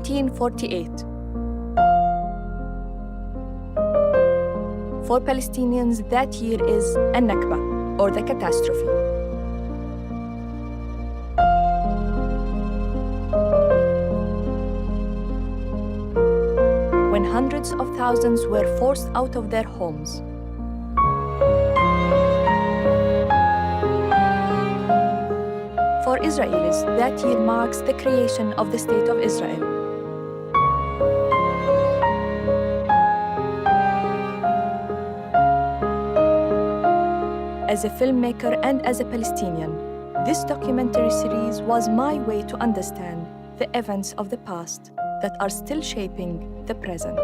1948. For Palestinians, that year is a Nakba, or the Catastrophe. When hundreds of thousands were forced out of their homes. For Israelis, that year marks the creation of the State of Israel. As a filmmaker and as a Palestinian, this documentary series was my way to understand the events of the past that are still shaping the present.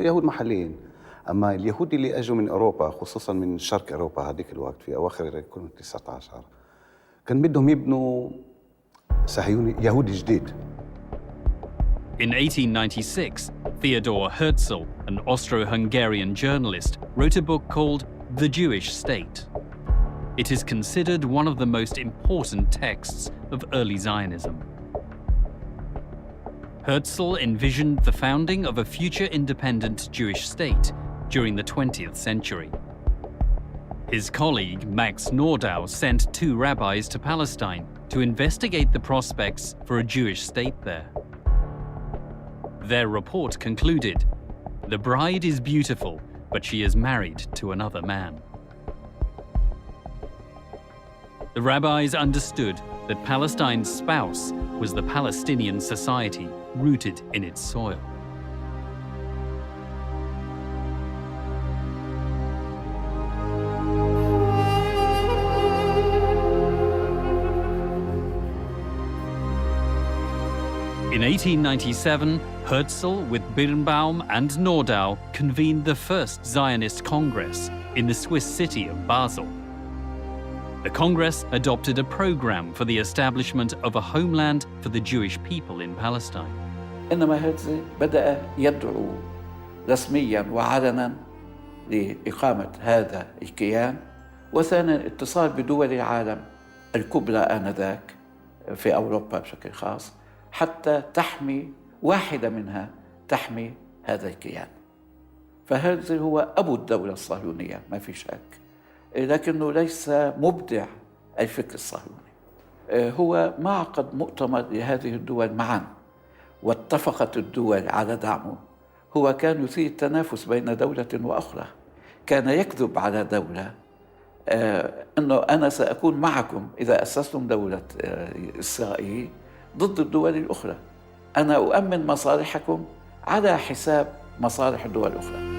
يهود محليين. اما اليهود اللي اجوا من اوروبا، خصوصا من شرق اوروبا هذيك الوقت في اواخر القرن ال19، كان بدهم يبنوا صهيوني يهودي جديد. In 1896, Theodor Herzl, an Austro-Hungarian journalist, wrote a book called The Jewish State. It is considered one of the most important texts of early Zionism. Herzl envisioned the founding of a future independent Jewish state during the 20th century. His colleague, Max Nordau, sent 2 rabbis to Palestine to investigate the prospects for a Jewish state there. Their report concluded, "The bride is beautiful, but she is married to another man." The rabbis understood that Palestine's spouse was the Palestinian society rooted in its soil. In 1897, Herzl, with Birnbaum and Nordau, convened the first Zionist Congress in the Swiss city of Basel. The Congress adopted a program for the establishment of a homeland for the Jewish people in Palestine. إنما هرتزل بدأ يدعو رسمياً وعلناً لإقامة هذا الكيان، وثانياً اتصال بدول العالم الكبرى آنذاك في أوروبا بشكل خاص حتى تحمي واحدة منها تحمي هذا الكيان. فهرتزل هو أبو الدولة الصهيونية ما في شك، لكنه ليس مبدع الفكر الصهيوني. هو ما عقد مؤتمر لهذه الدول معاً واتفقت الدول على دعمه. هو كان يثير التنافس بين دولة وأخرى، كان يكذب على دولة أنه أنا سأكون معكم إذا أسستم دولة إسرائيل ضد الدول الأخرى، أنا أؤمن مصالحكم على حساب مصالح الدول الأخرى.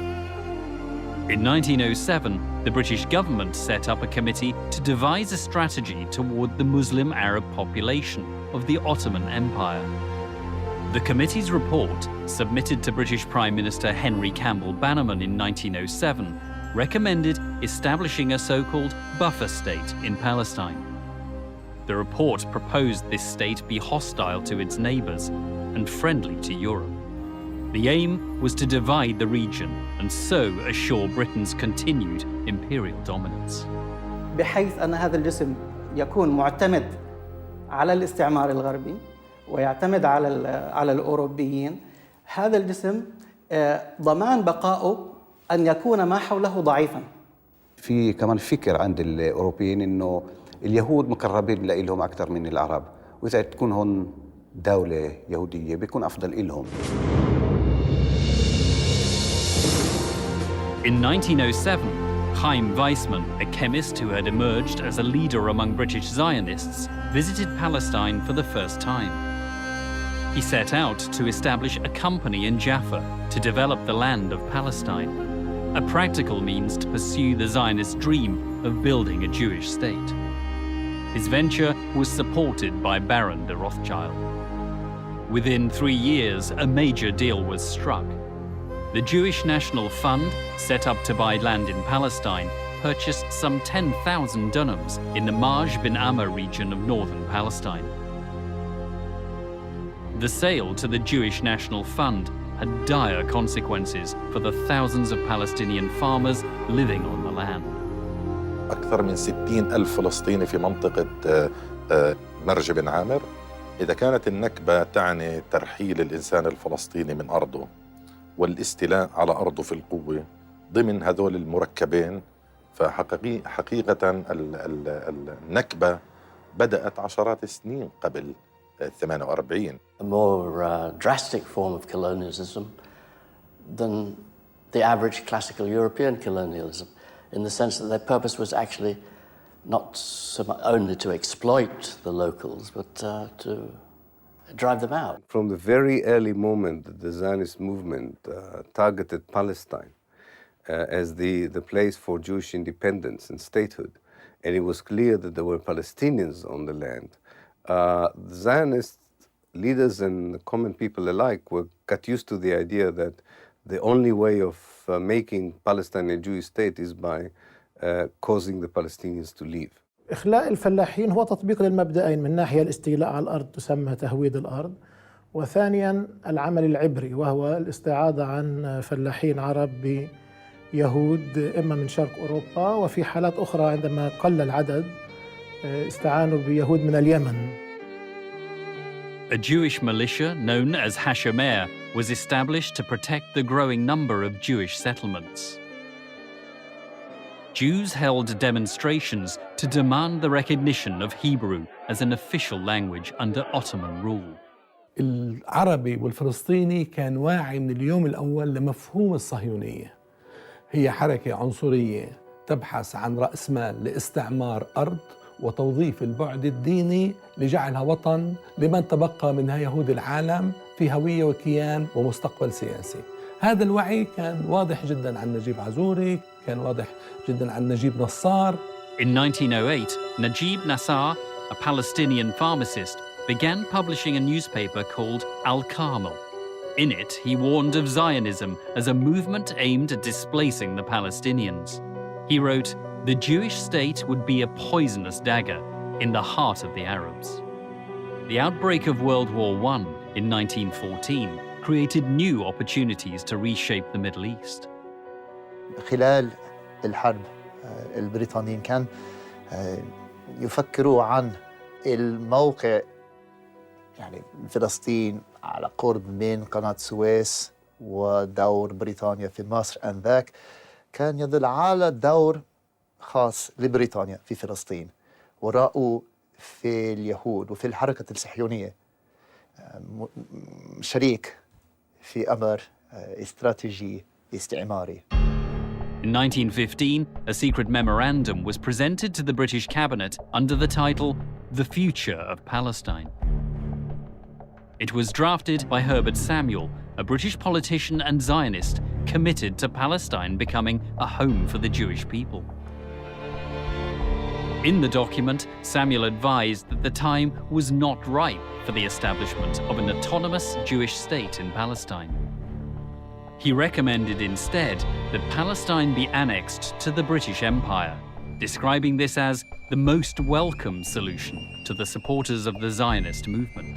In 1907, the British government set up a committee to devise a strategy toward the Muslim Arab population of the Ottoman Empire. The committee's report, submitted to British Prime Minister Henry Campbell Bannerman in 1907, recommended establishing a so-called buffer state in Palestine. The report proposed this state be hostile to its neighbours and friendly to Europe. The aim was to divide the region and so assure Britain's continued imperial dominance. بحيث أن هذا الجسم يكون معتمد على الاستعمار الغربي ويعتمد على الأوروبيين. هذا الجسم ضمان بقائه أن يكون ما حوله ضعيفاً. في كمان فكر عند الأوروبيين إنه اليهود مقربين لهم أكثر من العرب، وإذا تكون هون دولة يهودية بيكون أفضل إلهم. In 1907, Chaim Weizmann, a chemist who had emerged as a leader among British Zionists, visited Palestine for the first time. He set out to establish a company in Jaffa to develop the land of Palestine, a practical means to pursue the Zionist dream of building a Jewish state. His venture was supported by Baron de Rothschild. Within 3 years, a major deal was struck. The Jewish National Fund, set up to buy land in Palestine, purchased some 10,000 dunams in the Maj bin Amma region of northern Palestine. The sale to the Jewish National Fund had dire consequences for the thousands of Palestinian farmers living on the land. أكثر من 60,000 فلسطيني في منطقة مرج بن عامر. إذا كانت النكبة تعني ترحيل الإنسان الفلسطيني من أرضه والاستيلاء على أرضه في القوة ضمن هذول المركبين، فحقيقة النكبة بدأت عشرات السنين قبل 48. A more drastic form of colonialism than the average classical European colonialism, in the sense that their purpose was actually not so much only to exploit the locals, but to drive them out. From the very early moment that the Zionist movement targeted Palestine as the place for Jewish independence and statehood, and it was clear that there were Palestinians on the land, the Zionist leaders and common people alike got used to the idea that the only way of making Palestine a Jewish state is by causing the Palestinians to leave. إخلاء الفلاحين هو تطبيق للمبدأين، من ناحية الاستيلاء على الأرض تسمى تهويد الأرض، وثانيا العمل العبري، وهو الاستعاضة عن فلاحين عرب بيهود إما من شرق أوروبا، وفي حالات أخرى عندما قل العدد استعانوا بيهود من اليمن. A Jewish militia known as Hashomer was established to protect the growing number of Jewish settlements. Jews held demonstrations to demand the recognition of Hebrew as an official language under Ottoman rule. العربي والفلسطيني كان واعي من اليوم الأول لمفهوم الصهيونية. هي حركة عنصرية تبحث عن رأس مال لاستعمار أرض وتوظيف البعد الديني لجعلها وطن لمن تبقى منها يهود العالم في هوية وكيان ومستقبل سياسي. هذا الوعي كان واضح جدا عن نجيب عزوري، كان واضح جدا عن نجيب نصار. In 1908, Najib Nassar, a Palestinian pharmacist, began publishing a newspaper called Al-Carmel. In it, he warned of Zionism as a movement aimed at displacing the Palestinians. He wrote, "The Jewish state would be a poisonous dagger in the heart of the Arabs." The outbreak of World War I in 1914 created new opportunities to reshape the Middle East. خلال الحرب البريطانيين كان يفكروا عن الموقع، يعني فلسطين على قرب من قناة السويس ودور بريطانيا في مصر آنذاك كان يدل على دور خاص لبريطانيا في فلسطين، ورأوا في اليهود وفي الحركة الصهيونية شريك في أمر استراتيجي استعماري. In 1915, a secret memorandum was presented to the British cabinet under the title The Future of Palestine. It was drafted by Herbert Samuel, a British politician and Zionist committed to Palestine becoming a home for the Jewish people. In the document, Samuel advised that the time was not ripe for the establishment of an autonomous Jewish state in Palestine. He recommended instead that Palestine be annexed to the British Empire, describing this as the most welcome solution to the supporters of the Zionist movement.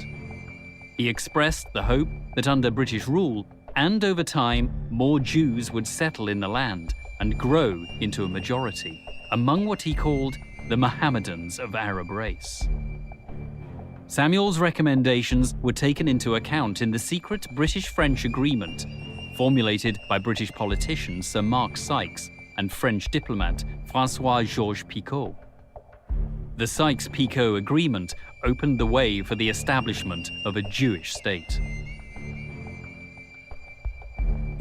He expressed the hope that under British rule and over time, more Jews would settle in the land and grow into a majority among what he called the Mohammedans of Arab race. Samuel's recommendations were taken into account in the secret British-French agreement formulated by British politician Sir Mark Sykes and French diplomat François-Georges Picot. The Sykes-Picot agreement opened the way for the establishment of a Jewish state.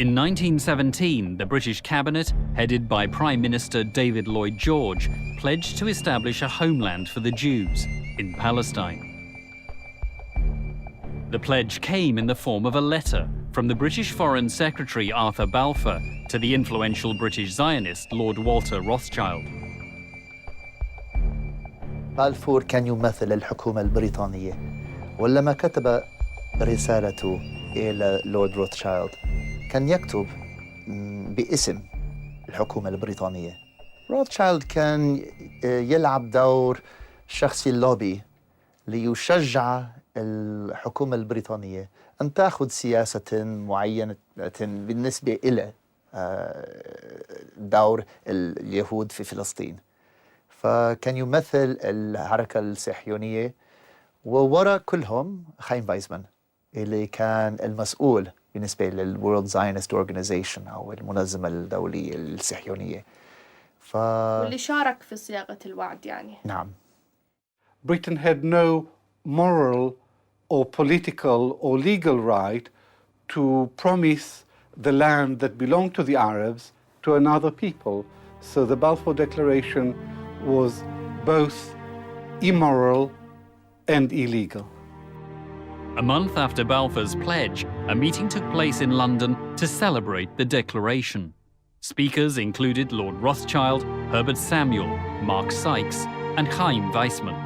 In 1917, the British cabinet, headed by Prime Minister David Lloyd George, pledged to establish a homeland for the Jews in Palestine. The pledge came in the form of a letter from the British Foreign Secretary Arthur Balfour to the influential British Zionist Lord Walter Rothschild. بالفور كان يمثل الحكومة البريطانية، ولما كتب رسالته إلى لورد روثشايلد كان يكتب باسم الحكومة البريطانية. روثشايلد كان يلعب دور شخصي اللوبي ليشجع الحكومة البريطانية أن تأخذ سياسة معينة بالنسبة إلى دور اليهود في فلسطين. فكان يمثل الحركة الصهيونية، ووراء كلهم خايم فايزمان اللي كان المسؤول بالنسبة للورلد زاينست أورجانيزيشن أو المنظمة الدولية الصهيونية. واللي شارك في صياغة الوعد يعني. نعم. Britain had no moral or political or legal right to promise the land that belonged to the Arabs to another people. So the Balfour Declaration was both immoral and illegal. A month after Balfour's pledge, a meeting took place in London to celebrate the declaration. Speakers included Lord Rothschild, Herbert Samuel, Mark Sykes, and Chaim Weizmann.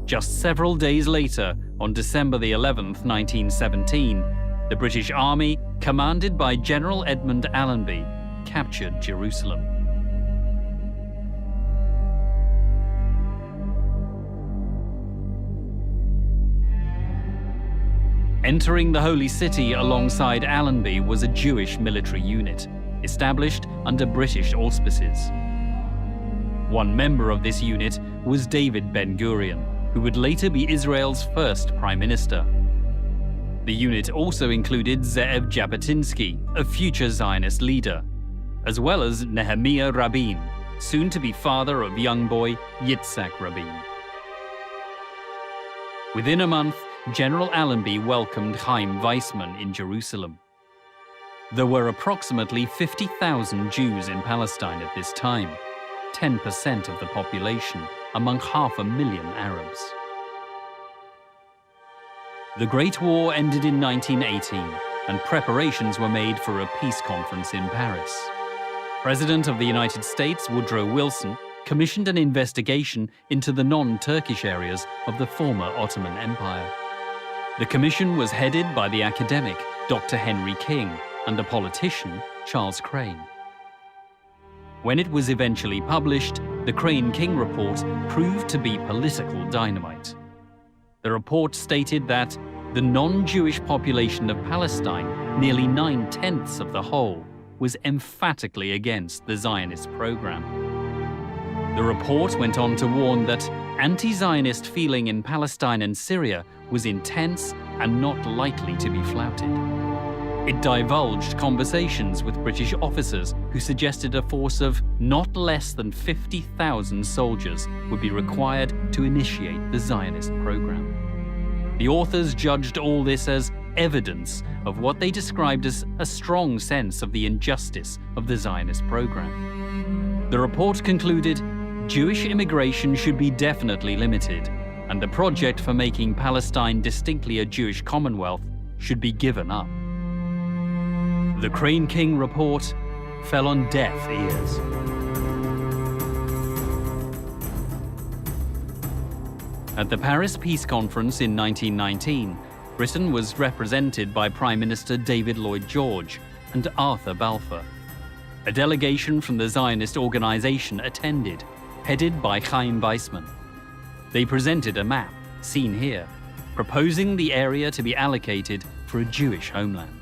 Just several days later, on December the 11th, 1917, the British Army, commanded by General Edmund Allenby, captured Jerusalem. Entering the Holy City alongside Allenby was a Jewish military unit, established under British auspices. One member of this unit was David Ben-Gurion, who would later be Israel's first prime minister. The unit also included Ze'ev Jabotinsky, a future Zionist leader, as well as Nehemiah Rabin, soon to be father of young boy Yitzhak Rabin. Within a month, General Allenby welcomed Chaim Weizmann in Jerusalem. There were approximately 50,000 Jews in Palestine at this time, 10% of the population, among 500,000 Arabs. The Great War ended in 1918, and preparations were made for a peace conference in Paris. President of the United States, Woodrow Wilson, commissioned an investigation into the non-Turkish areas of the former Ottoman Empire. The commission was headed by the academic Dr. Henry King and the politician Charles Crane. When it was eventually published, the Crane-King report proved to be political dynamite. The report stated that the non-Jewish population of Palestine, nearly 9/10 of the whole, was emphatically against the Zionist program. The report went on to warn that anti-Zionist feeling in Palestine and Syria was intense and not likely to be flouted. It divulged conversations with British officers who suggested a force of not less than 50,000 soldiers would be required to initiate the Zionist program. The authors judged all this as evidence of what they described as a strong sense of the injustice of the Zionist program. The report concluded Jewish immigration should be definitely limited, and the project for making Palestine distinctly a Jewish commonwealth should be given up. The Crane-King report fell on deaf ears. At the Paris Peace Conference in 1919, Britain was represented by Prime Minister David Lloyd George and Arthur Balfour. A delegation from the Zionist organization attended, headed by Chaim Weizmann. They presented a map, seen here, proposing the area to be allocated for a Jewish homeland.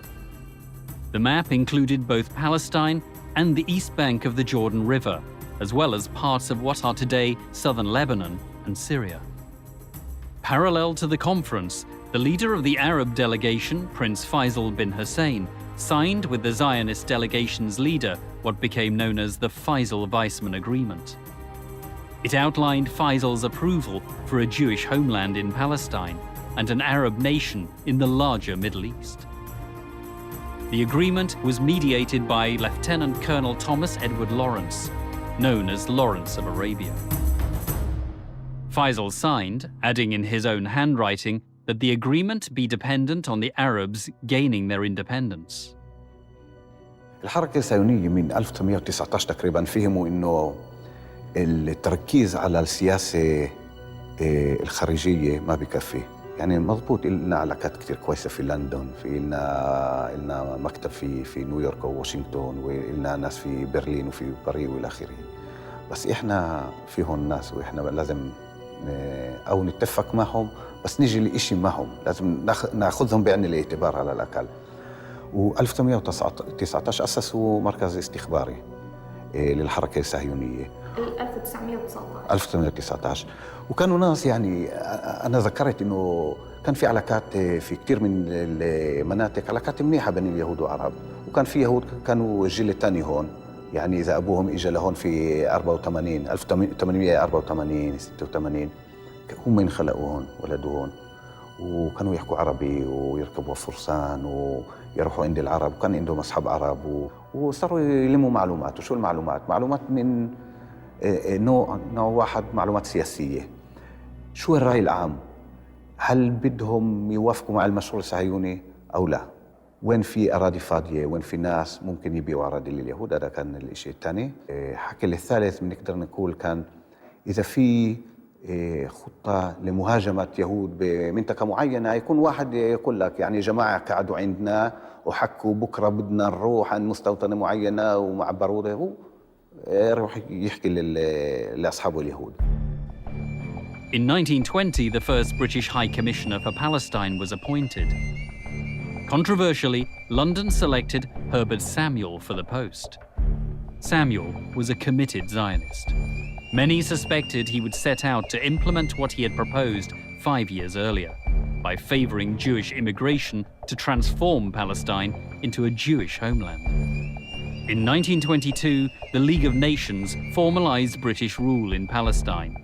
The map included both Palestine and the east bank of the Jordan River, as well as parts of what are today southern Lebanon and Syria. Parallel to the conference, the leader of the Arab delegation, Prince Faisal bin Hussein, signed with the Zionist delegation's leader what became known as the Faisal-Weizmann Agreement. It outlined Faisal's approval for a Jewish homeland in Palestine and an Arab nation in the larger Middle East. The agreement was mediated by Lieutenant Colonel Thomas Edward Lawrence, known as Lawrence of Arabia. Faisal signed, adding in his own handwriting that the agreement be dependent on the Arabs gaining their independence. الحركة الصهيونية من 1919 تقريبا فهموا إنه التركيز على السياسة الخارجية ما بكفي. يعني مضبوط لنا علاقات كتير كويسة في لندن، في لنا مكتب في نيويورك وواشنطن، ولنا ناس في برلين وفي باريس والى آخره. بس إحنا فيهم ناس وإحنا لازم أو نتفق معهم بس نيجي لإشي معهم، لازم ناخذهم بعين الاعتبار على الأقل. و1919 أسسوا مركز استخباري للحركة الصهيونية. 1919 وكانوا ناس يعني أنا ذكرت إنه كان في علاقات في كتير من المناطق علاقات منيحة بين اليهود والعرب، وكان في يهود كانوا الجيل الثاني هون، يعني إذا أبوهم إجا لهون في 84 1884 86 هم انخلقوا هون ولدوا هون، وكانوا يحكوا عربي ويركبوا فرسان ويروحوا عند العرب، وكان عندهم أصحاب عرب وصاروا يلموا معلومات. وشو المعلومات؟ معلومات من نوع واحد، معلومات سياسية. شو الرأي العام؟ هل بدهم يوافقوا مع المشروع الصهيوني أو لا؟ وين في أراضي فاضية؟ وين في ناس ممكن يبيعوا أراضي لليهود؟ هذا كان الشيء الثاني. حكي الثالث بنقدر نقول كان إذا في خطة لمهاجمة يهود بمنطقة معينة، يكون واحد يقول لك يعني جماعة قعدوا عندنا وحكوا بكرة بدنا نروح عن مستوطنة معينة ومع بارودة، هو يروح يحكي لأصحابه اليهود. In 1920, the first British High Commissioner for Palestine was appointed. Controversially, London selected Herbert Samuel for the post. Samuel was a committed Zionist. Many suspected he would set out to implement what he had proposed 5 years earlier, by favoring Jewish immigration to transform Palestine into a Jewish homeland. In 1922, the League of Nations formalized British rule in Palestine.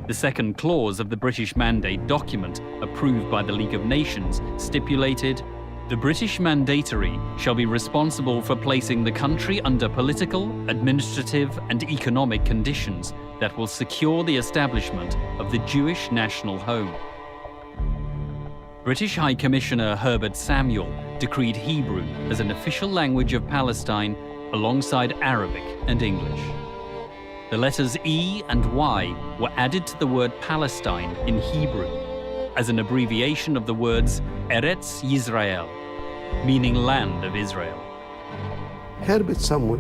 The second clause of the British Mandate document, approved by the League of Nations, stipulated, "The British Mandatory shall be responsible for placing the country under political, administrative, and economic conditions that will secure the establishment of the Jewish national home." British High Commissioner Herbert Samuel decreed Hebrew as an official language of Palestine alongside Arabic and English. The letters E and Y were added to the word Palestine in Hebrew as an abbreviation of the words Eretz Yisrael, meaning land of Israel. هربرت سامويل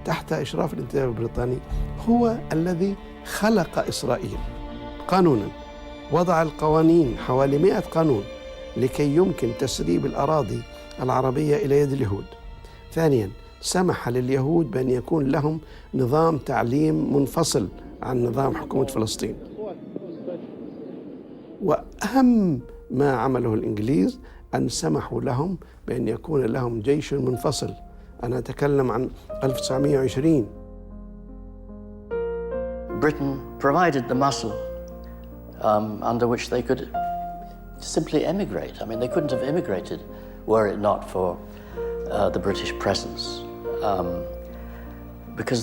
تحت إشراف الانتداب البريطاني هو الذي خلق إسرائيل قانونا، وضع القوانين حوالي 100 قانون لكي يمكن تسريب الأراضي العربية إلى يد اليهود. ثانياً، سمح لليهود بأن يكون لهم نظام تعليم منفصل عن نظام حكومة فلسطين. وأهم ما عمله الإنجليز أن سمحوا لهم بأن يكون لهم جيش منفصل. أنا أتكلم عن 1920. Britain provided the muscle under which they could simply emigrate. I mean, they couldn't have immigrated were it not for the British presence. Because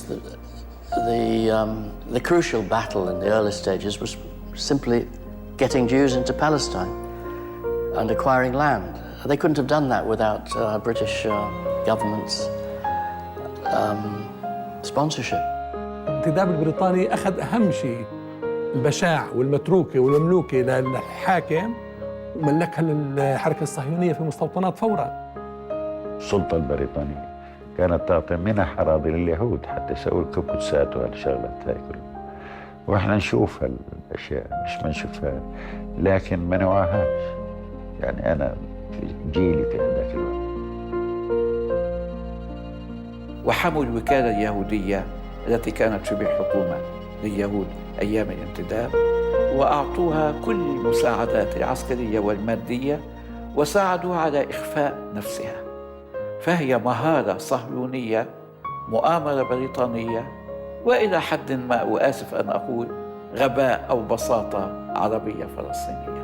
the crucial battle in the early stages was simply getting Jews into Palestine and acquiring land. They couldn't have done that without British government's sponsorship. الانتداب البريطاني أخذ أهم شيء، البشاع والمتروكة والمملوكة للحاكم، وملكها للحركة الصهيونية في المستوطنات فوراً. السلطة البريطانية كانت تعطي منح أراضي لليهود حتى يسووا الكبوتسات وهالشغلات هاي كلها، وإحنا نشوف هالأشياء مش ما نشوفها، لكن ما نوعاهاش. يعني أنا في جيلي في هذاك الوقت. وحموا الوكالة اليهودية التي كانت شبه حكومة لليهود أيام الانتداب، وأعطوها كل المساعدات العسكرية والمادية، وساعدوا على إخفاء نفسها. فهي مهارة صهيونية، مؤامرة بريطانية، وإلى حد ما وآسف أن أقول غباء أو بساطة عربية فلسطينية.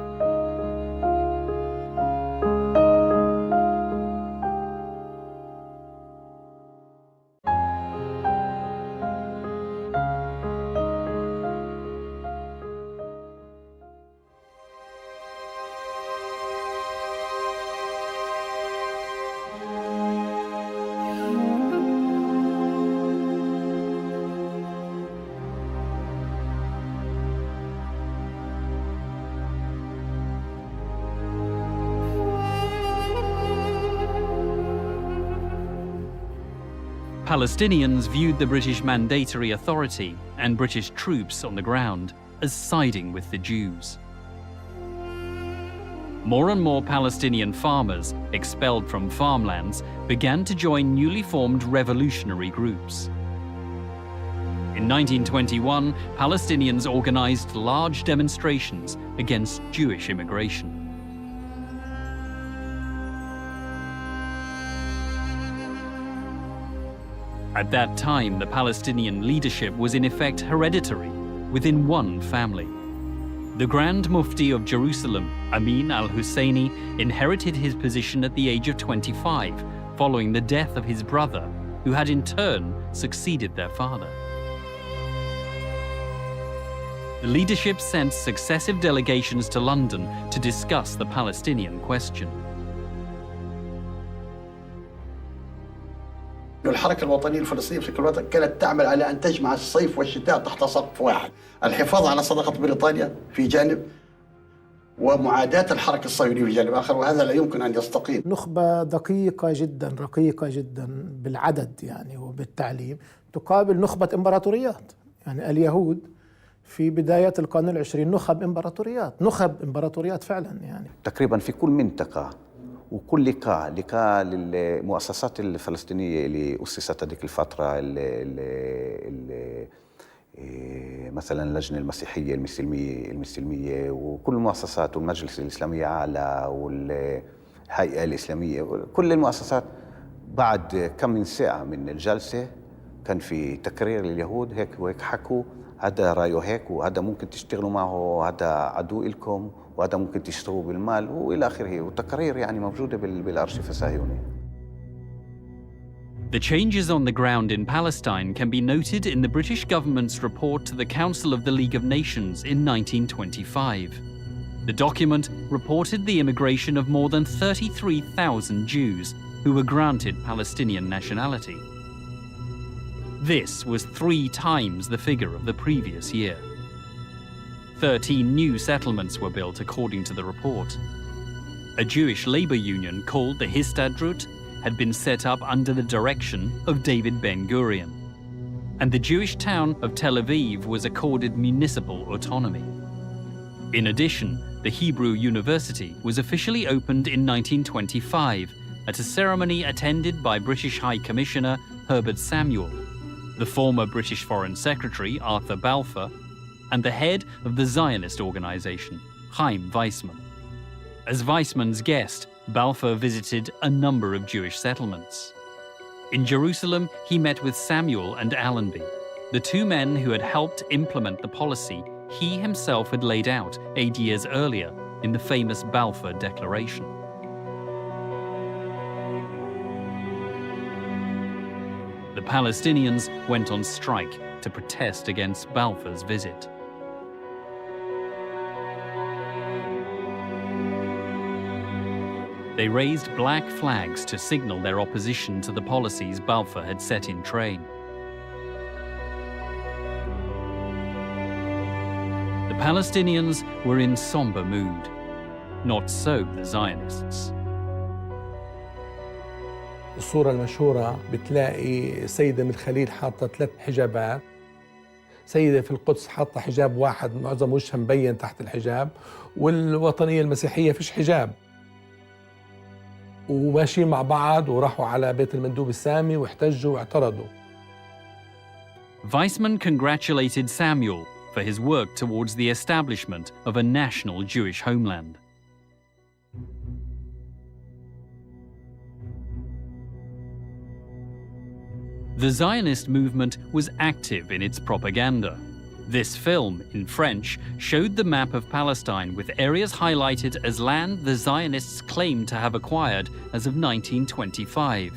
Palestinians viewed the British Mandatory Authority and British troops on the ground as siding with the Jews. More and more Palestinian farmers, expelled from farmlands, began to join newly formed revolutionary groups. In 1921, Palestinians organized large demonstrations against Jewish immigration. At that time, the Palestinian leadership was in effect hereditary, within one family. The Grand Mufti of Jerusalem, Amin al-Husseini, inherited his position at the age of 25, following the death of his brother, who had in turn succeeded their father. The leadership sent successive delegations to London to discuss the Palestinian question. الحركة الوطنية الفلسطينية في كل وقت كانت تعمل على أن تجمع الصيف والشتاء تحت سقف واحد، الحفاظ على صداقة بريطانيا في جانب ومعاداة الحركة الصهيونية في جانب آخر، وهذا لا يمكن أن يستقيم. نخبة دقيقة جدا، رقيقة جدا بالعدد يعني وبالتعليم، تقابل نخبة إمبراطوريات. يعني اليهود في بداية القرن العشرين نخب إمبراطوريات فعلا. يعني تقريبا في كل منطقة وكل لقاء للمؤسسات الفلسطينية اللي أسست هذيك الفترة، مثلا اللجنة المسيحية المسلمية وكل المؤسسات والمجلس الإسلامي أعلى والهيئة الإسلامية، كل المؤسسات بعد كم من ساعة من الجلسة كان في تقرير لليهود هيك وهيك حكوا، هذا رأيه هيك وهذا ممكن تشتغلوا معه، هذا عدو إلكم وهذا ممكن تشتروه بالمال وإلى آخره، والتقارير يعني موجودة بالأرشيف الصهيوني. The changes on the ground in Palestine can be noted in the British government's report to the Council of the League of Nations in 1925. The document reported the immigration of more than 33,000 Jews who were granted Palestinian nationality. This was 3 times the figure of the previous year. 13 new settlements were built according to the report. A Jewish labor union called the Histadrut had been set up under the direction of David Ben-Gurion, and the Jewish town of Tel Aviv was accorded municipal autonomy. In addition, the Hebrew University was officially opened in 1925 at a ceremony attended by British High Commissioner Herbert Samuel, the former British Foreign Secretary Arthur Balfour, and the head of the Zionist organization, Chaim Weizmann. As Weizmann's guest, Balfour visited a number of Jewish settlements. In Jerusalem, he met with Samuel and Allenby, the 2 men who had helped implement the policy he himself had laid out 8 years earlier in the famous Balfour Declaration. The Palestinians went on strike to protest against Balfour's visit. They raised black flags to signal their opposition to the policies Balfour had set in train. The Palestinians were in somber mood. Not so the Zionists. الصورة المشهورة بتلاقي سيدة من الخليل حاطة 3 حجابات، سيدة في القدس حاطة حجاب واحد معظم وجهها مبين تحت الحجاب، والوطنية المسيحية فيش حجاب، وماشيين مع بعض وراحوا على بيت المندوب السامي واحتجوا واعترضوا. Weizmann congratulated Samuel for his work towards the establishment of a national Jewish homeland. The Zionist movement was active in its propaganda. This film, in French, showed the map of Palestine with areas highlighted as land the Zionists claimed to have acquired as of 1925.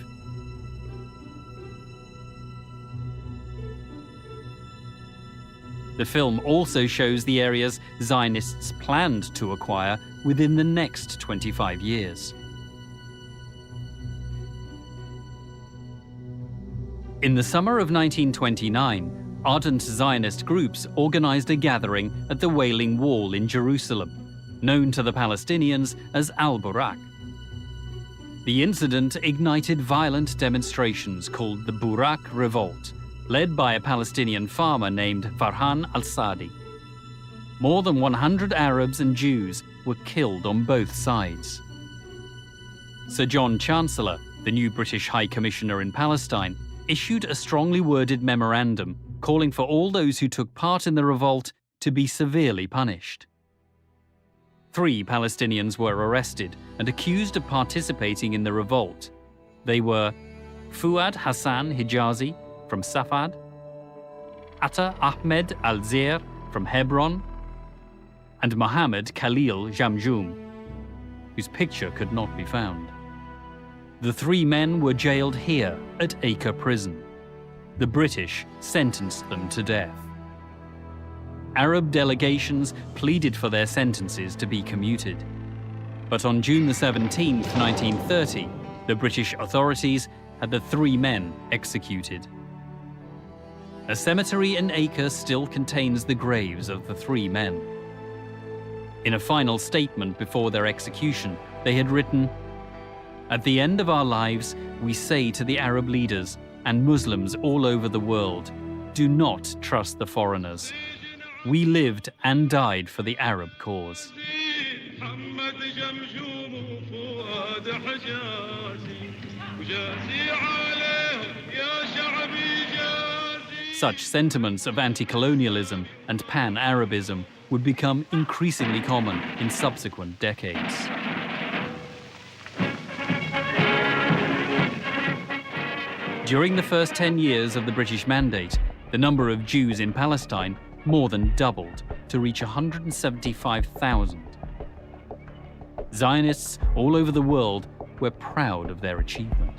The film also shows the areas Zionists planned to acquire within the next 25 years. In the summer of 1929, ardent Zionist groups organized a gathering at the Wailing Wall in Jerusalem, known to the Palestinians as Al-Burak. The incident ignited violent demonstrations called the Burak Revolt, led by a Palestinian farmer named Farhan al-Sadi. More than 100 Arabs and Jews were killed on both sides. Sir John Chancellor, the new British High Commissioner in Palestine, issued a strongly worded memorandum calling for all those who took part in the revolt to be severely punished. 3 Palestinians were arrested and accused of participating in the revolt. They were Fuad Hassan Hijazi from Safad, Atta Ahmed Al-Zir from Hebron, and Mohammed Khalil Jamjoum, whose picture could not be found. The 3 men were jailed here at Acre Prison. The British sentenced them to death. Arab delegations pleaded for their sentences to be commuted. But on June 17, 1930, the British authorities had the 3 men executed. A cemetery in Acre still contains the graves of the 3 men. In a final statement before their execution, they had written, "At the end of our lives, we say to the Arab leaders and Muslims all over the world, do not trust the foreigners. We lived and died for the Arab cause." Such sentiments of anti-colonialism and pan-Arabism would become increasingly common in subsequent decades. During the first 10 years of the British Mandate, the number of Jews in Palestine more than doubled to reach 175,000. Zionists all over the world were proud of their achievement.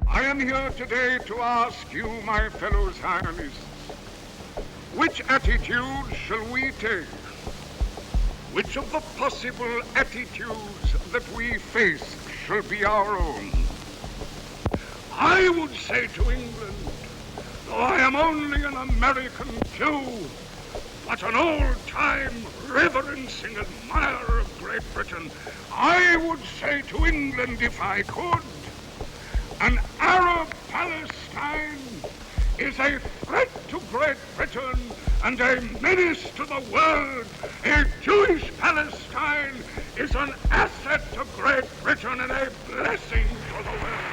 I am here today to ask you, my fellow Zionists, which attitude shall we take? Which of the possible attitudes that we face shall be our own? I would say to England, though I am only an American Jew, but an old-time reverencing admirer of Great Britain, I would say to England, if I could, an Arab Palestine is a threat to Great Britain and a menace to the world. A Jewish Palestine is an asset to Great Britain and a blessing to the world.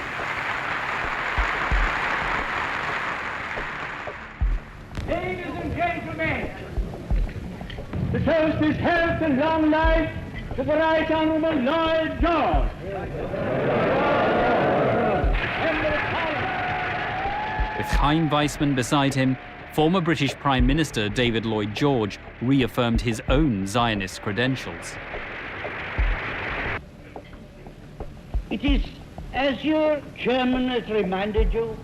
Ladies and gentlemen, the toast is health and long life to the Right Honourable Lloyd George. With Chaim Weizmann beside him, former British Prime Minister David Lloyd George reaffirmed his own Zionist credentials. It is, as your chairman has reminded you,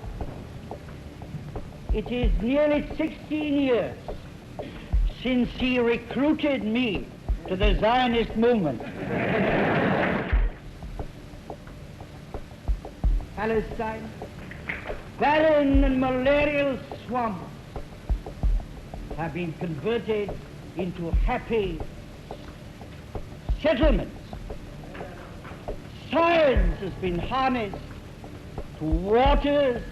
it is nearly 16 years since he recruited me to the Zionist movement. Palestine, barren and malarial swamps, have been converted into happy settlements. Science has been harnessed to waters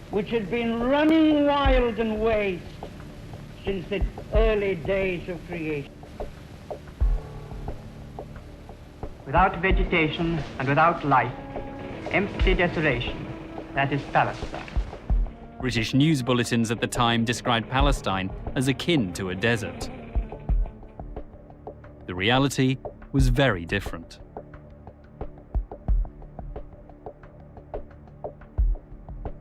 which had been running wild and waste since the early days of creation. Without vegetation and without life, empty desolation, that is Palestine. British news bulletins at the time described Palestine as akin to a desert. The reality was very different.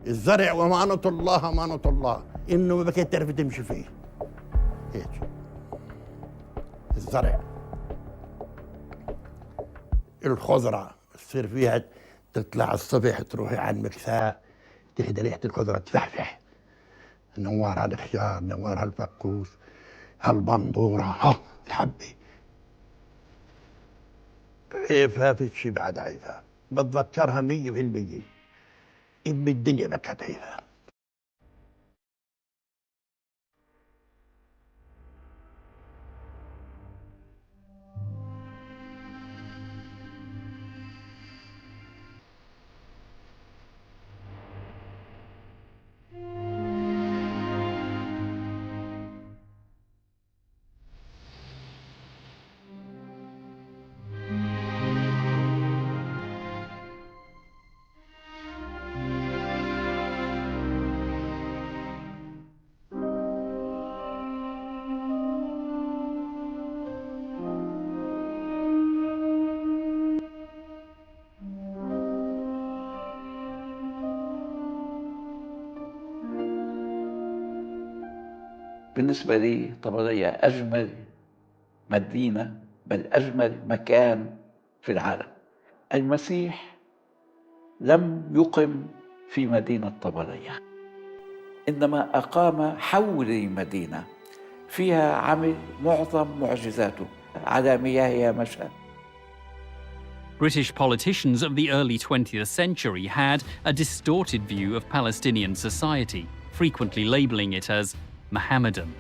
الزرع ومانة الله أمانة الله إنه ما بكيت تعرف تمشي فيه هيك الزرع الخضرة تصير فيها تطلع الصبح تروحي على المكساء تهدى ريحة الخضرة تفحفح نوار هالخيار نوار هالفقوس هالبندورة ها الحبة عيفها شي بعد عيفها بتذكرها 100% إبن الدنيا بكت عيفها. بالنسبة لي طبرية أجمل مدينة بل أجمل مكان في العالم. المسيح لم يقم في مدينة طبرية، إنما أقام حول مدينة فيها عمل معظم معجزاته على مياهها مشى. British politicians of the early 20th century had a distorted view of Palestinian society, frequently labeling it as Mohammedan,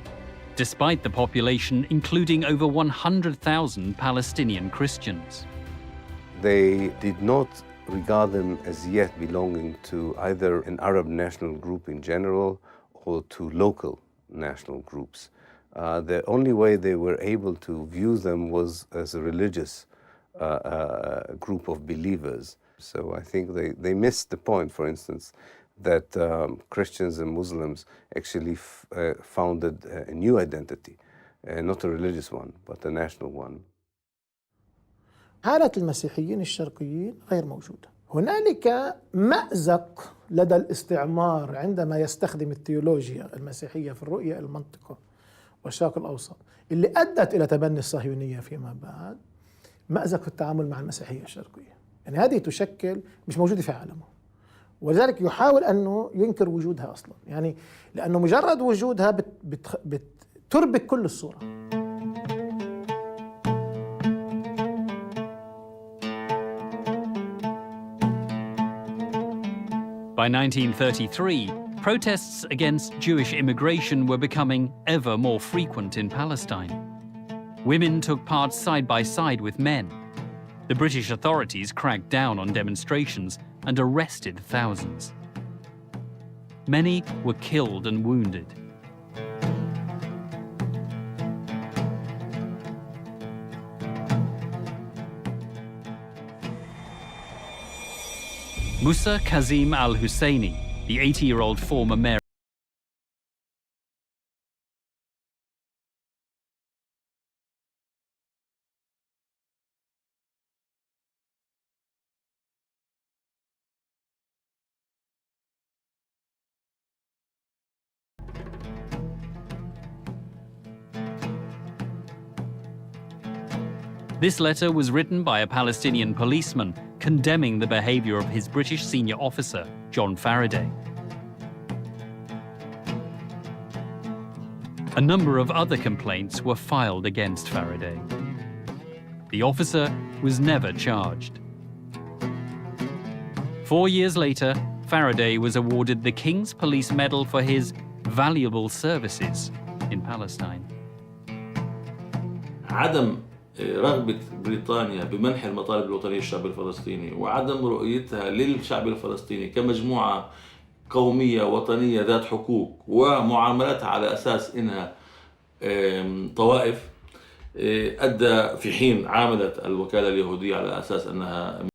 despite the population including over 100,000 Palestinian Christians. They did not regard them as yet belonging to either an Arab national group in general or to local national groups. The only way they were able to view them was as a religious group of believers. So I think they missed the point, for instance, that Christians and Muslims actually founded a new identity, not a religious one, but a national one. حالة المسيحيين الشرقيين غير موجودة. هنالك مأزق لدى الاستعمار عندما يستخدم التيولوجيا المسيحية في الرؤية المنطقة والشرق الأوسط اللي أدت إلى تبني الصهيونية فيما بعد، مأزق في التعامل مع المسيحية الشرقية. يعني هذه تشكل مش موجودة في عالمه، ولذلك يحاول أنه ينكر وجودها أصلا، يعني لأنه مجرد وجودها بتربك كل الصورة. By 1933, protests against Jewish immigration were becoming ever more frequent in Palestine. Women took part side by side with men. The British authorities cracked down on demonstrations and arrested thousands. Many were killed and wounded. Musa Kazim al-Husseini, the 80-year-old former mayor This letter was written by a Palestinian policeman condemning the behavior of his British senior officer, John Faraday. A number of other complaints were filed against Faraday. The officer was never charged. 4 years later, Faraday was awarded the King's Police Medal for his valuable services in Palestine. عدم رغبة بريطانيا بمنح المطالب الوطنية للشعب الفلسطيني وعدم رؤيتها للشعب الفلسطيني كمجموعة قومية وطنية ذات حقوق ومعاملتها على أساس إنها طوائف أدى في حين عاملت الوكالة اليهودية على أساس أنها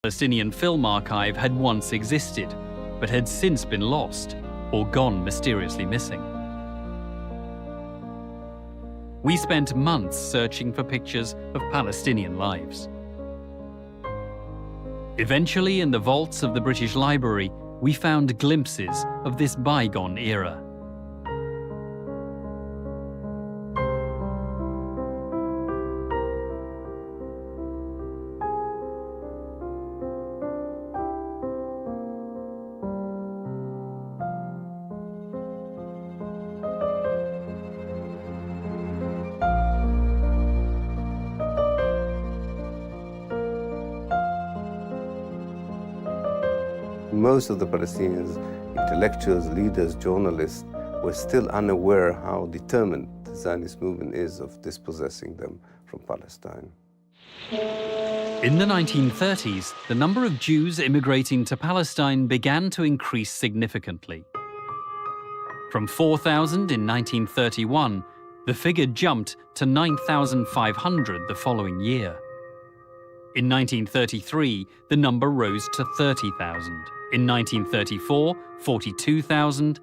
Palestinian Film Archive had once existed, but had since been lost or gone mysteriously missing. We spent months searching for pictures of Palestinian lives. Eventually, in the vaults of the British Library, we found glimpses of this bygone era. Most of the Palestinians, intellectuals, leaders, journalists, were still unaware how determined the Zionist movement is of dispossessing them from Palestine. In the 1930s, the number of Jews immigrating to Palestine began to increase significantly. From 4,000 in 1931, the figure jumped to 9,500 the following year. In 1933, the number rose to 30,000. In 1934, 42,000.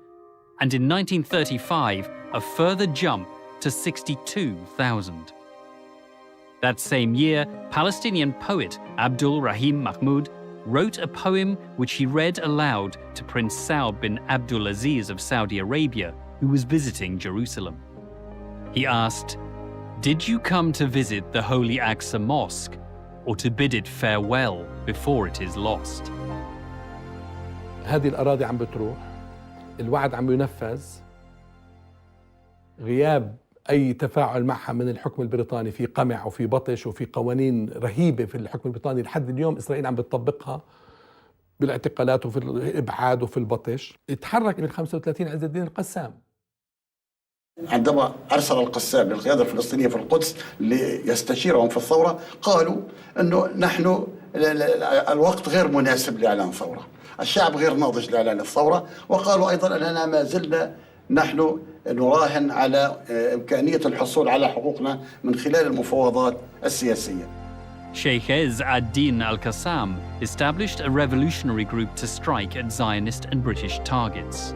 And in 1935, a further jump to 62,000. That same year, Palestinian poet Abdul Rahim Mahmoud wrote a poem which he read aloud to Prince Saud bin Abdulaziz of Saudi Arabia, who was visiting Jerusalem. He asked, "Did you come to visit the Holy Aqsa Mosque, or to bid it farewell before it is lost?" هذه الأراضي عم بتروح، الوعد عم ينفذ، غياب أي تفاعل معها من الحكم البريطاني في قمع وفي بطش وفي قوانين رهيبة في الحكم البريطاني لحد اليوم إسرائيل عم بتطبقها بالاعتقالات وفي الإبعاد وفي البطش. اتحرك من 35 عز الدين القسام. عندما أرسل القسام للقيادة الفلسطينية في القدس ليستشيرهم في الثورة، قالوا أنه نحن الوقت غير مناسب لإعلان ثورة، الشعب غير ناضج لإعلان الثورة، وقالوا أيضا أننا ما زلنا نحن نراهن على إمكانية الحصول على حقوقنا من خلال المفاوضات السياسية. Sheikh Ez ad-Din al-Qassam established a revolutionary group to strike at Zionist and British targets.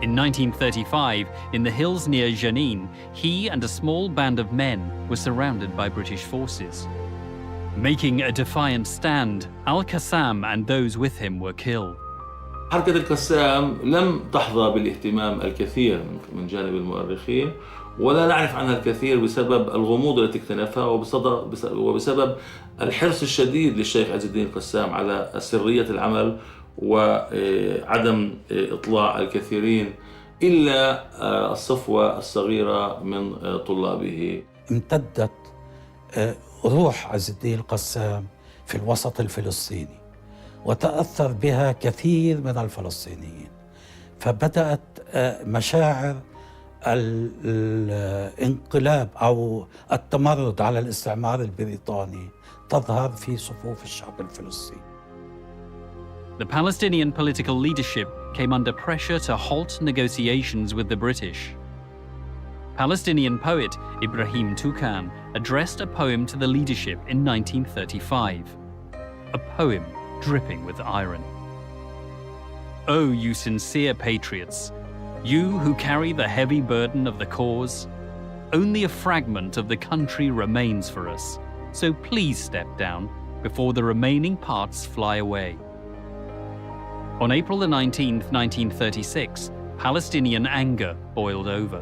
In 1935, in the hills near Jenin, he and a small band of men were surrounded by British forces. Making a defiant stand, al-Qassam and those with him were killed. حركة القسام لم تحظى بالاهتمام الكثير من جانب المؤرخين، ولا نعرف عنها الكثير بسبب الغموض التي اكتنفها وبسبب الحرص الشديد للشيخ عز الدين القسام على سرية العمل وعدم إطلاع الكثيرين إلا الصفوة الصغيرة من طلابه. امتدت روح عز الدين القسام في الوسط الفلسطيني وتأثر بها كثير من الفلسطينيين، فبدأت مشاعر الانقلاب أو التمرد على الاستعمار البريطاني تظهر في صفوف الشعب الفلسطيني. The Palestinian political leadership came under pressure to halt negotiations with the British. Palestinian poet Ibrahim Toukan addressed a poem to the leadership in 1935, a poem dripping with irony. "Oh, you sincere patriots, you who carry the heavy burden of the cause, only a fragment of the country remains for us, so please step down before the remaining parts fly away." On April 19, 1936, Palestinian anger boiled over.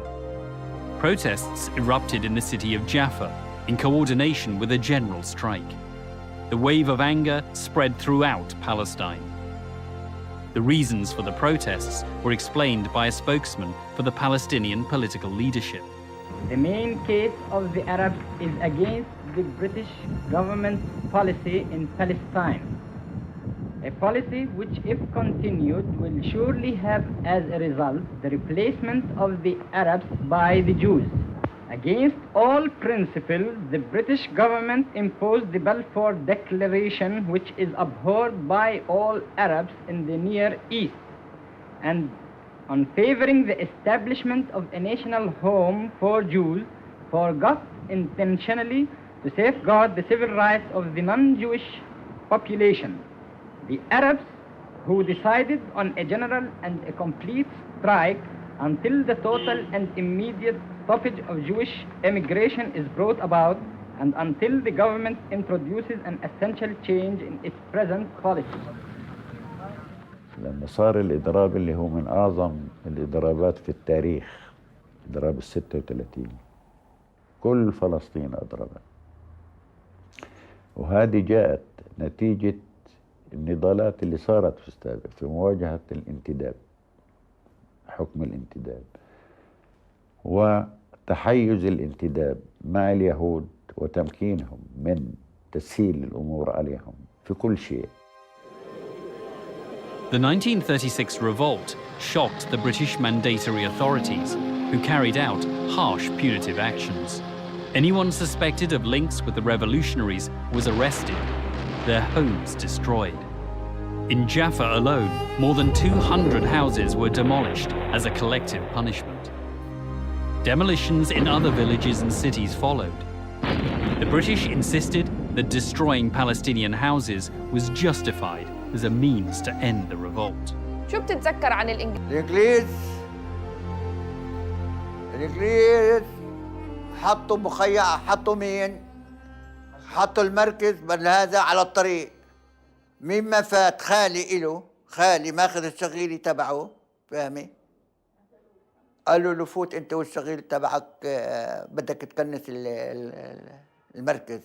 Protests erupted in the city of Jaffa in coordination with a general strike. The wave of anger spread throughout Palestine. The reasons for the protests were explained by a spokesman for the Palestinian political leadership. The main case of the Arabs is against the British government's policy in Palestine. A policy which, if continued, will surely have as a result the replacement of the Arabs by the Jews. Against all principles, the British government imposed the Balfour Declaration, which is abhorred by all Arabs in the Near East, and on favoring the establishment of a national home for Jews, forgot intentionally to safeguard the civil rights of the non-Jewish population. The Arabs, who decided on a general and a complete strike until the total and immediate stoppage of Jewish immigration is brought about, and until the government introduces an essential change in its present policy. لما صار الإضراب اللي هو من أعظم الإضرابات في التاريخ، إضراب 36، كل فلسطين أضربت، وهذه جاءت نتيجة النضالات اللي صارت في السابق في مواجهة الانتداب، حكم الانتداب وتحيز الانتداب مع اليهود وتمكينهم من تسهيل الأمور عليهم في كل شيء. The 1936 revolt shocked the British mandatory authorities, who carried out harsh punitive actions. Anyone suspected of links with the revolutionaries was arrested, their homes destroyed. In Jaffa alone, more than 200 houses were demolished as a collective punishment. Demolitions in other villages and cities followed. The British insisted that destroying Palestinian houses was justified as a means to end the revolt. شو بتتذكر عن الإنجليز حطوا مخيم، حطوا مين؟ حطوا المركز بل هذا على الطريق. مما فات خالي إله، خالي ماخذ الشغيلي تبعه، فاهمي؟ قالوا له فوت انت والشغيل تبعك، بدك تكنس المركز.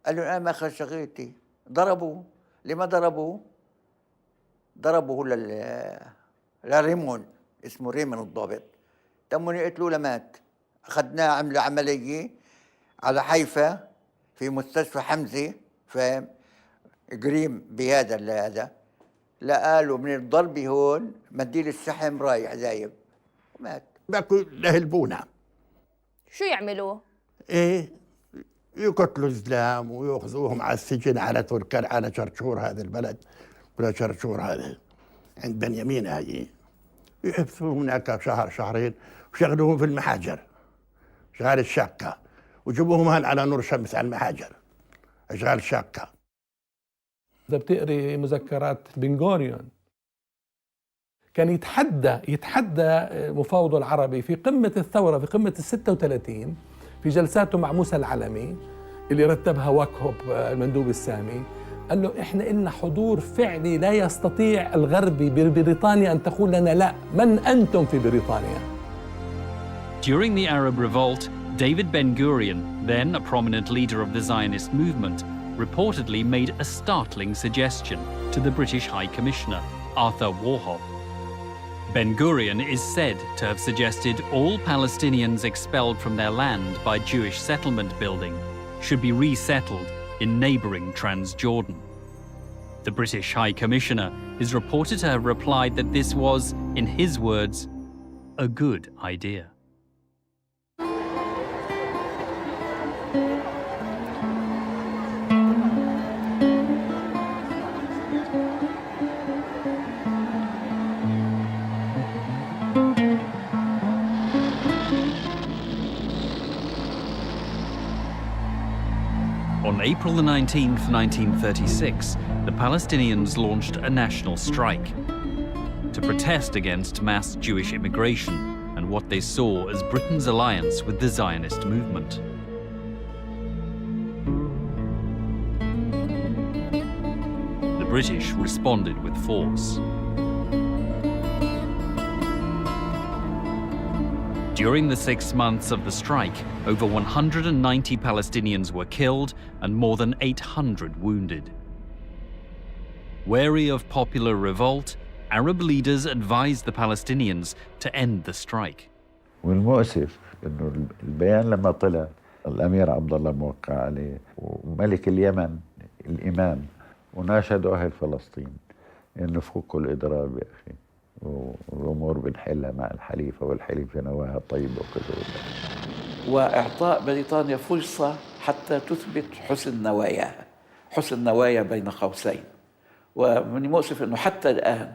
قال له انا ماخذ شغيلتي. ضربوه. لما ضربوه؟ ضربوه لريمون، اسمه ريمون الضابط. تموني قتلوا لمات. اخذناه عملوا عمليه على حيفا في مستشفى حمزه، فاهم؟ قريم بهذا لا قالوا من الضربه هون منديل الشحم رايح زايب ومات. بقوا يهلبونا. شو يعملوا؟ ايه، يقتلوا الزلام ويأخذوهم على السجن على تركان، على شرشور هذا البلد، ولا شرشور هذا عند بنيامين هاي. يحبسوهم هناك شهر شهرين وشغلوهم في المحاجر، شغال الشاقة، وجيبوهم هان على نور شمس على المحاجر، اشغال شاقة. إذا بتقري مذكرات بن غوريون كان يتحدى مفاوضه العربي في قمة الثورة، في قمة ال36، في جلساته مع موسى العلمي اللي رتبها واكهوب المندوب السامي. قال له احنا إلنا حضور فعلي، لا يستطيع الغربي ببريطانيا أن تقول لنا لا، من أنتم في بريطانيا. During the Arab Revolt, David Ben-Gurion, then a prominent leader of the Zionist movement, reportedly made a startling suggestion to the British High Commissioner, Arthur Warhol. Ben-Gurion is said to have suggested all Palestinians expelled from their land by Jewish settlement building should be resettled in neighbouring Transjordan. The British High Commissioner is reported to have replied that this was, in his words, a good idea. On April the 19th, 1936, the Palestinians launched a national strike to protest against mass Jewish immigration and what they saw as Britain's alliance with the Zionist movement. The British responded with force. During the 6 months of the strike, over 190 Palestinians were killed and more than 800 wounded. Wary of popular revolt, Arab leaders advised the Palestinians to end the strike. والمؤسف انه البيان لما طلع الامير عبد الله موقع عليه وملك اليمن الامام وناشدوا اهل فلسطين انه فكوا الاضراب يا اخي، والامور بنحلها مع الحليفه والحليفه نواها طيبه وكذا. واعطاء بريطانيا فرصه حتى تثبت حسن نواياها، حسن نوايا بين قوسين. ومن المؤسف انه حتى الان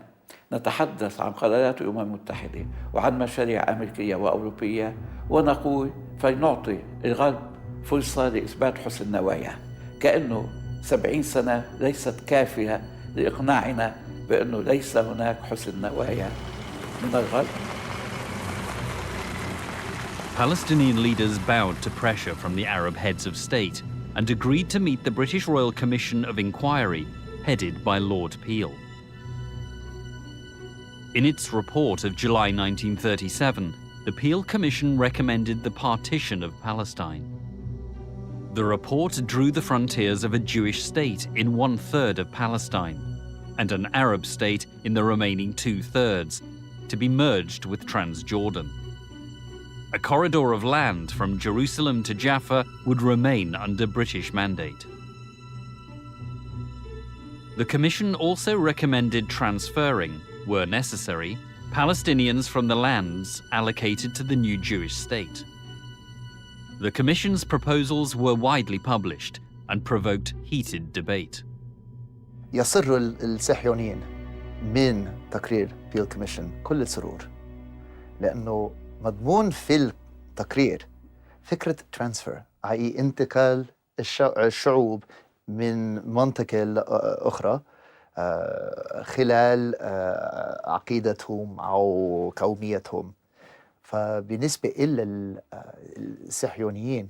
نتحدث عن قرارات الامم المتحده وعن مشاريع امريكيه واوروبيه ونقول فلنعطي الغرب فرصه لاثبات حسن نواياه، كانه 70 سنه ليست كافيه لاقناعنا بأنه ليس هناك حسن نوايا من الغرب. Palestinian leaders bowed to pressure from the Arab heads of state and agreed to meet the British Royal Commission of Inquiry, headed by Lord Peel. In its report of July 1937, the Peel Commission recommended the partition of Palestine. The report drew the frontiers of a Jewish state in 1/3 of Palestine and an Arab state in the remaining 2/3, to be merged with Transjordan. A corridor of land from Jerusalem to Jaffa would remain under British mandate. The Commission also recommended transferring, where necessary, Palestinians from the lands allocated to the new Jewish state. The Commission's proposals were widely published and provoked heated debate. يصر الصهيونيين من تقرير بيل كوميشن كل السرور، لأنه مضمون في التقرير فكرة ترانسفير، أي انتقال الشعوب من منطقة أخرى خلال عقيدتهم أو قوميتهم. فبالنسبة إلى الصهيونيين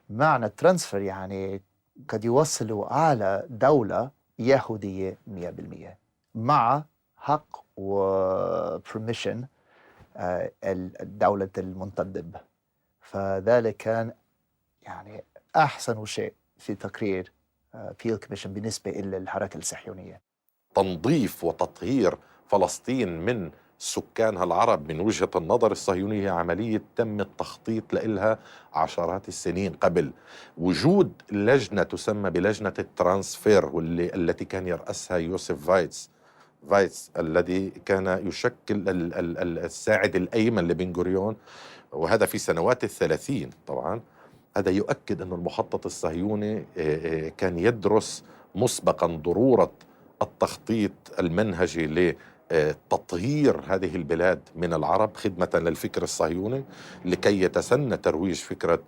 معنى الترانسفير يعني قد يوصلوا على دولة يهودية 100% مع حق وبرميشن الدولة المنتدب. فذلك كان يعني أحسن شيء في تقرير بيل كوميشن بالنسبة إلى الحركة الصهيونية. تنظيف وتطهير فلسطين من سكانها العرب من وجهة النظر الصهيونية عملية تم التخطيط لها عشرات السنين قبل. وجود لجنة تسمى بلجنة الترانسفير التي كان يرأسها يوسف فايتس الذي كان يشكل الساعد الأيمن لبن غوريون، وهذا في سنوات 30 طبعا. هذا يؤكد أن المخطط الصهيوني كان يدرس مسبقا ضرورة التخطيط المنهجي لتطهير هذه البلاد من العرب خدمة للفكر الصهيوني لكي يتسنى ترويج فكرة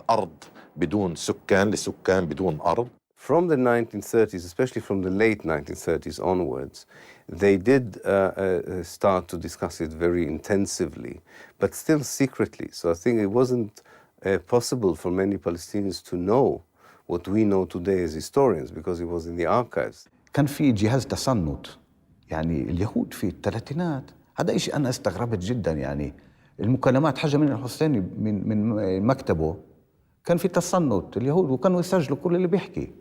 أرض بدون سكان لسكان بدون أرض. From the 1930s, especially from the late 1930s onwards, they did start to discuss it very intensively, but still secretly. So I think it wasn't possible for many Palestinians to know what we know today as historians because it was in the archives. كان في جهاز تصنت، يعني اليهود في الثلاثينات، هذا إشي أنا استغربت جدا. يعني المكالمات حاجة من الحسيني من مكتبه كان في تصنت اليهود، وكانوا يسجلوا كل اللي بيحكي،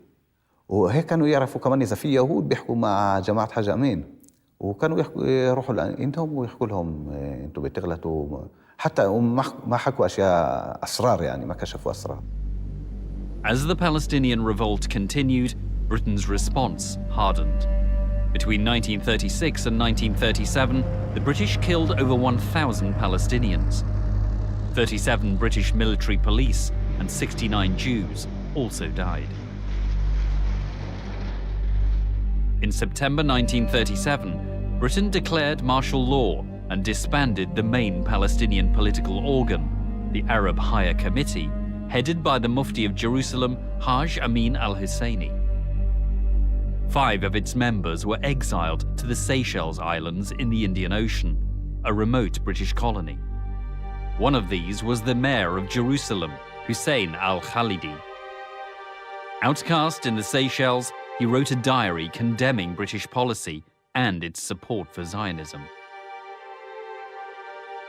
وهيك كانوا يعرفوا كمان إذا في يهود بيحكوا مع جماعة حاج أمين، وكانوا يروحوا عندهم ويحكوا لهم أنتوا بتغلطوا، حتى ما حكوا أشياء أسرار، يعني ما كشفوا أسرار. As the Palestinian revolt continued, Britain's response hardened. Between 1936 and 1937, the British killed over 1,000 Palestinians. 37 British military police and 69 Jews also died. In September 1937, Britain declared martial law and disbanded the main Palestinian political organ, the Arab Higher Committee, headed by the Mufti of Jerusalem, Haj Amin al-Husseini. 5 of its members were exiled to the Seychelles Islands in the Indian Ocean, a remote British colony. One of these was the mayor of Jerusalem, Hussein al-Khalidi. Outcast in the Seychelles, he wrote a diary condemning British policy and its support for Zionism.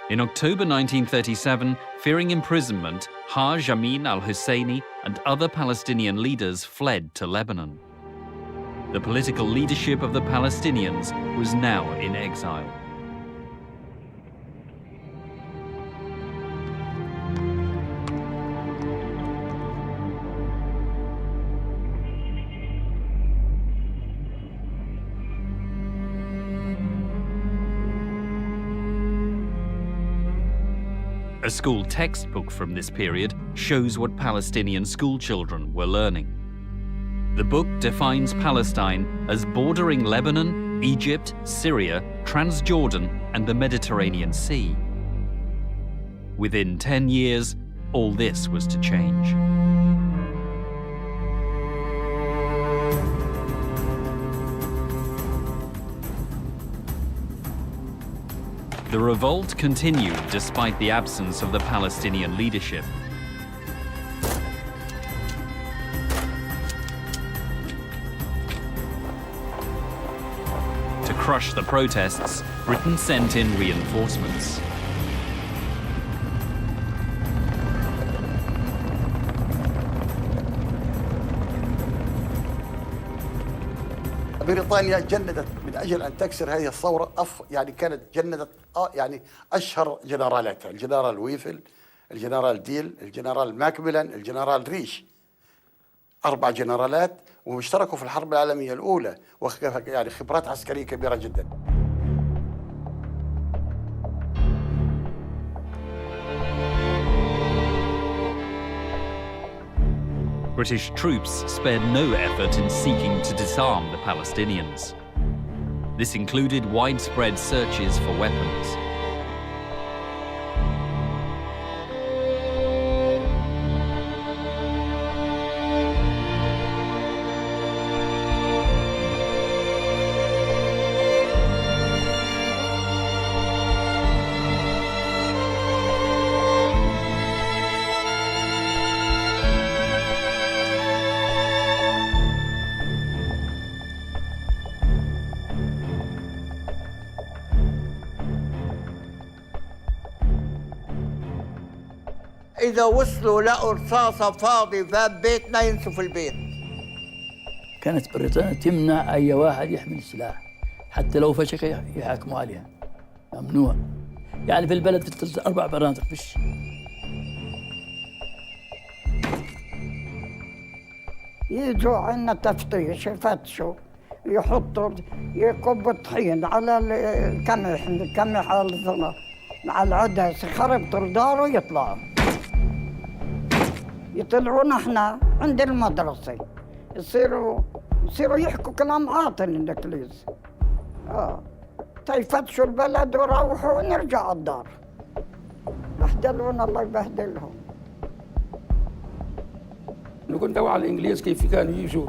In October 1937, fearing imprisonment, Haj Amin al-Husseini and other Palestinian leaders fled to Lebanon. The political leadership of the Palestinians was now in exile. A school textbook from this period shows what Palestinian schoolchildren were learning. The book defines Palestine as bordering Lebanon, Egypt, Syria, Transjordan, and the Mediterranean Sea. Within 10 years, all this was to change. The revolt continued despite the absence of the Palestinian leadership. To crush the protests, Britain sent in reinforcements. بريطانيا جندت من اجل ان تكسر هذه الثوره، يعني كانت جندت يعني اشهر جنرالاتها، الجنرال ويفل، الجنرال ديل، الجنرال ماكميلان، الجنرال ريش. 4 جنرالات واشتركوا في الحرب العالميه الاولى، يعني خبرات عسكريه كبيره جدا. British troops spared no effort in seeking to disarm the Palestinians. This included widespread searches for weapons. إذا وصلوا لقوا رصاصة فاضي باب بيتنا ينسوا البيت. كانت بريطانيا تمنع أي واحد يحمل سلاح حتى لو فشخ يحاكموا عليها، ممنوع. يعني في البلد في 4 مناطق فيش. يجوا عنا تفتيش يفتشوا، يحطوا يكبوا الطحين على القمح على العدس، يخربطوا الدار ويطلعوا. يطلعونا احنا عند المدرسة، يصيروا يحكوا كلام عاطل الانجليز. يفتشوا البلد ويروحوا ونرجع الدار. بهدلونا الله يبهدلهم. نقول دوا على الانجليز كيف كانوا يجوا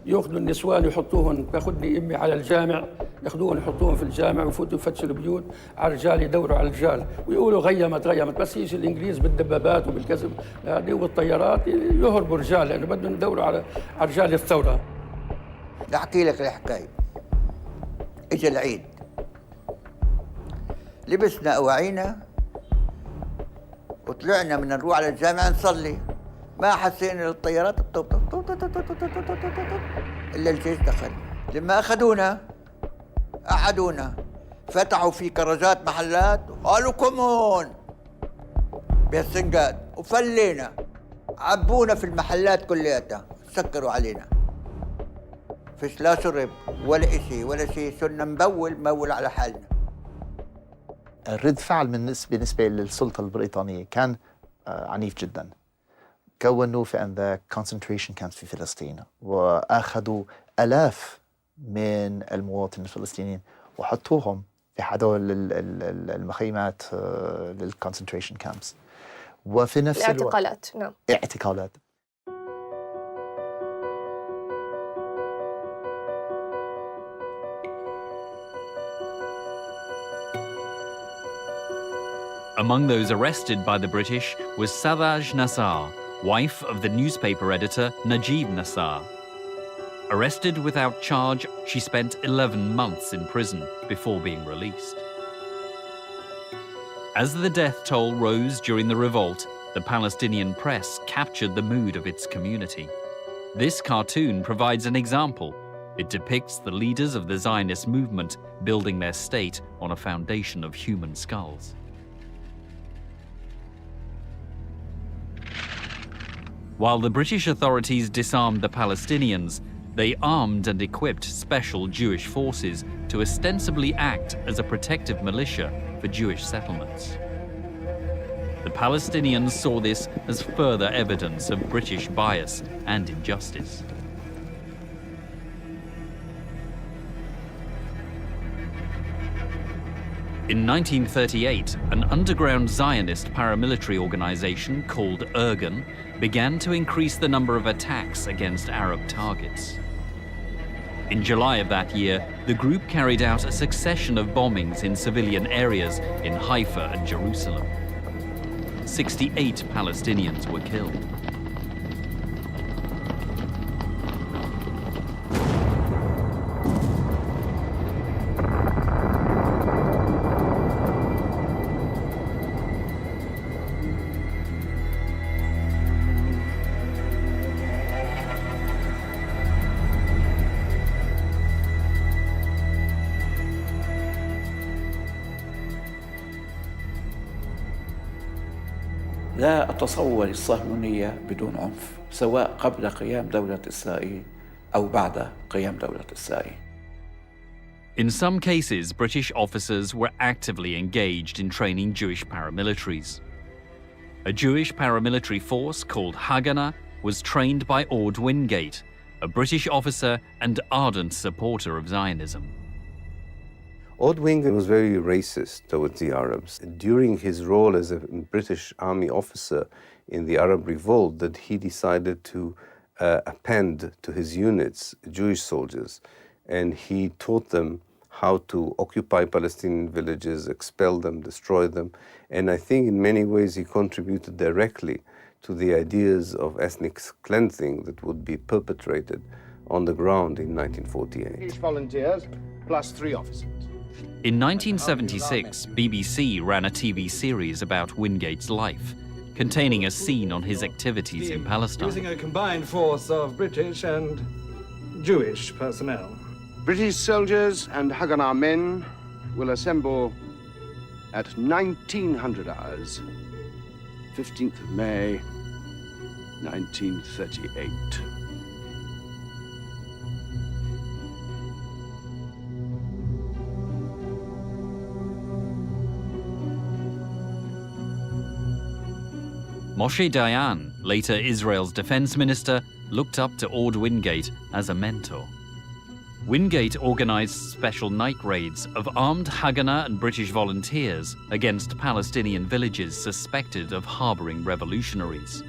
ياخذوا النسوان يحطوهن، تاخذني امي على الجامع، ياخذوهن يحطوهن في الجامع ويفوتوا يفتشوا البيوت على الرجال، يدوروا على الرجال ويقولوا غيمت، بس يجي الانجليز بالدبابات وبالكذب هذه والطيارات يهربوا الرجال لانه بدهم يدوروا على رجال الثوره. احكي لك الحكايه. اجى العيد، لبسنا أواعينا وطلعنا من نروح على الجامعة نصلي، ما حسينا للطيارات إلا الجيش دخل. لما أخذونا قعدونا، فتحوا في كرجات محلات وقالوا كمون بهالسنقات وفلينا، عبونا في المحلات كلياتها، سكروا علينا، فيش لا شرب ولا شيء، صرنا مبول على حالنا. الرد فعل بالنسبة للسلطة البريطانية كان عنيف جدا. كونوا في آنذاك concentration camps في فلسطين، وأخذوا آلاف من المواطنين الفلسطينيين وحطوهم في هدول المخيمات للconcentration camps، وفي نفس الوقت الاعتقالات. نعم، اعتقالات. Among those arrested by the British was Sarraj Nassar, wife of the newspaper editor Najib Nassar. Arrested without charge, she spent 11 months in prison before being released. As the death toll rose during the revolt, the Palestinian press captured the mood of its community. This cartoon provides an example. It depicts the leaders of the Zionist movement building their state on a foundation of human skulls. While the British authorities disarmed the Palestinians, they armed and equipped special Jewish forces to ostensibly act as a protective militia for Jewish settlements. The Palestinians saw this as further evidence of British bias and injustice. In 1938, an underground Zionist paramilitary organization called Irgun began to increase the number of attacks against Arab targets. In July of that year, the group carried out a succession of bombings in civilian areas in Haifa and Jerusalem. 68 Palestinians were killed. لا أتصور الصهيونية بدون عنف، سواء قبل قيام دولة إسرائيل أو بعد قيام دولة إسرائيل. In some cases, British officers were actively engaged in training Jewish paramilitaries. A Jewish paramilitary force called Haganah was trained by Ord Wingate, a British officer and ardent supporter of Zionism. Ord Wingate was very racist towards the Arabs. During his role as a British army officer in the Arab revolt, that he decided to append to his units Jewish soldiers, and he taught them how to occupy Palestinian villages, expel them, destroy them, and I think in many ways he contributed directly to the ideas of ethnic cleansing that would be perpetrated on the ground in 1948. Each volunteers plus 3 officers. In 1976, BBC ran a TV series about Wingate's life. containing a scene on his activities in Palestine. Using a combined force of British and Jewish personnel. British soldiers and Haganah men will assemble at 1900 hours, 15th of May, 1938. Moshe Dayan, later Israel's defense minister, looked up to Ord Wingate as a mentor. Wingate organized special night raids of armed Haganah and British volunteers against Palestinian villages suspected of harboring revolutionaries.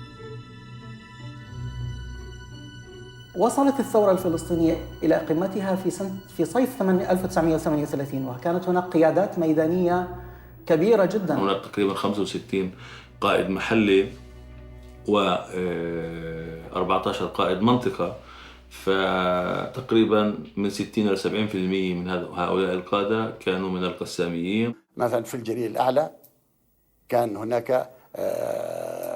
وصلت الثورة الفلسطينية إلى قمتها في صيف 1938 وكانت هناك قيادات ميدانية كبيرة جدا. هناك تقريبا 65 قائد محلي و 14 قائد منطقة، فتقريبا من 60 إلى 70% من هؤلاء القادة كانوا من القساميين. مثلا في الجليل الأعلى كان هناك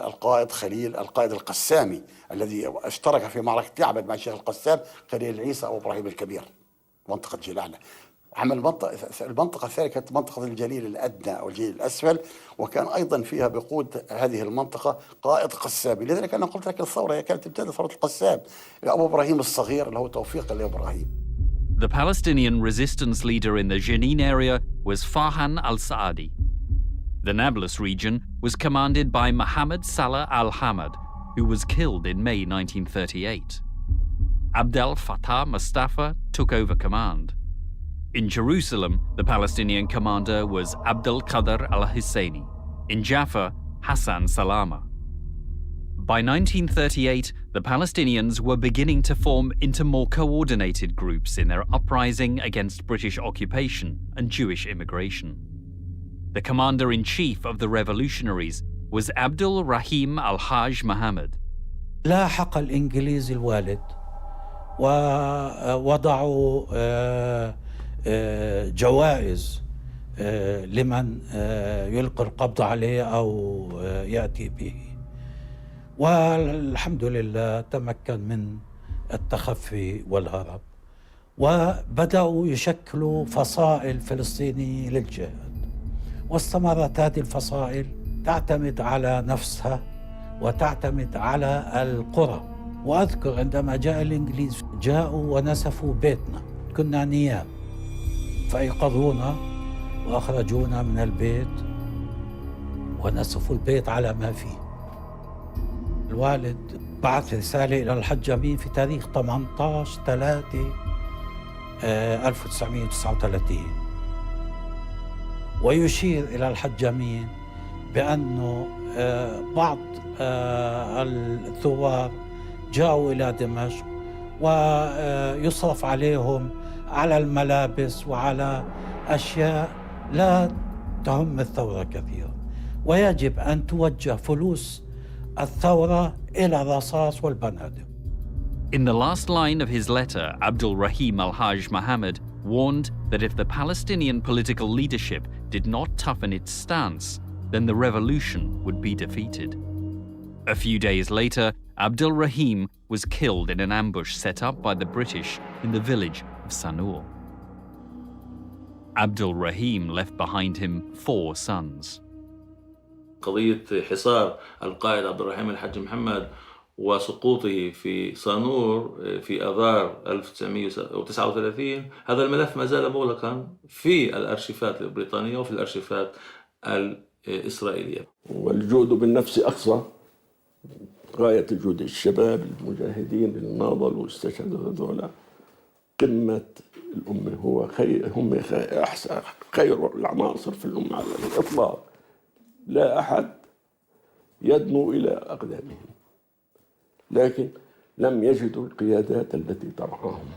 القائد خليل القائد القسامي الذي اشترك في معركة يعبد مع الشيخ القسام خليل عيسى أو إبراهيم الكبير منطقة الجليل الأعلى. عمل المنطقة الثانية كانت منطقة الجليل الأدنى أو الجليل الأسفل، وكان أيضا فيها بقود هذه المنطقة قائد قسامي. لذلك أنا قلت لك الثورة كانت ابتدت ثورة القسام، أبو إبراهيم الصغير اللي هو توفيق لإبراهيم. The Palestinian resistance leader in the Jenin area was Farhan al-Saadi. The Nablus region was commanded by Mohammed Salah al-Hamad, who was killed in May 1938. Abdel Fattah Mustafa took over command. In Jerusalem, the Palestinian commander was Abdel Qadr al-Husseini. In Jaffa, Hassan Salama. By 1938, the Palestinians were beginning to form into more coordinated groups in their uprising against British occupation and Jewish immigration. The commander-in-chief of the revolutionaries was Abdul Rahim al-Haj Mohammed. لاحق الإنجليز الوالد ووضعوا جوائز لمن يلقي القبض عليه أو يأتي به، والحمد لله تمكن من التخفي والهرب، وبدأوا يشكلوا فصائل فلسطينية للجهاد، واستمرت هذه الفصائل تعتمد على نفسها وتعتمد على القرى. وأذكر عندما جاء الإنجليز جاءوا ونسفوا بيتنا، كنا نيام، فأيقظونا وأخرجونا من البيت ونسفوا البيت على ما فيه. الوالد بعث رسالة إلى الحج أمين في تاريخ 18/3/1939 ويشير إلى الحج أمين بأنه بعض الثوار جاءوا إلى دمشق ويصرف عليهم على الملابس وعلى أشياء لا تهم الثورة كثيرا، ويجب أن توجه فلوس الثورة إلى الرصاص والبنادق. In the last line of his letter, Abdul Rahim al-Haj Mohammed warned that if the Palestinian political leadership did not toughen its stance, then the revolution would be defeated. A few days later, Abdul Rahim was killed in an ambush set up by the British in the village of Sanur. Abdul Rahim left behind him 4 sons. قضية حصار القائد عبد الرحيم الحاج محمد وسقوطه في صانور في آذار 1939، هذا الملف ما زال مغلقا في الأرشيفات البريطانية وفي الأرشيفات الإسرائيلية. والجهد بالنفس أقصى غاية الجهد، الشباب المجاهدين اللي ناضلوا واستشهدوا هذولا قمة الأمة، هم خير العناصر في الأمة على الإطلاق، لا أحد يدنو إلى أقدامهم، لكن لم يجدوا القيادات التي ترعاهم.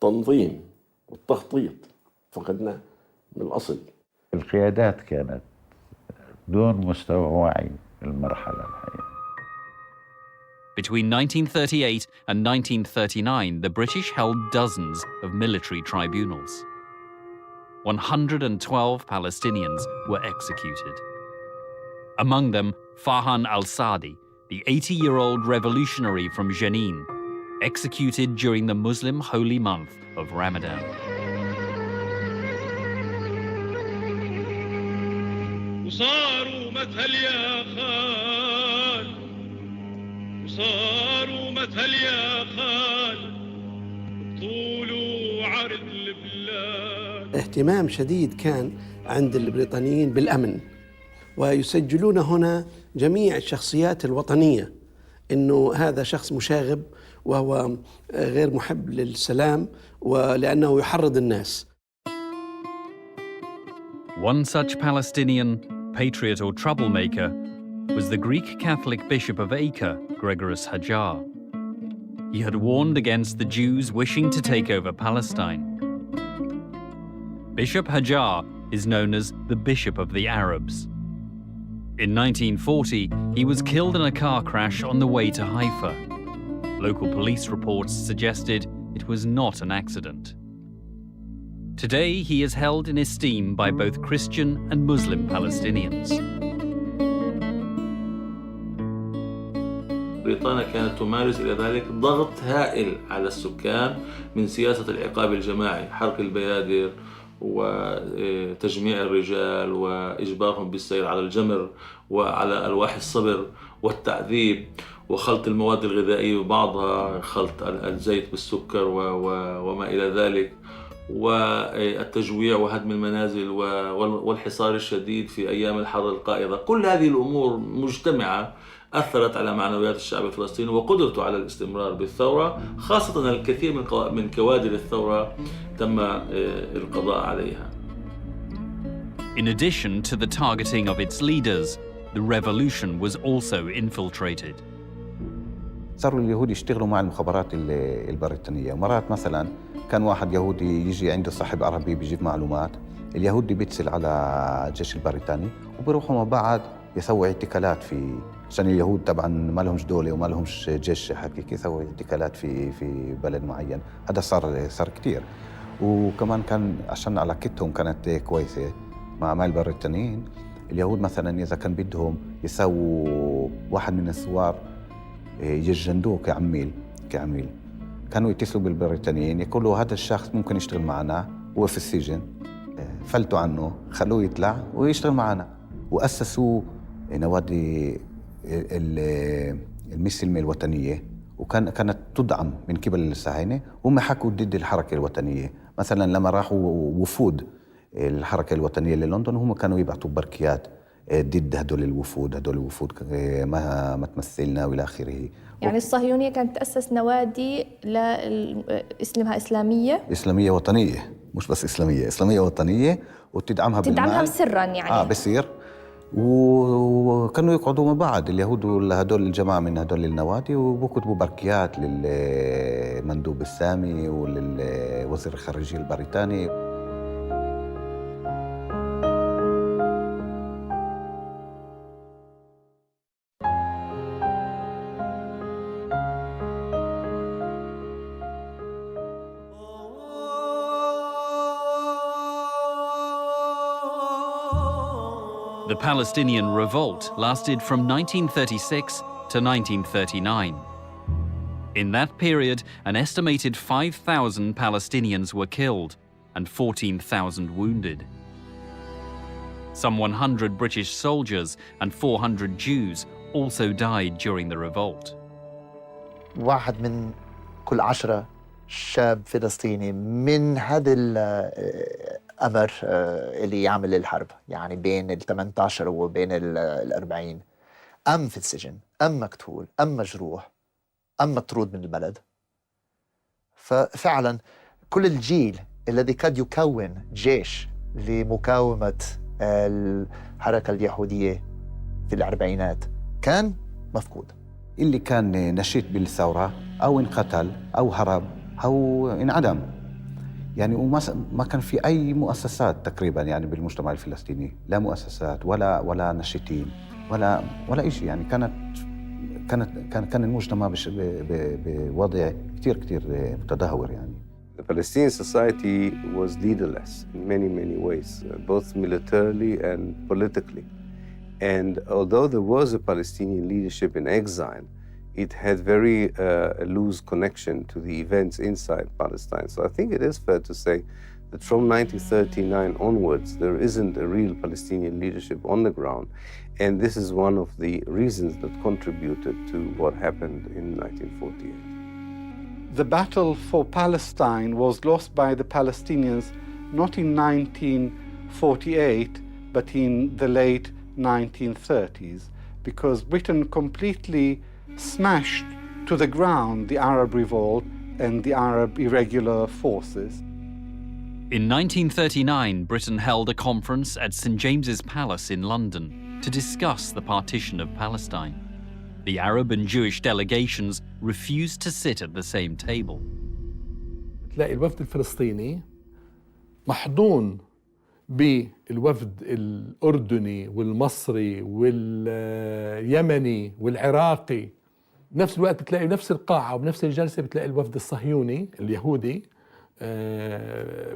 تنظيم والتخطيط فقدناه من الأصل. القيادات كانت دون مستوى وعي المرحلة الحقيقية. Between 1938 and 1939, the British held dozens of military tribunals. 112 Palestinians were executed. Among them, Farhan al-Sadi, the 80-year-old revolutionary from Jenin, executed during the Muslim holy month of Ramadan. اهتمام شديد كان عند البريطانيين بالأمن، ويسجلون هنا جميع الشخصيات الوطنية إنه هذا شخص مشاغب وهو غير محب للسلام ولأنه يحرض الناس. One such Palestinian, patriot or troublemaker, was the Greek Catholic Bishop of Acre, Gregorius Hajar. He had warned against the Jews wishing to take over Palestine. Bishop Hajar is known as the Bishop of the Arabs. In 1940, he was killed in a car crash on the way to Haifa. Local police reports suggested it was not an accident. Today, he is held in esteem by both Christian and Muslim Palestinians. بريطانيا كانت تمارس إلى ذلك ضغط هائل على السكان من سياسة العقاب الجماعي، حرق البيادر وتجميع الرجال وإجبارهم بالسير على الجمر وعلى ألواح الصبر والتعذيب وخلط المواد الغذائية وبعضها خلط الزيت بالسكر وما إلى ذلك، والتجويع وهدم المنازل والحصار الشديد في أيام الحرب القائضة. كل هذه الأمور مجتمعة أثرت على معنويات الشعب الفلسطيني وقدرته على الاستمرار بالثورة، خاصة الكثير من كوادر الثورة تم القضاء عليها. In addition to the targeting of its leaders, the revolution was also infiltrated. صاروا اليهود يشتغلوا مع المخابرات البريطانية. مرات مثلا كان واحد يهودي يجي عنده صاحب عربي بيجيب معلومات، اليهودي بيتصل على الجيش البريطاني وبيروحوا مع بعض يسووا اعتقالات عشان اليهود طبعا ما لهمش دولة وما لهمش جيش حقيقي، يسووا اعتقالات في بلد معين. هذا صار كتير. وكمان كان عشان علاقتهم كانت كويسة مع البريطانيين، اليهود مثلا إذا كان بدهم يسووا واحد من الثوار يجندوه كعميل كانوا يتصلوا بالبريطانيين يقولوا هذا الشخص ممكن يشتغل معنا، هو في السجن، فلتوا عنه خلوه يطلع ويشتغل معنا. وأسسوا نوادي المسلمة الوطنية، وكانت تدعم من قبل الصهاينة، وهم حكوا ضد الحركة الوطنية. مثلا لما راحوا وفود الحركة الوطنية للندن هم كانوا يبعثوا بركيات ضد هدول الوفود ما تمثلنا والى اخره. يعني الصهيونية كانت تأسس نوادي اسمها إسلامية وطنية، مش بس إسلامية وطنية، وتدعمها بالمال سرا يعني بصير. وكانوا يقعدوا مع بعض اليهود هدول الجماعة من هدول النوادي وبكتبوا بركيات للمندوب السامي وللوزير الخارجية البريطاني. The Palestinian revolt lasted from 1936 to 1939. In that period, an estimated 5,000 Palestinians were killed and 14,000 wounded. Some 100 British soldiers and 400 Jews also died during the revolt. واحد من كل 10 شاب فلسطيني من هذا الأمر اللي يعمل الحرب، يعني بين ال 18 وبين ال 40، أم في السجن، أم مقتول، أم مجروح، أم مطرود من البلد. ففعلا كل الجيل الذي قد يكون جيش لمقاومة الحركة اليهودية في الأربعينات كان مفقود. اللي كان نشيط بالثورة أو انقتل أو هرب أو انعدم، يعني وما كان في أي مؤسسات تقريبا يعني بالمجتمع الفلسطيني، لا مؤسسات ولا نشيطين ولا شيء. يعني كان المجتمع بوضع كتير متدهور يعني. The Palestinian society was leaderless in many ways, both militarily and politically. And although there was a Palestinian leadership in exile, it had very loose connection to the events inside Palestine. So I think it is fair to say that from 1939 onwards, there isn't a real Palestinian leadership on the ground. And this is one of the reasons that contributed to what happened in 1948. The battle for Palestine was lost by the Palestinians not in 1948, but in the late 1930s, because Britain completely smashed to the ground the Arab revolt and the Arab irregular forces. In 1939, Britain held a conference at St James's Palace in London to discuss the partition of Palestine. The Arab and Jewish delegations refused to sit at the same table. تلاقي الوفد الفلسطيني محضون بالوفد الأردني والمصري واليمني والعراقي. بنفس الوقت بتلاقي نفس القاعة وبنفس الجلسة بتلاقي الوفد الصهيوني اليهودي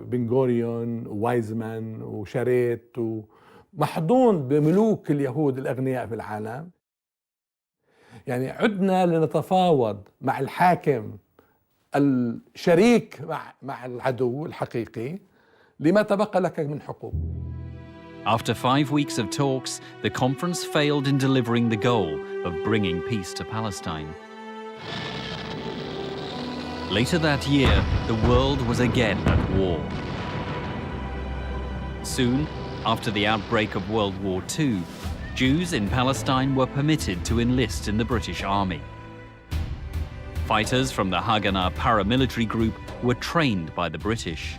بن غوريون ووايزمان وشاريت محضون بملوك اليهود الأغنياء في العالم. يعني عدنا لنتفاوض مع الحاكم الشريك مع العدو الحقيقي لما تبقى لك من حقوق. After 5 weeks of talks, the conference failed in delivering the goal of bringing peace to Palestine. Later that year, the world was again at war. Soon, after the outbreak of World War II, Jews in Palestine were permitted to enlist in the British Army. Fighters from the Haganah paramilitary group were trained by the British.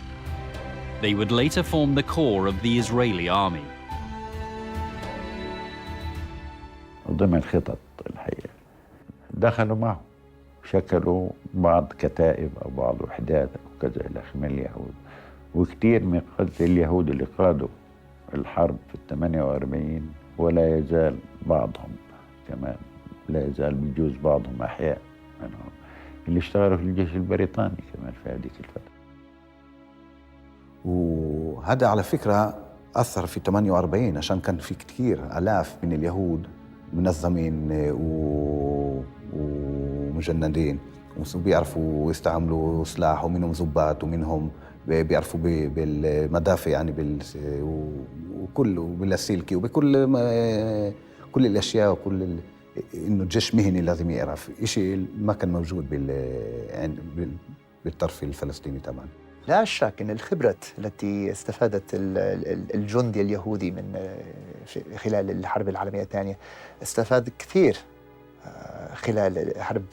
They would later form the core of the Israeli army. ضمن خطط الحقيقة دخلوا معه شكلوا بعض كتائب أو بعض وحدات وكذا إلى آخره من اليهود، وكثير من قادة اليهود اللي قادوا الحرب في 48 ولا يزال بعضهم كمان لا يزال بيجوز بعضهم أحياء منهم اللي اشتغلوا في الجيش البريطاني كمان في هذيك الفترة. وهذا على فكرة أثر في 48 عشان كان في كتير آلاف من اليهود منظمين ومجندين وبيعرفوا يستعملوا سلاح، ومنهم ضباط ومنهم بيعرفوا بالمدافع يعني وكل وباللاسلكي وبكل كل الأشياء وكل إنه الجيش مهني لازم يعرف شيء ما كان موجود بالطرف الفلسطيني طبعا. لا شك أن الخبرة التي استفادت الجندي اليهودي من خلال الحرب العالمية الثانية استفاد كثير خلال حرب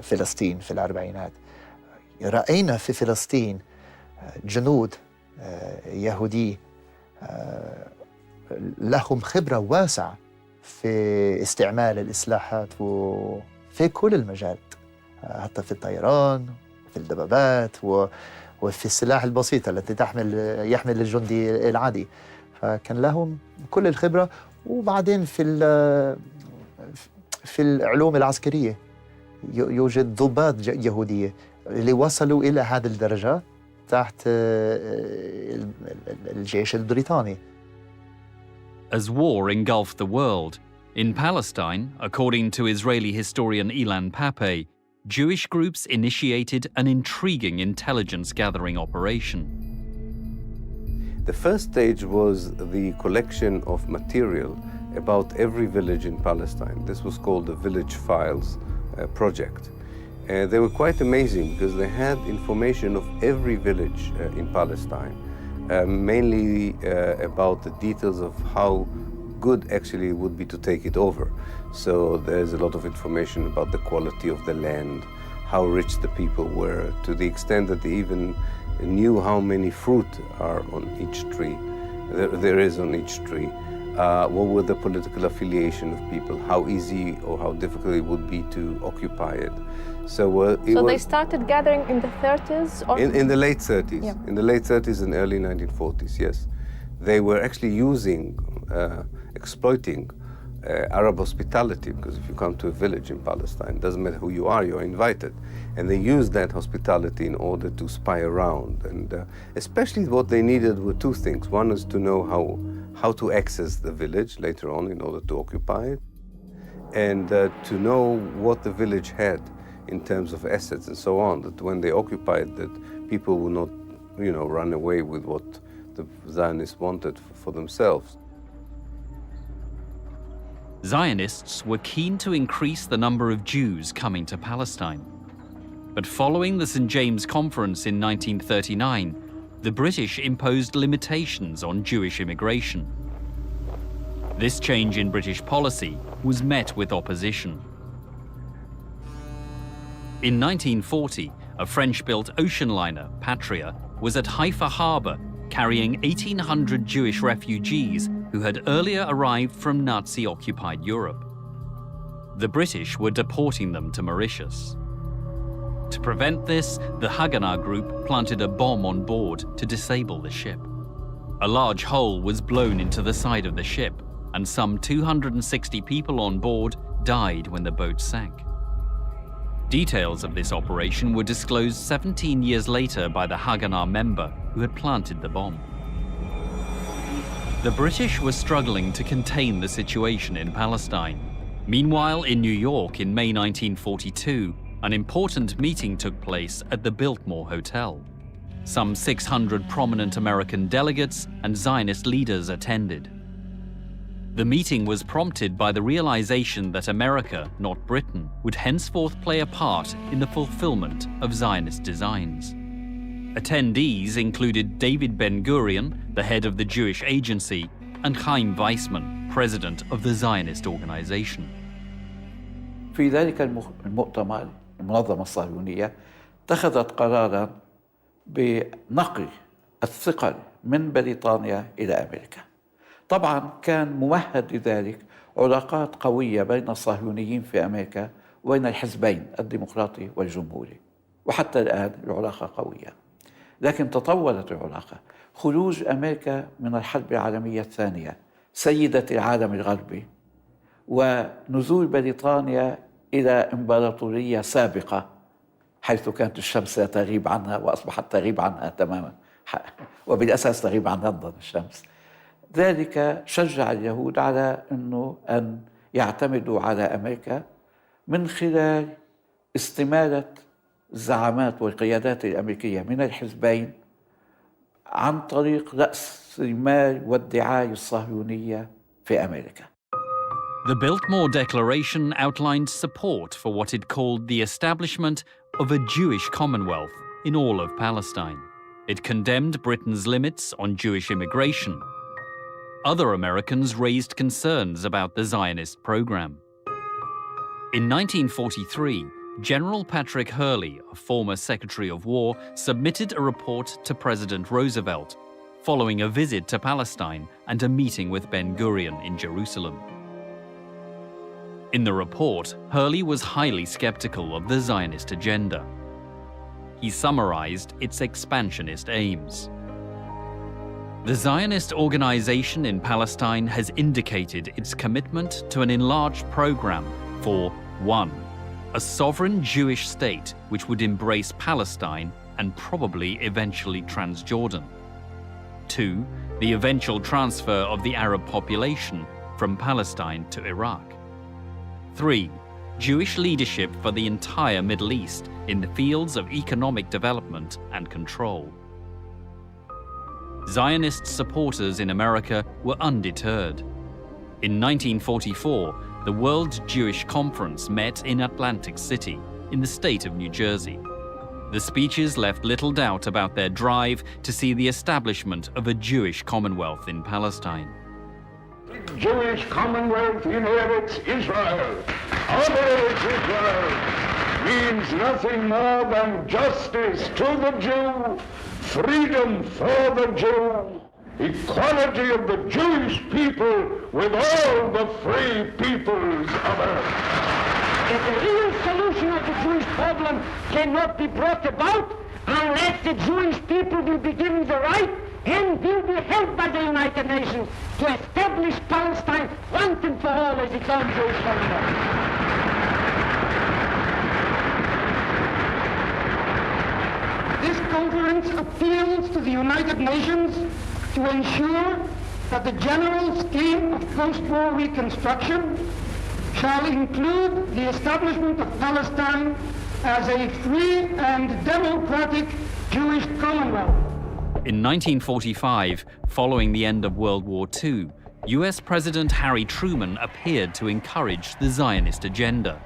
فلسطين في الأربعينات. رأينا في فلسطين جنود يهودي لهم خبرة واسعة في استعمال الإسلحات وفي كل المجالات، حتى في الطيران في الدبابات وفي السلاح البسيط التي يحمل الجندي العادي، فكان لهم كل الخبرة. وبعدين في العلوم العسكرية يوجد ضباط يهودية اللي وصلوا إلى هذه الدرجة تحت الجيش البريطاني. As war engulfed the world, in Palestine, according to Israeli historian Ilan Pape, Jewish groups initiated an intriguing intelligence-gathering operation. The first stage was the collection of material about every village in Palestine. This was called the Village Files project. They were quite amazing because they had information of every village in Palestine, mainly about the details of how good actually would be to take it over. So there's a lot of information about the quality of the land, how rich the people were, to the extent that they even knew how many fruit are on each tree, there is on each tree. What were the political affiliation of people, how easy or how difficult it would be to occupy it. So they started gathering in the 30s? Or in the late 30s, yeah. In the late 30s and early 1940s, yes. They were actually exploiting Arab hospitality, because if you come to a village in Palestine, it doesn't matter who you are, you're invited. And they used that hospitality in order to spy around. And especially what they needed were two things. One is to know how to access the village later on in order to occupy it, and to know what the village had in terms of assets and so on, that when they occupied, that people would not, run away with what the Zionists wanted for themselves. Zionists were keen to increase the number of Jews coming to Palestine. But following the St. James Conference in 1939, the British imposed limitations on Jewish immigration. This change in British policy was met with opposition. In 1940, a French-built ocean liner, Patria, was at Haifa Harbor carrying 1,800 Jewish refugees who had earlier arrived from Nazi-occupied Europe. The British were deporting them to Mauritius. To prevent this, the Haganah group planted a bomb on board to disable the ship. A large hole was blown into the side of the ship, and some 260 people on board died when the boat sank. Details of this operation were disclosed 17 years later by the Haganah member who had planted the bomb. The British were struggling to contain the situation in Palestine. Meanwhile, in New York in May 1942, an important meeting took place at the Biltmore Hotel. Some 600 prominent American delegates and Zionist leaders attended. The meeting was prompted by the realization that America, not Britain, would henceforth play a part in the fulfillment of Zionist designs. Attendees included David Ben-Gurion, the head of the Jewish Agency, and Chaim Weizmann, president of the Zionist organization. في ذلك المؤتمر المنظمة الصهيونية اتخذت قراراً بنقل الثقل من بريطانيا إلى أمريكا. طبعاً كان ممهد لذلك علاقات قوية بين الصهيونيين في أمريكا وبين الحزبين الديمقراطي والجمهوري، وحتى الآن العلاقة قوية. لكن تطورت العلاقة. خروج أمريكا من الحرب العالمية الثانية سيدة العالم الغربي، ونزول بريطانيا إلى إمبراطورية سابقة حيث كانت الشمس لا تغيب عنها وأصبحت تغيب عنها تماما، وبالأساس تغيب عن لندن الشمس. ذلك شجع اليهود على أن يعتمدوا على أمريكا من خلال استمالة الزعامات والقيادات الأمريكية من الحزبين عن طريق رأس المال والدعاية الصهيونية في أمريكا. The Biltmore Declaration outlined support for what it called the establishment of a Jewish Commonwealth in all of Palestine. It condemned Britain's limits on Jewish immigration. Other Americans raised concerns about the Zionist program. In 1943, General Patrick Hurley, a former Secretary of War, submitted a report to President Roosevelt following a visit to Palestine and a meeting with Ben-Gurion in Jerusalem. In the report, Hurley was highly skeptical of the Zionist agenda. He summarized its expansionist aims. The Zionist organization in Palestine has indicated its commitment to an enlarged program for 1. A sovereign Jewish state which would embrace Palestine and probably eventually Transjordan. 2. The eventual transfer of the Arab population from Palestine to Iraq. 3. Jewish leadership for the entire Middle East in the fields of economic development and control. Zionist supporters in America were undeterred. In 1944, the World Jewish Conference met in Atlantic City, in the state of New Jersey. The speeches left little doubt about their drive to see the establishment of a Jewish Commonwealth in Palestine. The Jewish Commonwealth inherits Israel, operates Israel, means nothing more than justice to the Jew, freedom for the Jew, equality of the Jewish people with all the free peoples of earth. That the real solution of the Jewish problem cannot be brought about unless the Jewish people will be given the right and will be helped by the United Nations to establish Palestine once and for all as its own Jewish commonwealth. This conference appeals to the United Nations to ensure that the general scheme of post-war reconstruction shall include the establishment of Palestine as a free and democratic Jewish commonwealth. In 1945, following the end of World War II, US President Harry Truman appeared to encourage the Zionist agenda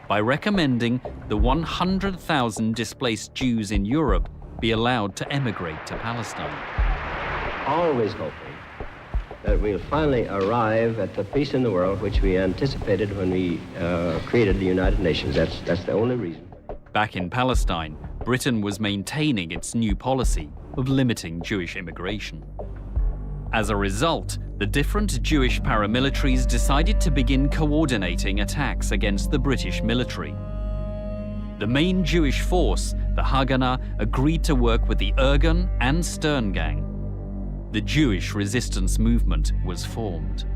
by recommending the 100,000 displaced Jews in Europe be allowed to emigrate to Palestine. Always hoping that we'll finally arrive at the peace in the world which we anticipated when we created the United Nations. That's the only reason. Back in Palestine, Britain was maintaining its new policy of limiting Jewish immigration. As a result, the different Jewish paramilitaries decided to begin coordinating attacks against the British military. The main Jewish force, the Haganah, agreed to work with the Irgun and Stern Gang. The Jewish resistance movement was formed.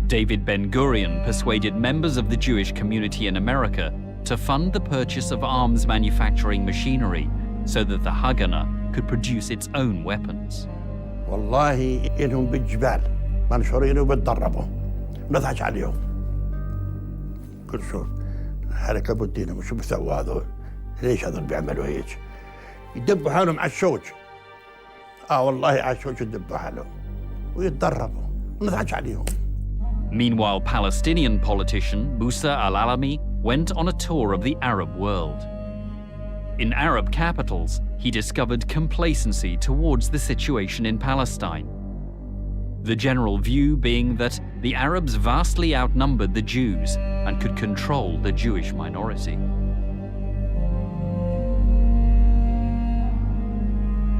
David Ben-Gurion persuaded members of the Jewish community in America to fund the purchase of arms manufacturing machinery so that the Haganah could produce its own weapons. والله إنهم بالجبال منشورين وبتدربوا نضحك عليهم. كل شوف حركة بودينا وشو بيسووا هذول؟ ليش هذول بيعملوا هيك؟ يدبوا حالهم على الشوج. والله على الشوج يدبوا حالهم ويتدربوا نضحك عليهم. Meanwhile, Palestinian politician Musa al-Alami went on a tour of the Arab world. In Arab capitals, he discovered complacency towards the situation in Palestine. The general view being that the Arabs vastly outnumbered the Jews and could control the Jewish minority.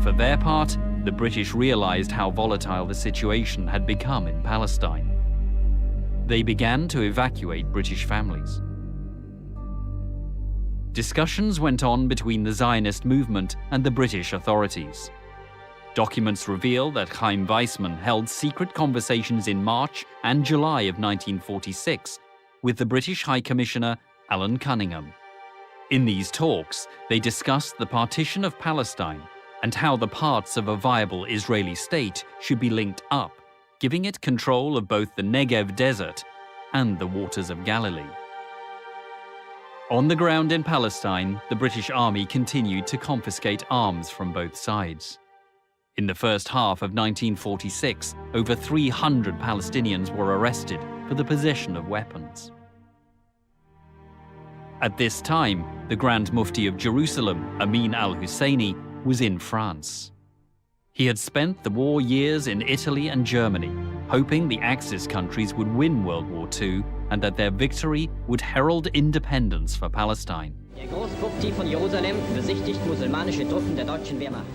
For their part, the British realized how volatile the situation had become in Palestine. They began to evacuate British families. Discussions went on between the Zionist movement and the British authorities. Documents reveal that Chaim Weizmann held secret conversations in March and July of 1946 with the British High Commissioner Alan Cunningham. In these talks, they discussed the partition of Palestine and how the parts of a viable Israeli state should be linked up, giving it control of both the Negev desert and the waters of Galilee. On the ground in Palestine, the British Army continued to confiscate arms from both sides. In the first half of 1946, over 300 Palestinians were arrested for the possession of weapons. At this time, the Grand Mufti of Jerusalem, Amin al-Husseini, was in France. He had spent the war years in Italy and Germany, hoping the Axis countries would win World War II and that their victory would herald independence for Palestine. Der Großmufti von Jerusalem besichtigt musulmanische Truppen der deutschen Wehrmacht.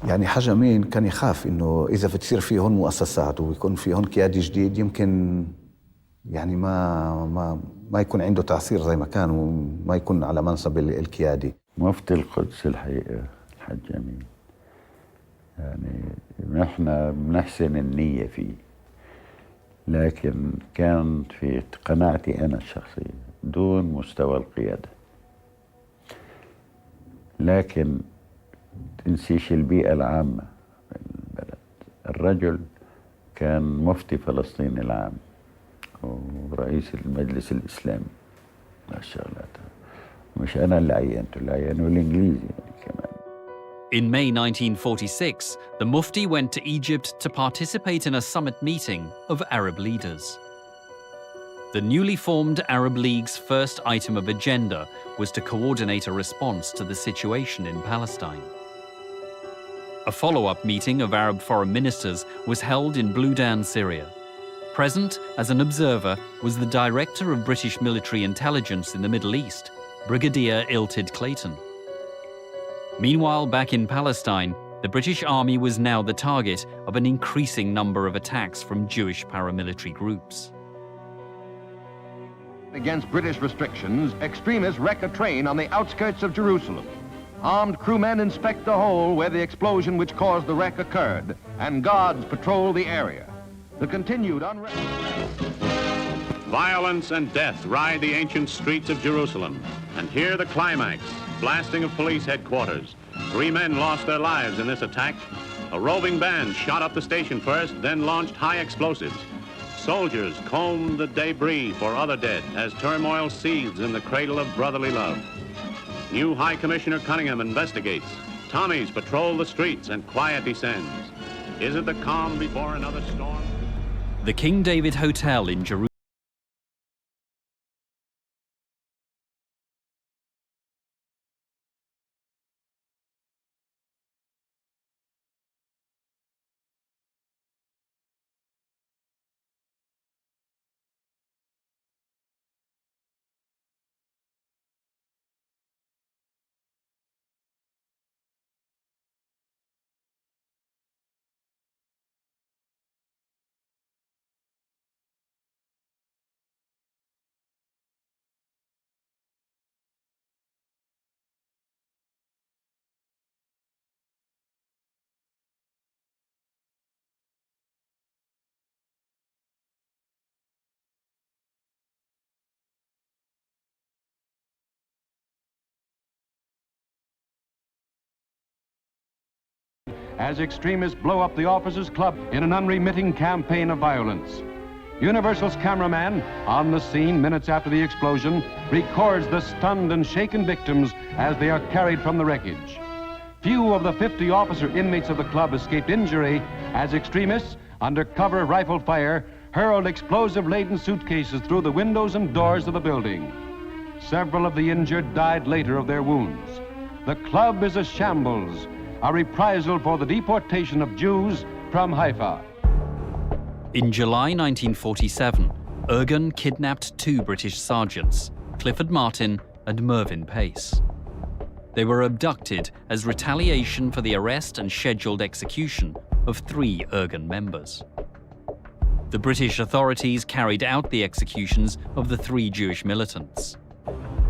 يعني حاج أمين كان يخاف إنه إذا بتصير في هون مؤسسات ويكون في هون قيادي جديد يمكن يعني ما يكون عنده تأثير زي ما كان وما يكون على منصب القيادي. مفتي القدس الحقيقة الحاج أمين يعني نحن بنحسن النية فيه، لكن كان في قناعتي أنا الشخصية دون مستوى القيادة. لكن تنسيش البيئة العامة في البلد. الرجل كان مفتي فلسطين العام ورئيس المجلس الإسلامي الشغلات، مش أنا اللي عينته، اللي عينه الإنجليزي يعني كمان. In May 1946, the Mufti went to Egypt to participate in a summit meeting of Arab leaders. The newly formed Arab League's first item of agenda was to coordinate a response to the situation in Palestine. A follow-up meeting of Arab foreign ministers was held in Bludan, Syria. Present as an observer was the Director of British Military Intelligence in the Middle East, Brigadier Iltid Clayton. Meanwhile, back in Palestine, the British Army was now the target of an increasing number of attacks from Jewish paramilitary groups. Against British restrictions, extremists wreck a train on the outskirts of Jerusalem. Armed crewmen inspect the hole where the explosion which caused the wreck occurred, and guards patrol the area. The continued unrest... Violence and death ride the ancient streets of Jerusalem. And here the climax, blasting of police headquarters. 3 men lost their lives in this attack. A roving band shot up the station first, then launched high explosives. Soldiers combed the debris for other dead as turmoil seethes in the cradle of brotherly love. New High Commissioner Cunningham investigates. Tommies patrol the streets and quiet descends. Is it the calm before another storm? The King David Hotel in Jerusalem. As extremists blow up the officers' club in an unremitting campaign of violence. Universal's cameraman, on the scene minutes after the explosion, records the stunned and shaken victims as they are carried from the wreckage. Few of the 50 officer inmates of the club escaped injury as extremists, under cover of rifle fire, hurled explosive-laden suitcases through the windows and doors of the building. Several of the injured died later of their wounds. The club is a shambles, a reprisal for the deportation of Jews from Haifa. In July 1947, Ergun kidnapped 2 British sergeants, Clifford Martin and Mervyn Pace. They were abducted as retaliation for the arrest and scheduled execution of 3 Ergun members. The British authorities carried out the executions of the 3 Jewish militants.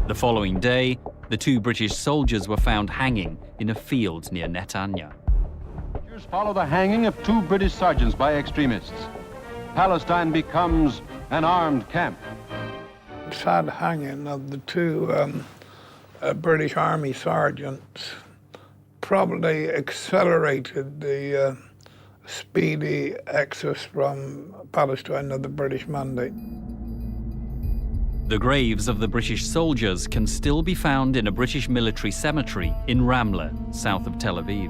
The following day, the 2 British soldiers were found hanging in a field near Netanya. Pictures follow the hanging of 2 British sergeants by extremists. Palestine becomes an armed camp. Sad hanging of the 2 British Army sergeants probably accelerated the speedy exodus from Palestine of the British Mandate. The graves of the British soldiers can still be found in a British military cemetery in Ramle, south of Tel Aviv.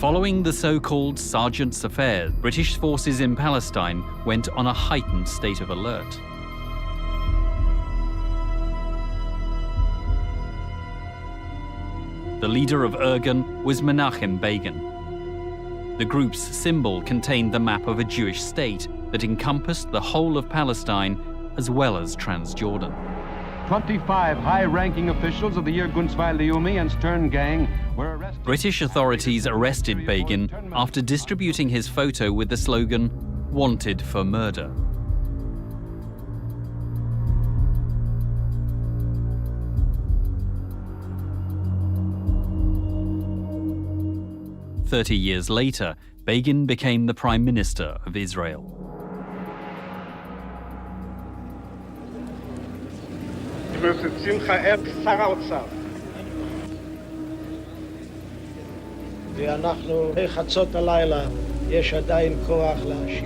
Following the so-called Sergeant's Affair, British forces in Palestine went on a heightened state of alert. The leader of Ergun was Menachem Begin. The group's symbol contained the map of a Jewish state that encompassed the whole of Palestine as well as Transjordan. 25 high-ranking officials of the Irgun-Zwei Leumi and Stern gang were arrested. British authorities arrested Begin after distributing his photo with the slogan, "Wanted for murder." "30 years later, Begin became the Prime Minister of Israel. You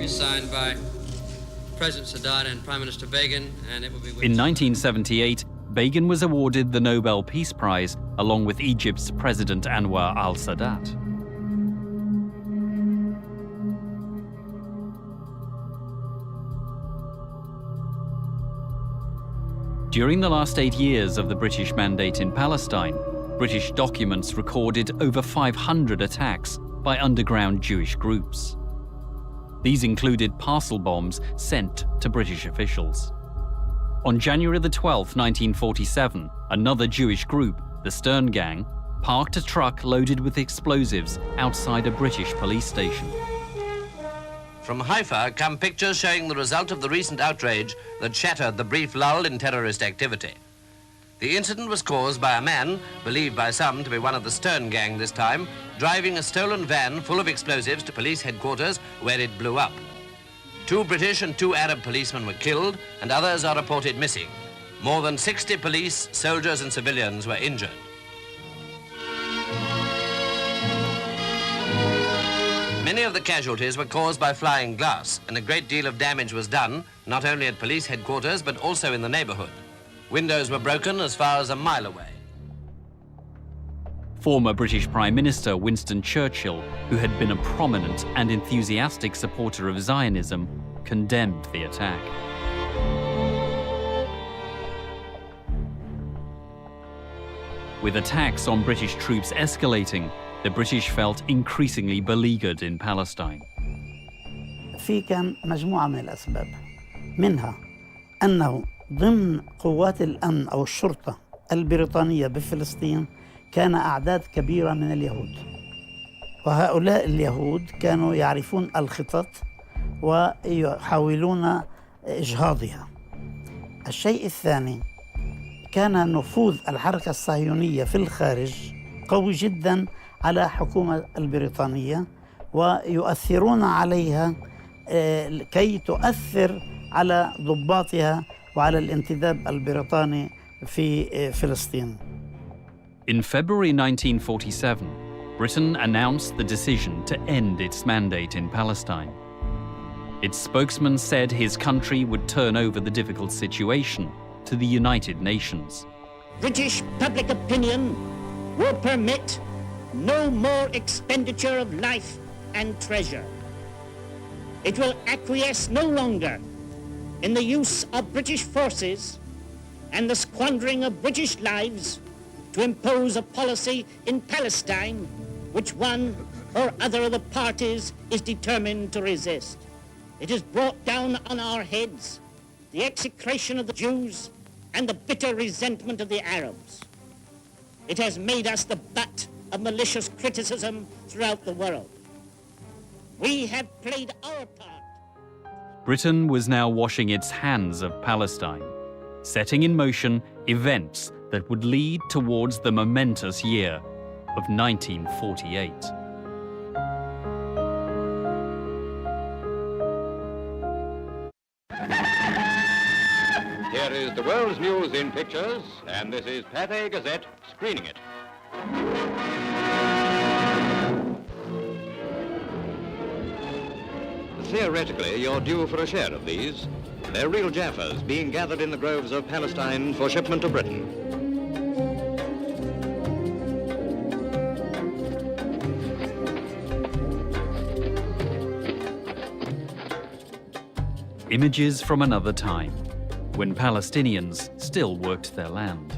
signed by President Sadat and Prime Minister Begin, and it will be... In 1978, Begin was awarded the Nobel Peace Prize along with Egypt's President Anwar al-Sadat. During the last 8 years of the British Mandate in Palestine, British documents recorded over 500 attacks by underground Jewish groups. These included parcel bombs sent to British officials. On January 12, 1947, another Jewish group, the Stern Gang, parked a truck loaded with explosives outside a British police station. From Haifa come pictures showing the result of the recent outrage that shattered the brief lull in terrorist activity. The incident was caused by a man, believed by some to be one of the Stern Gang this time, driving a stolen van full of explosives to police headquarters where it blew up. 2 British and 2 Arab policemen were killed, and others are reported missing. More than 60 police, soldiers and civilians were injured. Many of the casualties were caused by flying glass, and a great deal of damage was done, not only at police headquarters, but also in the neighborhood. Windows were broken as far as a mile away. Former British Prime Minister Winston Churchill, who had been a prominent and enthusiastic supporter of Zionism, condemned the attack. With attacks on British troops escalating, the British felt increasingly beleaguered in Palestine. في كان مجموعة من الأسباب، منها أنه ضمن قوات الأمن أو الشرطة البريطانية بفلسطين كان أعداد كبيرة من اليهود، وهؤلاء اليهود كانوا يعرفون الخطط ويحاولون إجهاضها. الشيء الثاني كان نفوذ الحركة الصهيونية في الخارج قوي جدا على الحكومة البريطانية، ويؤثرون عليها كي تؤثر على ضباطها وعلى الانتداب البريطاني في فلسطين. In February 1947, Britain announced the decision to end its mandate in Palestine. Its spokesman said his country would turn over the difficult situation to the United Nations. British public opinion will permit no more expenditure of life and treasure. It will acquiesce no longer in the use of British forces and the squandering of British lives to impose a policy in Palestine which one or other of the parties is determined to resist. It has brought down on our heads the execration of the Jews and the bitter resentment of the Arabs. It has made us the butt of malicious criticism throughout the world. We have played our part. Britain was now washing its hands of Palestine, setting in motion events that would lead towards the momentous year of 1948. Here is the world's news in pictures, and this is Pathé Gazette screening it. Theoretically, you're due for a share of these. They're real Jaffas being gathered in the groves of Palestine for shipment to Britain. Images from another time, when Palestinians still worked their land.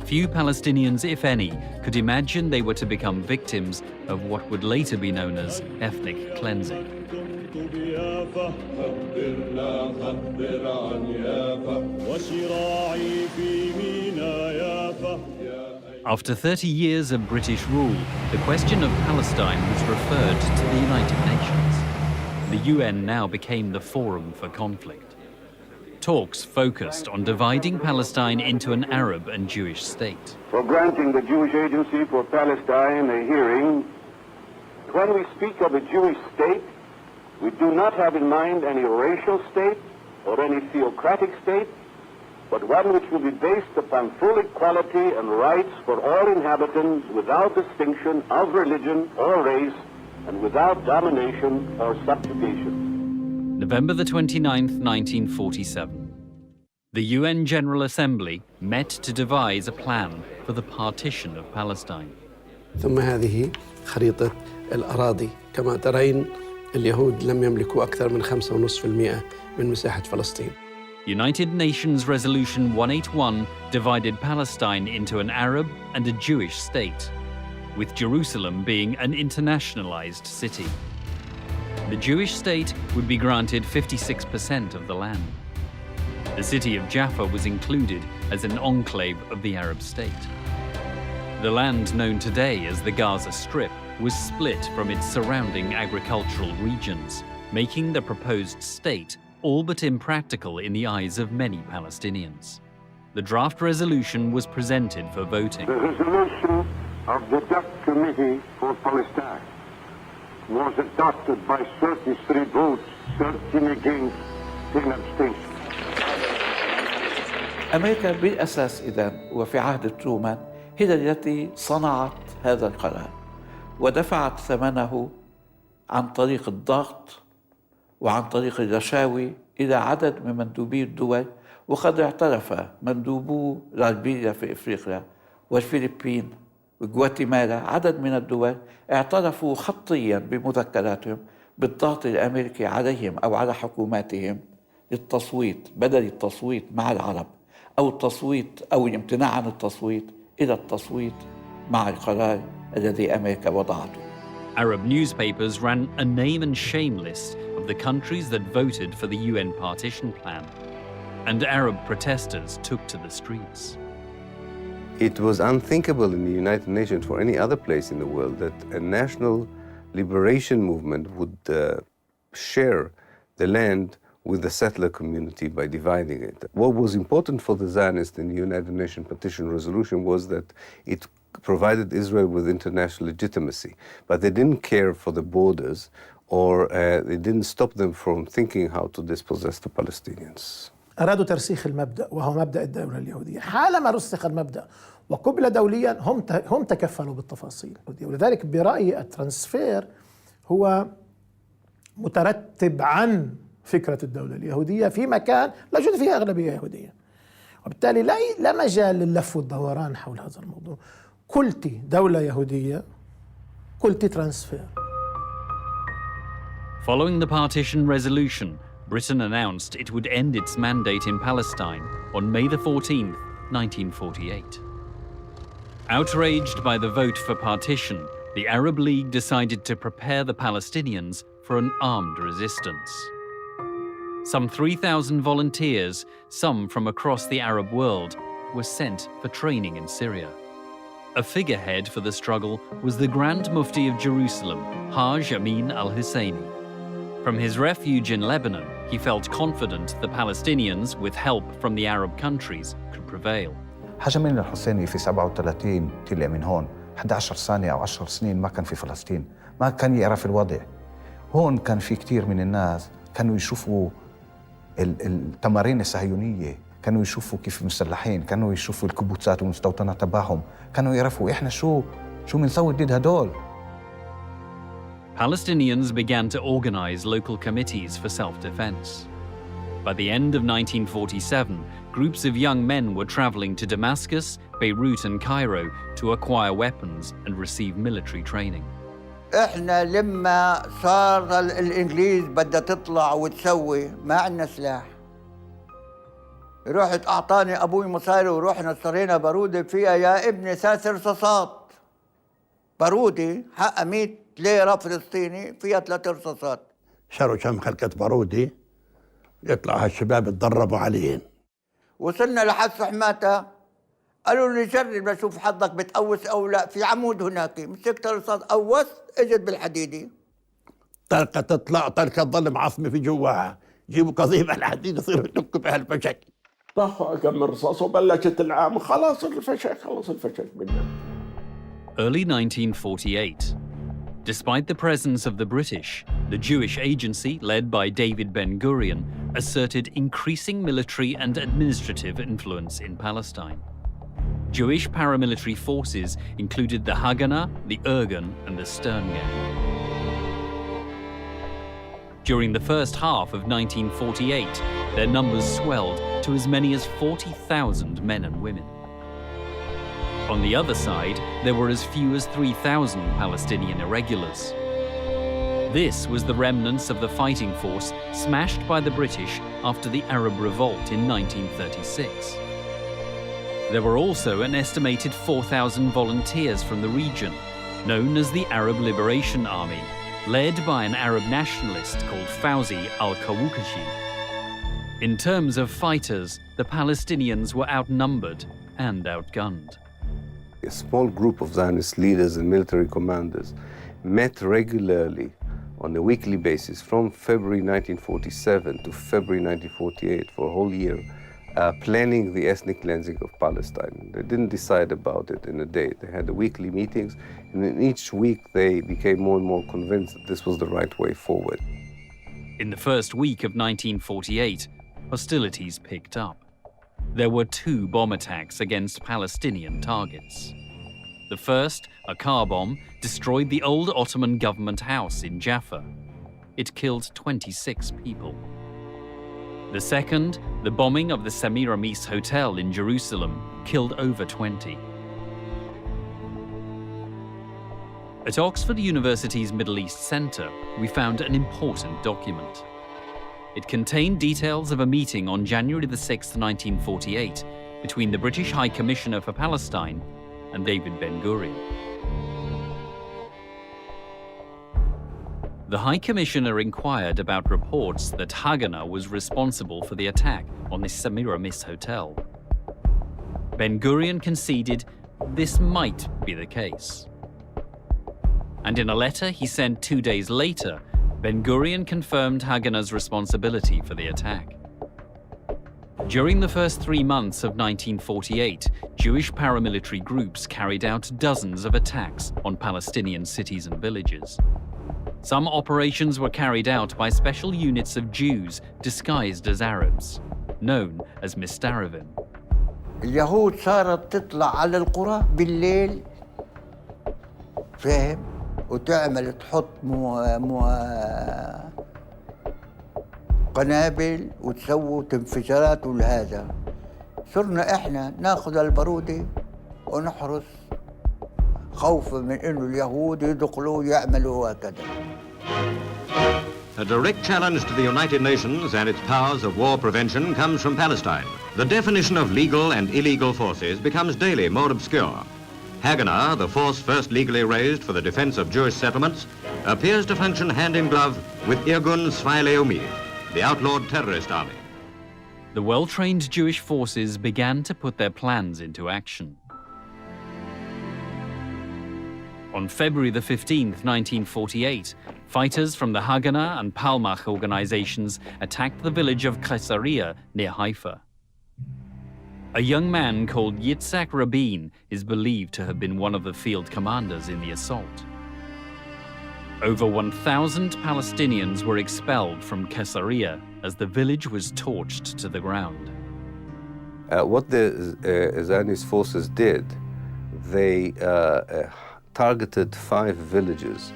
Few Palestinians, if any, could imagine they were to become victims of what would later be known as ethnic cleansing. After 30 years of British rule, the question of Palestine was referred to the United Nations. The UN now became the forum for conflict. Talks focused on dividing Palestine into an Arab and Jewish state. For granting the Jewish Agency for Palestine a hearing, when we speak of a Jewish state, we do not have in mind any racial state or any theocratic state, but one which will be based upon full equality and rights for all inhabitants without distinction of religion or race and without domination or subjugation. November the 29th, 1947. The UN General Assembly met to devise a plan for the partition of Palestine. ثم هذه خريطة الأراضي. كما ترين اليهود لم يملكوا أكثر من 5.5% من مساحة فلسطين. United Nations Resolution 181 divided Palestine into an Arab and a Jewish state, with Jerusalem being an internationalized city. The Jewish state would be granted 56% of the land. The city of Jaffa was included as an enclave of the Arab state. The land known today as the Gaza Strip was split from its surrounding agricultural regions, making the proposed state all but impractical in the eyes of many Palestinians. The draft resolution was presented for voting. The resolution of the Dutch Committee for Palestine. was adopted by 33 votes, 13 against, 10 abstentions. أمريكا بالأساس إذن وفي عهد ترومان هي التي صنعت هذا القرار ودفعت ثمنه عن طريق الضغط وعن طريق الرشاوي إلى عدد من مندوبي الدول، وقد اعترف مندوبو ليبيريا في إفريقيا والفلبين وغواتيمالا، عدد من الدول اعترفوا خطيا بمذكراتهم بالضغط الأمريكي عليهم أو على حكوماتهم للتصويت، بدل التصويت مع العرب أو التصويت أو الامتناع عن التصويت إلى التصويت مع القرار الذي أمريكا وضعته. Arab newspapers ran a name and shame list of the countries that voted for the UN partition plan, and Arab protesters took to the streets. It was unthinkable in the United Nations for any other place in the world that a national liberation movement would share the land with the settler community by dividing it. What was important for the Zionists in the United Nations Partition Resolution was that it provided Israel with international legitimacy, but they didn't care for the borders, or they didn't stop them from thinking how to dispossess the Palestinians. أرادوا ترسيخ المبدأ وهو مبدأ الدولة اليهودية. حالما رسخ المبدأ وقبل دوليا هم تكفلوا بالتفاصيل، ولذلك برأيي الترانسفير هو مترتب عن فكرة الدولة اليهودية في مكان لا يوجد فيها أغلبية يهودية، وبالتالي لا مجال لللف والدوران حول هذا الموضوع. قلت دولة يهودية، قلت ترانسفير. Following the partition resolution, Britain announced it would end its mandate in Palestine on May the 14th, 1948. Outraged by the vote for partition, the Arab League decided to prepare the Palestinians for an armed resistance. Some 3,000 volunteers, some from across the Arab world, were sent for training in Syria. A figurehead for the struggle was the Grand Mufti of Jerusalem, Haj Amin al-Husseini. From his refuge in Lebanon, he felt confident the Palestinians, with help from the Arab countries, could prevail. حاج أمين الحسيني في 37 طلع من هون 11 سنة أو 10 سنين ما كان في فلسطين، ما كان يعرف الوضع. هون كان في كتير من الناس كانوا يشوفوا التمارين الصهيونية، كانوا يشوفوا كيف مسلحين، كانوا يشوفوا الكبوتسات والمستوطنات تبعهم، كانوا يعرفوا إحنا شو بنسوي ضد هدول. Palestinians began to organize local committees for self-defense. By the end of 1947, groups of young men were traveling to Damascus, Beirut and Cairo to acquire weapons and receive military training. احنا لما صار الانجليز بدها تطلع وتسوي ما عندنا سلاح. رحت اعطاني ابوي مصاري ورحنا اشترينا باروده فيها يا ابني 3 رصاصات. باروده حقها 100 ليره فلسطيني فيها 3 رصاصات. شروا كم خلقة بارودي يطلع هالشباب يتدربوا عليهن. وصلنا لحد حماته قالوا لي جرب لشوف حظك بتقوس او لا، في عمود هناك مسكت الرصاص قوست اجت بالحديده. طلقه تطلع طلقه تضل معصمه في جواها، جيبوا قضيب الحديد يصيروا يدقوا بهالفشك. طخوا كم رصاص وبلشت العام خلاص الفشك منا. Early 1948. Despite the presence of the British, the Jewish agency, led by David Ben-Gurion, asserted increasing military and administrative influence in Palestine. Jewish paramilitary forces included the Haganah, the Irgun, and the Stern Gang. During the first half of 1948, their numbers swelled to as many as 40,000 men and women. On the other side, there were as few as 3,000 Palestinian irregulars. This was the remnants of the fighting force smashed by the British after the Arab Revolt in 1936. There were also an estimated 4,000 volunteers from the region, known as the Arab Liberation Army, led by an Arab nationalist called Fawzi al-Kawukashi. In terms of fighters, the Palestinians were outnumbered and outgunned. A small group of Zionist leaders and military commanders met regularly on a weekly basis from February 1947 to February 1948 for a whole year planning the ethnic cleansing of Palestine. They didn't decide about it in a day. They had weekly meetings, and in each week they became more and more convinced that this was the right way forward. In the first week of 1948, hostilities picked up. There were 2 bomb attacks against Palestinian targets. The first, a car bomb, destroyed the old Ottoman government house in Jaffa. It killed 26 people. The second, the bombing of the Semiramis Hotel in Jerusalem, killed over 20. At Oxford University's Middle East Centre, we found an important document. It contained details of a meeting on January 6, 1948, between the British High Commissioner for Palestine and David Ben-Gurion. The High Commissioner inquired about reports that Haganah was responsible for the attack on the Semiramis Hotel. Ben-Gurion conceded this might be the case. And in a letter he sent 2 days later, Ben-Gurion confirmed Haganah's responsibility for the attack. During the first 3 months of 1948, Jewish paramilitary groups carried out dozens of attacks on Palestinian cities and villages. Some operations were carried out by special units of Jews disguised as Arabs, known as Mistaravim. اليهود صارت تطلع على القرى بالليل، فاهم؟ وتعمل تحط قنابل وتسووا انفجارات ولهذا. صرنا احنا ناخذ البارودة ونحرس خوفا من انه اليهود يدخلوا يعملوا هكذا. A direct challenge to the United Nations and its powers of war prevention comes from Palestine. The definition of legal and illegal forces becomes daily more obscure. Haganah, the force first legally raised for the defense of Jewish settlements, appears to function hand in glove with Irgun Tzvi Leumi, the outlawed terrorist army. The well-trained Jewish forces began to put their plans into action. On February the 15th, 1948, fighters from the Haganah and Palmach organizations attacked the village of Caesarea near Haifa. A young man called Yitzhak Rabin is believed to have been one of the field commanders in the assault. Over 1,000 Palestinians were expelled from Caesarea as the village was torched to the ground. What the Zionist forces did, they targeted 5 villages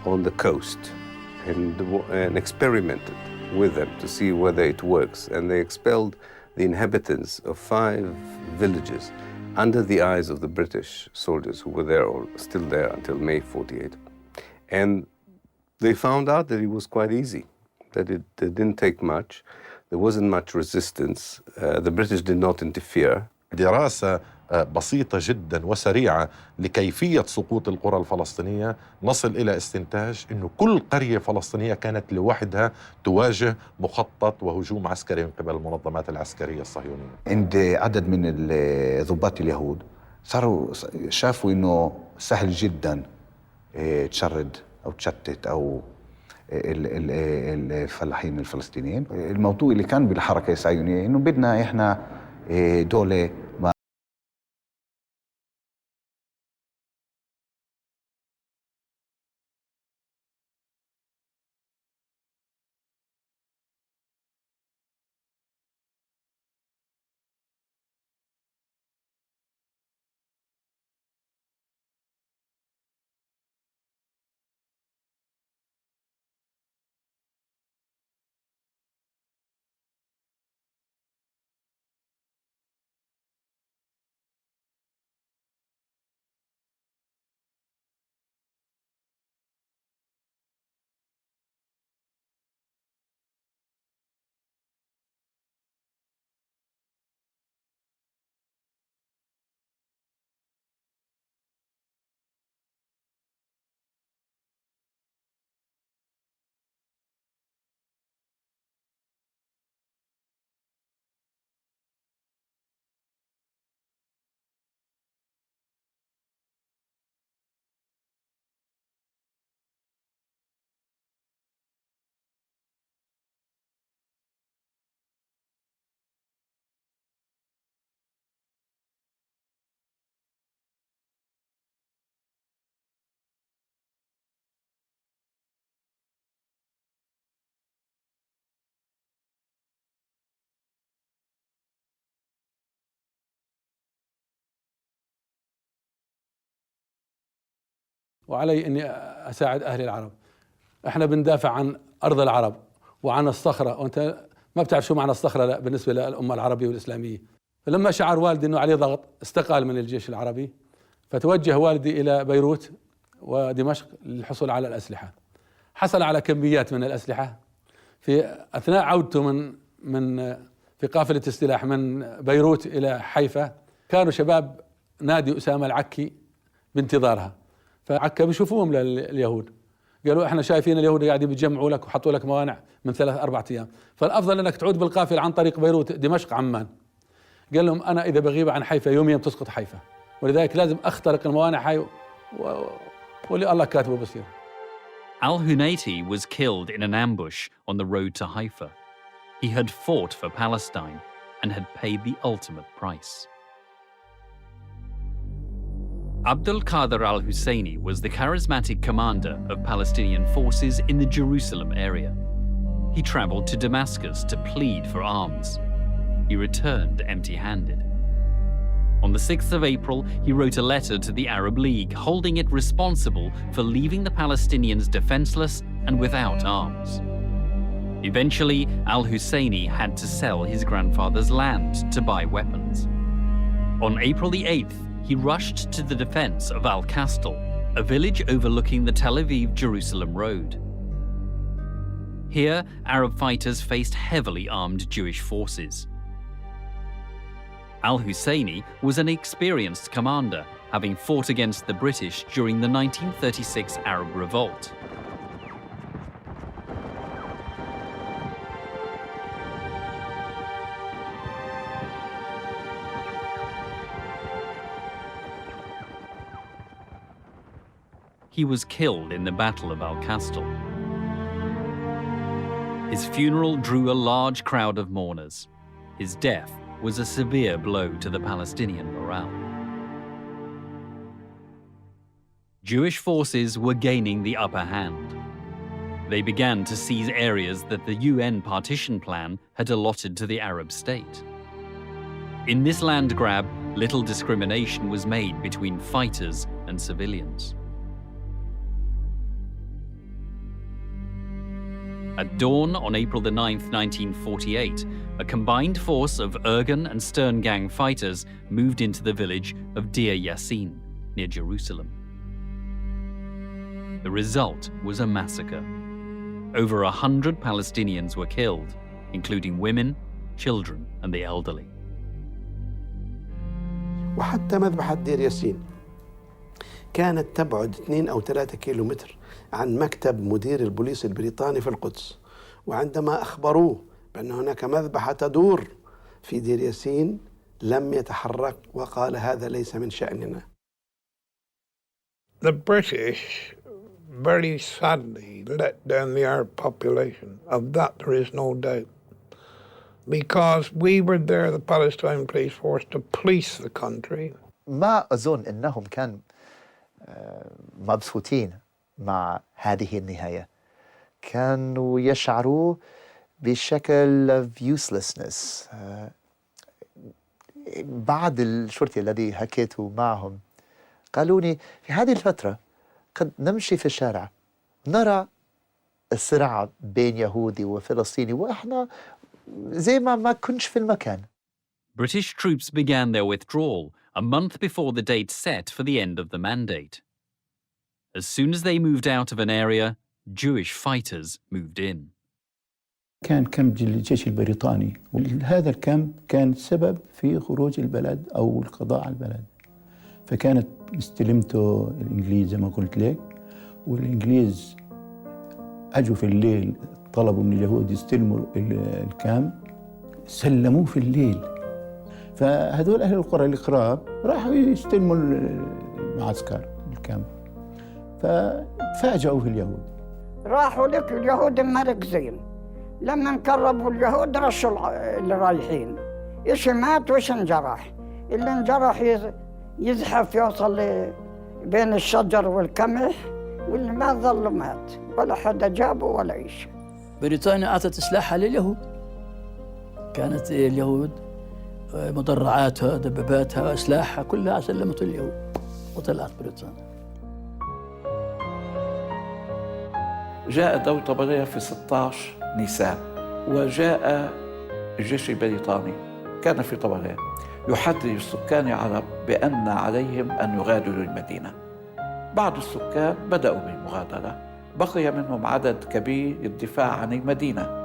on the coast and experimented with them to see whether it works. And they expelled the inhabitants of 5 villages under the eyes of the British soldiers who were there or still there until May 48. And they found out that it was quite easy, that it didn't take much. There wasn't much resistance. The British did not interfere. دراسة بسيطة جدا وسريعة لكيفية سقوط القرى الفلسطينية، نصل إلى استنتاج أنه كل قرية فلسطينية كانت لوحدها تواجه مخطط وهجوم عسكري من قبل المنظمات العسكرية الصهيونية. عند عدد من ضباط اليهود صاروا شافوا أنه سهل جدا تشرد أو تشتت أو الفلاحين الفلسطينيين. الموضوع اللي كان بالحركة الصهيونية أنه بدنا إحنا دولة وعلي أني أساعد أهل العرب. إحنا بندافع عن أرض العرب وعن الصخرة، وأنت ما بتعرف شو معنى الصخرة لا بالنسبة للأمة العربية والإسلامية. فلما شعر والدي أنه عليه ضغط استقال من الجيش العربي، فتوجه والدي إلى بيروت ودمشق للحصول على الأسلحة. حصل على كميات من الأسلحة. في أثناء عودته في قافلة السلاح من بيروت إلى حيفا، كانوا شباب نادي أسامة العكي بانتظارها، فعكا بيشوفوهم لليهود، قالوا احنا شايفين اليهود قاعدين بيجمعوا لك وحطوا لك موانع من 3-4 أيام، فالأفضل أنك تعود بالقافلة عن طريق بيروت دمشق عمان. قال لهم أنا إذا بغيب عن حيفا يوميا تسقط حيفا، ولذلك لازم أخترق الموانع هاي واللي الله كاتبه بصير. Al-Hunayti was killed in an ambush on the road to Haifa. He had fought for Palestine and had paid the ultimate price. Abdul Qadir al-Husseini was the charismatic commander of Palestinian forces in the Jerusalem area. He traveled to Damascus to plead for arms. He returned empty-handed. On the 6th of April, he wrote a letter to the Arab League holding it responsible for leaving the Palestinians defenseless and without arms. Eventually, al-Husseini had to sell his grandfather's land to buy weapons. On April the 8th, he rushed to the defense of Al-Kastal, a village overlooking the Tel Aviv-Jerusalem road. Here, Arab fighters faced heavily armed Jewish forces. Al-Husseini was an experienced commander, having fought against the British during the 1936 Arab Revolt. He was killed in the Battle of Al-Kastal. His funeral drew a large crowd of mourners. His death was a severe blow to the Palestinian morale. Jewish forces were gaining the upper hand. They began to seize areas that the UN partition plan had allotted to the Arab state. In this land grab, little discrimination was made between fighters and civilians. At dawn on April the 9th, 1948, a combined force of Irgun and Stern Gang fighters moved into the village of Deir Yassin, near Jerusalem. The result was a massacre. Over 100 Palestinians were killed, including women, children, and the elderly. وحتى مذبحة دير ياسين كانت تبعد 2 أو 3 كيلومتر عن مكتب مدير البوليس البريطاني في القدس، وعندما أخبروه بأن هناك مذبحة تدور في دير ياسين لم يتحرك وقال هذا ليس من شأننا. The British very sadly let down the Arab population. Of that there is no doubt. Because we were there, the Palestine police force, to police the country. ما أظن أنهم كانوا مبسوطين مع هذه النهاية. كانوا يشعروا بشكل uselessness. بعض الشرطي الذي حكيت معهم قالوا لي في هذه الفترة قد نمشي في الشارع نرى الصراع بين يهودي وفلسطيني وإحنا زي ما كنش في المكان. British troops began their withdrawal a month before the date set for the end of the mandate. As soon as they moved out of an area, Jewish fighters moved in. كان كامب الجيش البريطاني، وهذا الكامب كان سبب في خروج البلد أو القضاء على البلد. فكانت استلمته الإنجليز زي ما قلت لك، والإنجليز أجوا في الليل طلبوا من اليهود يستلموا الكامب، سلموه في الليل. فهذول أهل القرى القراب راحوا يستلموا المعسكر الكامب، ففاجأوا في اليهود. راحوا لك اليهود مركزين، لما قربوا اليهود رشوا اللي رايحين، إيش مات وإيش انجرح. اللي انجرح يزحف يوصل بين الشجر والقمح، واللي ما ظل مات ولا حدا جابه ولا إيش. بريطانيا أعطت سلاحها لليهود. كانت اليهود مدرعاتها دباباتها أسلحها كلها سلمت اليهود وطلعت بريطانيا. جاء دولة طبرية في 16 نيسان، وجاء الجيش البريطاني كان في طبرية يحذر السكان العرب بأن عليهم أن يغادروا المدينة. بعض السكان بدأوا بالمغادرة، بقي منهم عدد كبير للدفاع عن المدينة.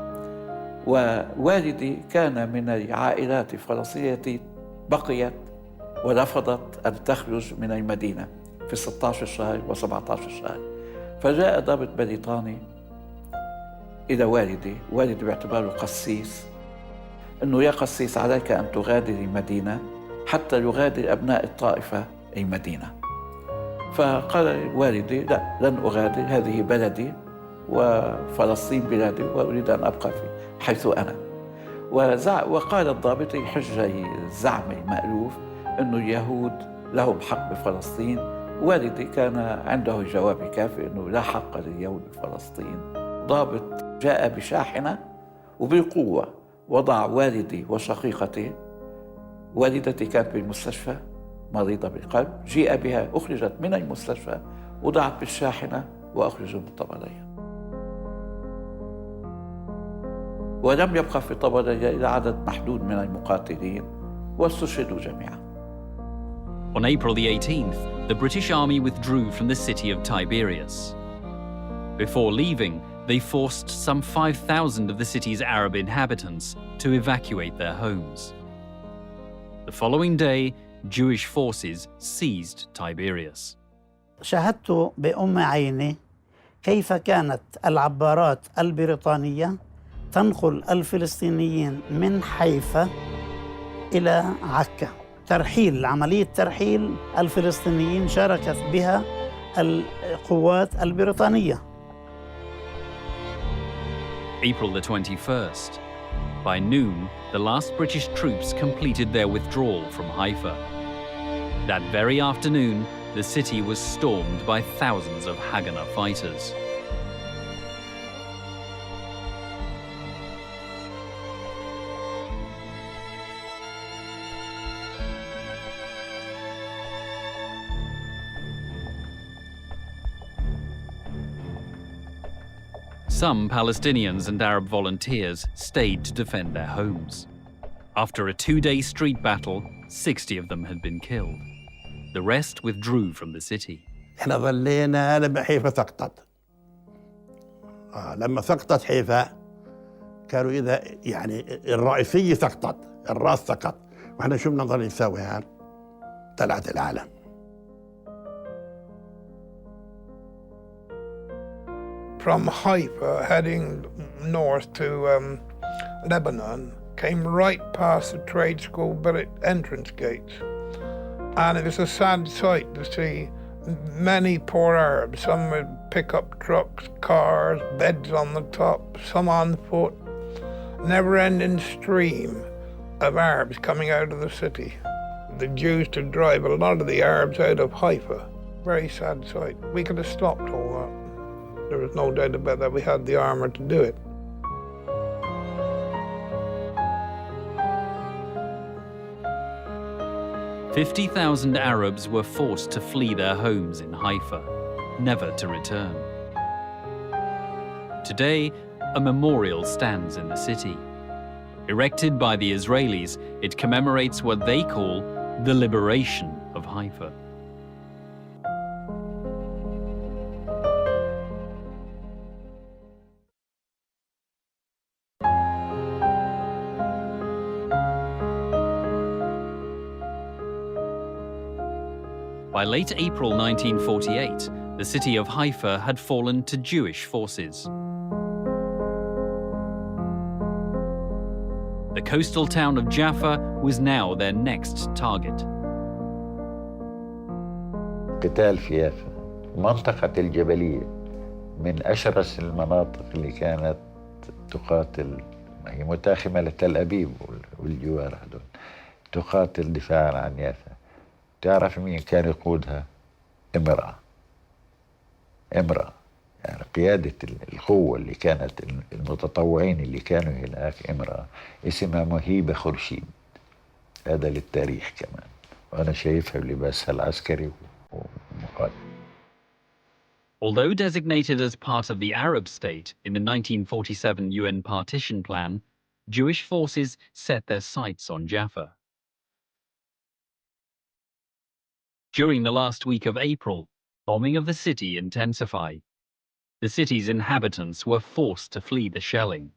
ووالدي كان من العائلات الفلسطينية التي بقيت ورفضت أن تخرج من المدينة في 16 شهر و17 شهر. فجاء ضابط بريطاني إلى والدي باعتباره قسيس، أنه يا قسيس عليك أن تغادر المدينة حتى يغادر أبناء الطائفة المدينة. فقال والدي لا، لن أغادر، هذه بلدي وفلسطين بلادي وأريد أن أبقى حيث أنا. وقال الضابط حجة الزعم المألوف أن اليهود لهم حق بفلسطين. والدي كان عنده جواب كافي أنه لا حق لليهود بفلسطين. ضابط جاء بشاحنة وبالقوة وضع والدي وشقيقتي، والدتي كانت بالمستشفى مريضة بالقلب، جيء بها، أخرجت من المستشفى، وضعت بالشاحنة وأخرجوا من طبرية. ولم يبقى في طبرية إلا عدد محدود من المقاتلين واستشهدوا جميعا. On April the 18th, the British army withdrew from the city of Tiberias. Before leaving, they forced some 5,000 of the city's Arab inhabitants to evacuate their homes. The following day, Jewish forces seized Tiberias. شاهدت بأم عيني كيف كانت العبارات البريطانية تنقل الفلسطينيين من حيفا إلى عكا. عملية ترحيل الفلسطينيين شاركت بها القوات البريطانية. April the 21st. By noon, the last British troops completed their withdrawal from Haifa. That very afternoon, the city was stormed by thousands of Haganah fighters. Some Palestinians and Arab volunteers stayed to defend their homes. After a 2-day street battle, 60 of them had been killed. The rest withdrew from the city. احنا ظلينا لما حيفا سقطت. لما سقطت حيفا كانوا إذا يعني الرئيسية سقطت، الراس سقط، واحنا شو بدنا نضل نسوي هان؟ طلعت العالم. From Haifa, heading north to Lebanon, came right past the trade school entrance gates. And it was a sad sight to see many poor Arabs, some with pickup trucks, cars, beds on the top, some on foot, never-ending stream of Arabs coming out of the city. The Jews to drive a lot of the Arabs out of Haifa. Very sad sight. We could have stopped all that. There was no doubt about that. We had the armor to do it. "50,000 Arabs were forced to flee their homes in Haifa, never to return. Today, a memorial stands in the city. Erected by the Israelis, it commemorates what they call the liberation of Haifa. By late April 1948, the city of Haifa had fallen to Jewish forces. The coastal town of Jaffa was now their next target. قتال في يافا، منطقة الجبلية من أشرس المناطق اللي كانت تقاتل، هي متاخمة لتل أبيب والجوار هذول، تقاتل دفاعا عن يافا. تعرف مين كان يقودها؟ امرأة. يعني قيادة القوة اللي كانت، المتطوعين اللي كانوا هناك، امرأة اسمها مهيبة خورشيد. هذا للتاريخ كمان، وأنا شايفها بلباسها العسكري ومقاتل. Although designated as part of the Arab state in the 1947 UN partition plan, Jewish forces set their sights on Jaffa. During the last week of April, bombing of the city intensified. The city's inhabitants were forced to flee the shelling,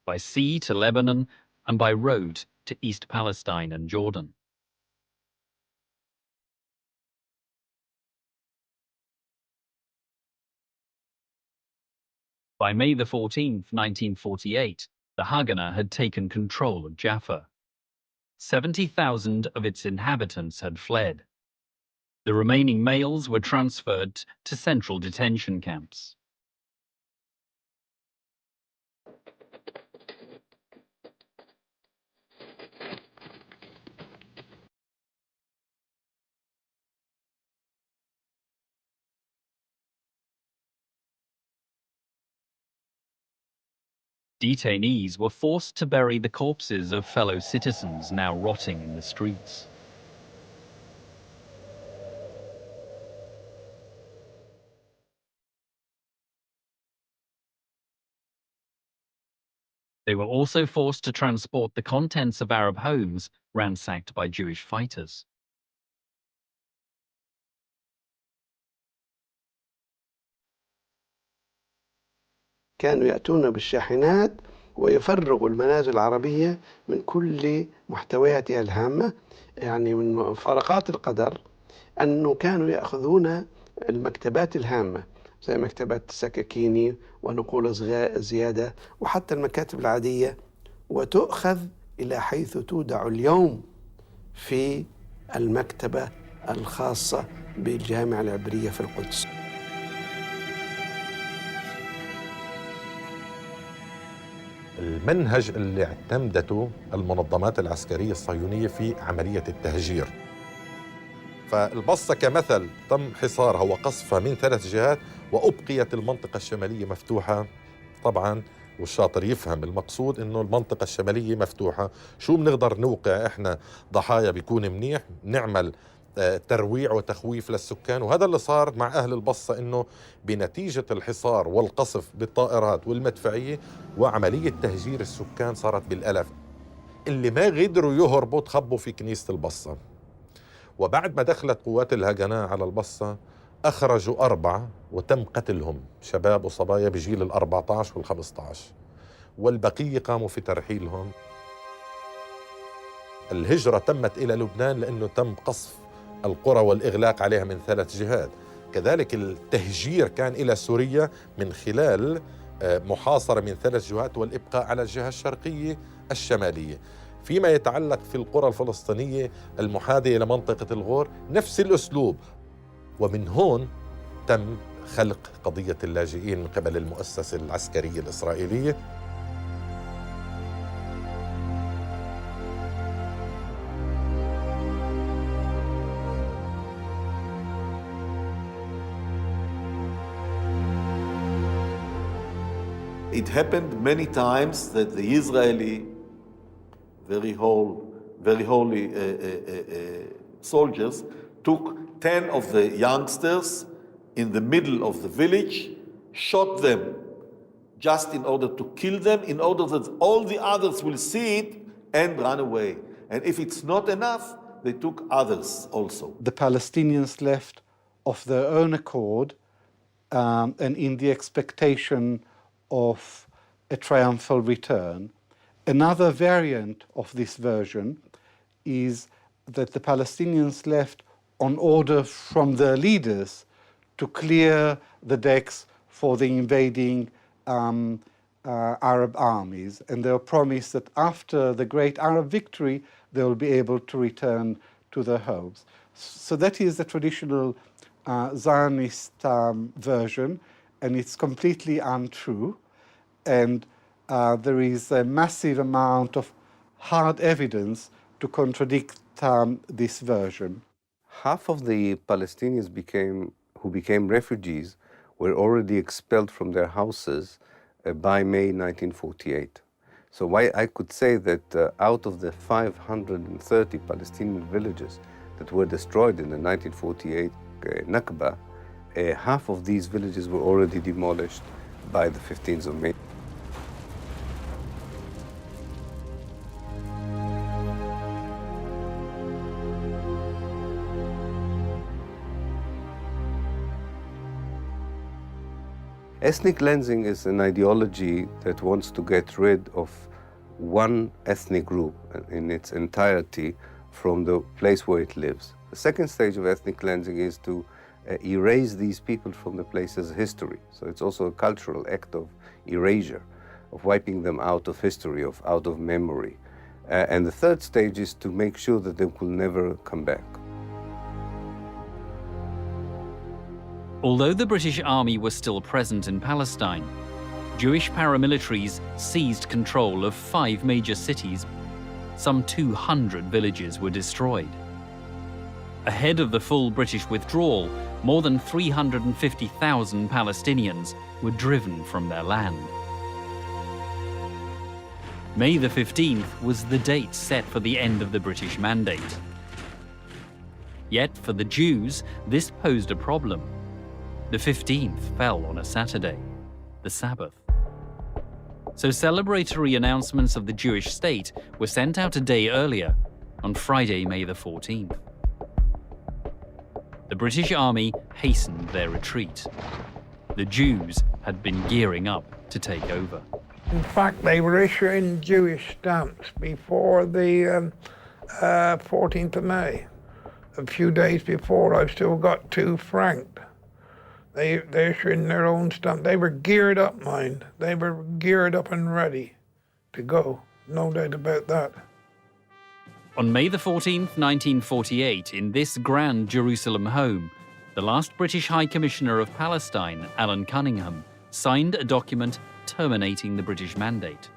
by sea to Lebanon and by road to East Palestine and Jordan. By May the 14th, 1948, the Haganah had taken control of Jaffa. 70,000 of its inhabitants had fled. The remaining males were transferred to central detention camps. Detainees were forced to bury the corpses of fellow citizens now rotting in the streets. They were also forced to transport the contents of Arab homes ransacked by Jewish fighters. كانوا يأتون بالشاحنات ويفرغوا المنازل العربية من كل محتوياتها الهامة. يعني من مفارقات القدر أنه كانوا يأخذون المكتبات الهامة زي مكتبة السكاكيني ونقول زيادة وحتى المكاتب العادية، وتؤخذ إلى حيث تودع اليوم في المكتبة الخاصة بالجامعة العبرية في القدس. المنهج اللي اعتمدته المنظمات العسكرية الصهيونية في عملية التهجير. فالبصة كمثل تم حصارها وقصفها من 3 جهات وأبقيت المنطقة الشمالية مفتوحة. طبعا والشاطر يفهم المقصود إنه المنطقة الشمالية مفتوحة، شو بنقدر نوقع إحنا ضحايا بيكون منيح، نعمل ترويع وتخويف للسكان. وهذا اللي صار مع أهل البصة، إنه بنتيجة الحصار والقصف بالطائرات والمدفعية وعملية تهجير السكان صارت بالألف. اللي ما قدروا يهربوا تخبوا في كنيسة البصة. وبعد ما دخلت قوات الهجناء على البصة أخرجوا 4 وتم قتلهم، شباب وصبايا بجيل 14 وال15، والبقية قاموا في ترحيلهم. الهجرة تمت إلى لبنان لأنه تم قصف القرى والإغلاق عليها من 3 جهات. كذلك التهجير كان إلى سوريا من خلال محاصرة من 3 جهات والإبقاء على الجهة الشرقية الشمالية. فيما يتعلق في القرى الفلسطينية المحاذية لمنطقة الغور نفس الأسلوب. ومن هون تم خلق قضية اللاجئين من قبل المؤسسة العسكرية الإسرائيلية. It happened many times that the Israeli very holy soldiers took 10 of the youngsters in the middle of the village, shot them just in order to kill them, in order that all the others will see it and run away. And if it's not enough, they took others also. The Palestinians left of their own accord and in the expectation of a triumphal return. Another variant of this version is that the Palestinians left on order from their leaders to clear the decks for the invading Arab armies, and they were promised that after the great Arab victory they will be able to return to their homes. So that is the traditional Zionist version, and it's completely untrue. And there is a massive amount of hard evidence to contradict this version. Half of the Palestinians who became refugees were already expelled from their houses by May 1948. So I could say that out of the 530 Palestinian villages that were destroyed in the 1948 Nakba, half of these villages were already demolished by the 15th of May. Ethnic cleansing is an ideology that wants to get rid of one ethnic group in its entirety from the place where it lives. The second stage of ethnic cleansing is to erase these people from the place's history. So it's also a cultural act of erasure, of wiping them out of history, out of memory. And the third stage is to make sure that they will never come back. Although the British Army was still present in Palestine, Jewish paramilitaries seized control of 5 major cities. Some 200 villages were destroyed. Ahead of the full British withdrawal, more than 350,000 Palestinians were driven from their land. May the 15th was the date set for the end of the British Mandate. Yet for the Jews, this posed a problem. The 15th fell on a Saturday, the Sabbath. So celebratory announcements of the Jewish state were sent out a day earlier, on Friday, May the 14th. The British Army hastened their retreat. The Jews had been gearing up to take over. In fact, they were issuing Jewish stamps before the 14th of May. A few days before, I've still got 2 francs. They're issuing their own stamp. They were geared up, mind. They were geared up and ready to go. No doubt about that. On May the 14th, 1948, in this grand Jerusalem home, the last British High Commissioner of Palestine, Alan Cunningham, signed a document terminating the British Mandate.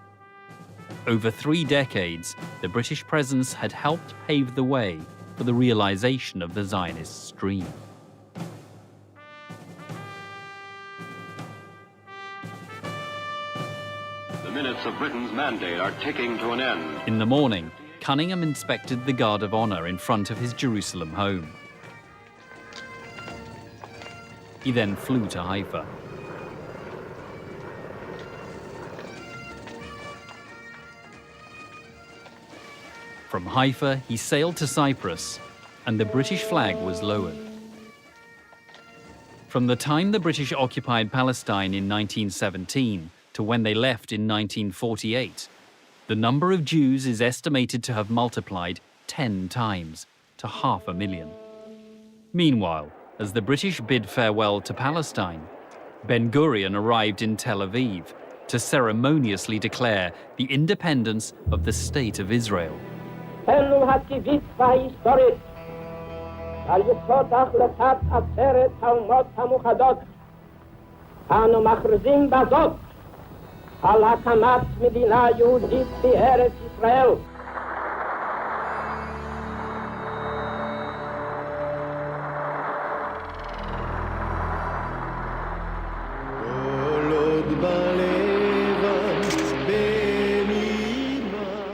Over 3 decades, the British presence had helped pave the way for the realization of the Zionist dream. The minutes of Britain's mandate are ticking to an end. In the morning, Cunningham inspected the Guard of Honor in front of his Jerusalem home. He then flew to Haifa. From Haifa, he sailed to Cyprus, and the British flag was lowered. From the time the British occupied Palestine in 1917 to when they left in 1948, the number of Jews is estimated to have multiplied 10 times to 500,000. Meanwhile, as the British bid farewell to Palestine, Ben-Gurion arrived in Tel Aviv to ceremoniously declare the independence of the State of Israel. זכותנו הטבעית וההיסטורית על יסוד החלטת עצרת האומות המאוחדות. אנו מכריזים בזאת על הקמת מדינה יהודית בארץ ישראל.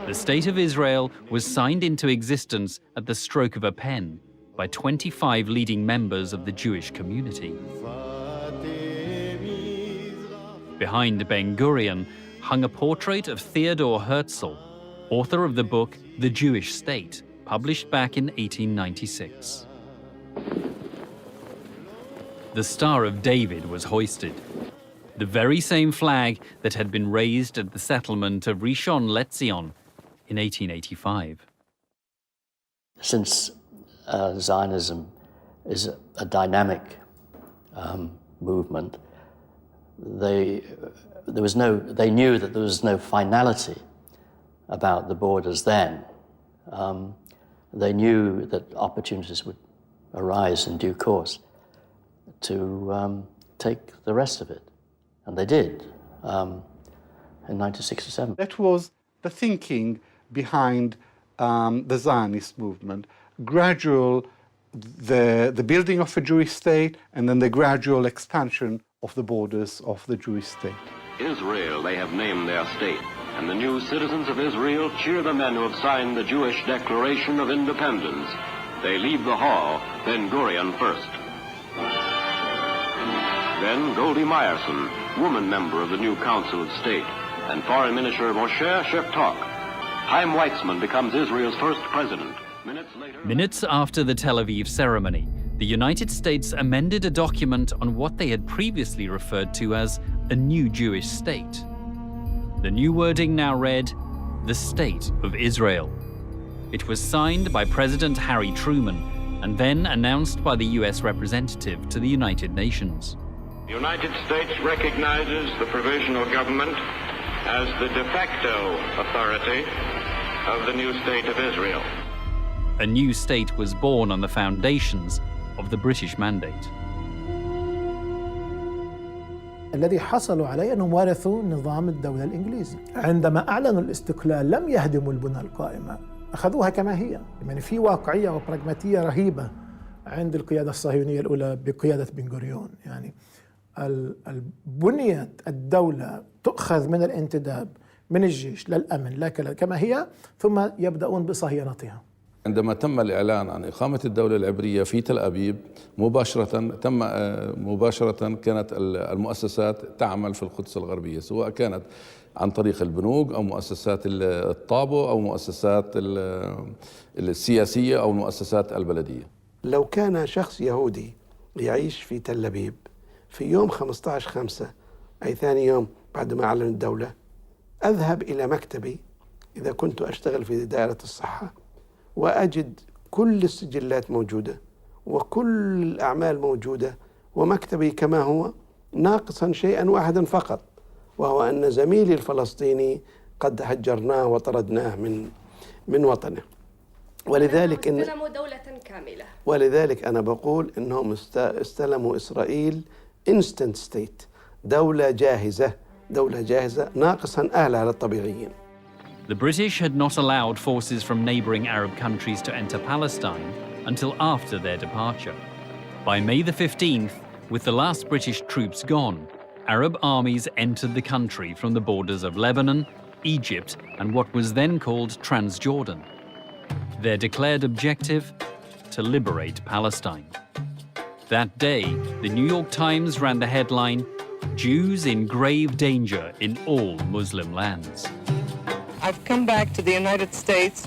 The State of Israel was signed into existence at the stroke of a pen by 25 leading members of the Jewish community. Behind Ben-Gurion hung a portrait of Theodor Herzl, author of the book The Jewish State, published back in 1896. The Star of David was hoisted, the very same flag that had been raised at the settlement of Rishon LeZion in 1885. Since Zionism is a dynamic movement, they knew that there was no finality about the borders then. They knew that opportunities would arise in due course to take the rest of it, and they did in 1967. That was the thinking behind the Zionist movement. Gradual, the building of a Jewish state, and then the gradual expansion of the borders of the Jewish state. Israel, they have named their state, and the new citizens of Israel cheer the men who have signed the Jewish Declaration of Independence. They leave the hall, Ben-Gurion first. Then Goldie Meyerson, woman member of the new Council of State, and Foreign Minister Moshe Sheftok. Chaim Weizmann becomes Israel's first president. Minutes after the Tel Aviv ceremony, the United States amended a document on what they had previously referred to as a new Jewish state. The new wording now read, the State of Israel. It was signed by President Harry Truman and then announced by the US representative to the United Nations. The United States recognizes the provisional government as the de facto authority of the new State of Israel. A new state was born on the foundations of the British Mandate. الذي حصلوا عليه أنهم ورثوا نظام الدولة الإنجليزي. عندما أعلنوا الاستقلال لم يهدموا البنى القائمة، أخذوها كما هي. يعني في واقعية وبراغماتية رهيبة عند القيادة الصهيونية الأولى بقيادة بن غوريون. يعني البنية الدولة تؤخذ من الانتداب من الجيش للأمن لا كما هي، ثم يبدأون بصهيونتها. عندما تم الإعلان عن إقامة الدولة العبرية في تل أبيب مباشرة كانت المؤسسات تعمل في القدس الغربية، سواء كانت عن طريق البنوك أو مؤسسات الطابو أو مؤسسات السياسية أو المؤسسات البلدية. لو كان شخص يهودي يعيش في تل أبيب في يوم 15/5 أي ثاني يوم بعد ما أعلن الدولة، أذهب إلى مكتبي إذا كنت أشتغل في دائرة الصحة وأجد كل السجلات موجودة وكل الأعمال موجودة، ومكتبي كما هو ناقصا شيئا واحدا فقط، وهو أن زميلي الفلسطيني قد هجرناه وطردناه من وطنه. ولذلك استلموا دولة كاملة. ولذلك أنا بقول إنهم استلموا إسرائيل instant state، دولة جاهزة ناقصا أهلها الطبيعيين. The British had not allowed forces from neighboring Arab countries to enter Palestine until after their departure. By May the 15th, with the last British troops gone, Arab armies entered the country from the borders of Lebanon, Egypt, and what was then called Transjordan. Their declared objective? To liberate Palestine. That day, the New York Times ran the headline, Jews in grave danger in all Muslim lands. I've come back to the United States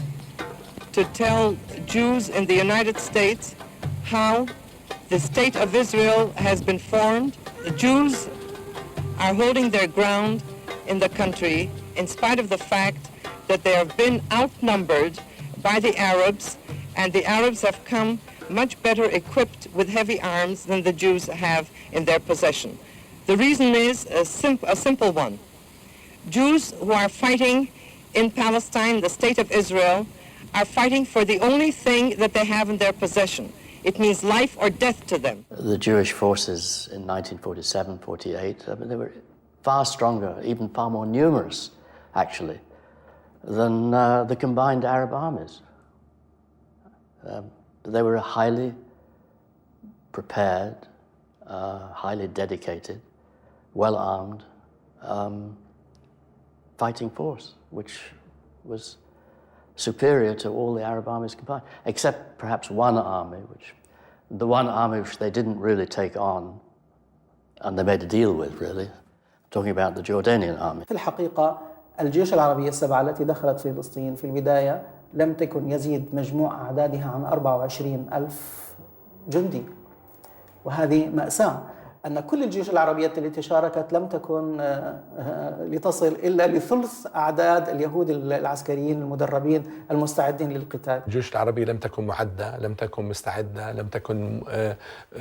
to tell Jews in the United States how the State of Israel has been formed. The Jews are holding their ground in the country in spite of the fact that they have been outnumbered by the Arabs, and the Arabs have come much better equipped with heavy arms than the Jews have in their possession. The reason is a simple one. Jews who are fighting in Palestine, the State of Israel, are fighting for the only thing that they have in their possession. It means life or death to them. The Jewish forces in 1947-48, I mean, they were far stronger, even far more numerous, actually, than the combined Arab armies. They were a highly prepared, highly dedicated, well-armed fighting force, which was superior to all the Arab armies combined, except perhaps one army, which they didn't really take on, and they made a deal with, really. I'm talking about the Jordanian army. في الحقيقة الجيوش العربية السبعة التي دخلت فلسطين في البداية لم تكن يزيد مجموع أعدادها عن 24,000 جندي، وهذه مأساة أن كل الجيوش العربية التي شاركت لم تكن لتصل إلا لثلث أعداد اليهود العسكريين المدربين المستعدين للقتال. الجيوش العربية لم تكن معدة، لم تكن مستعدة، لم تكن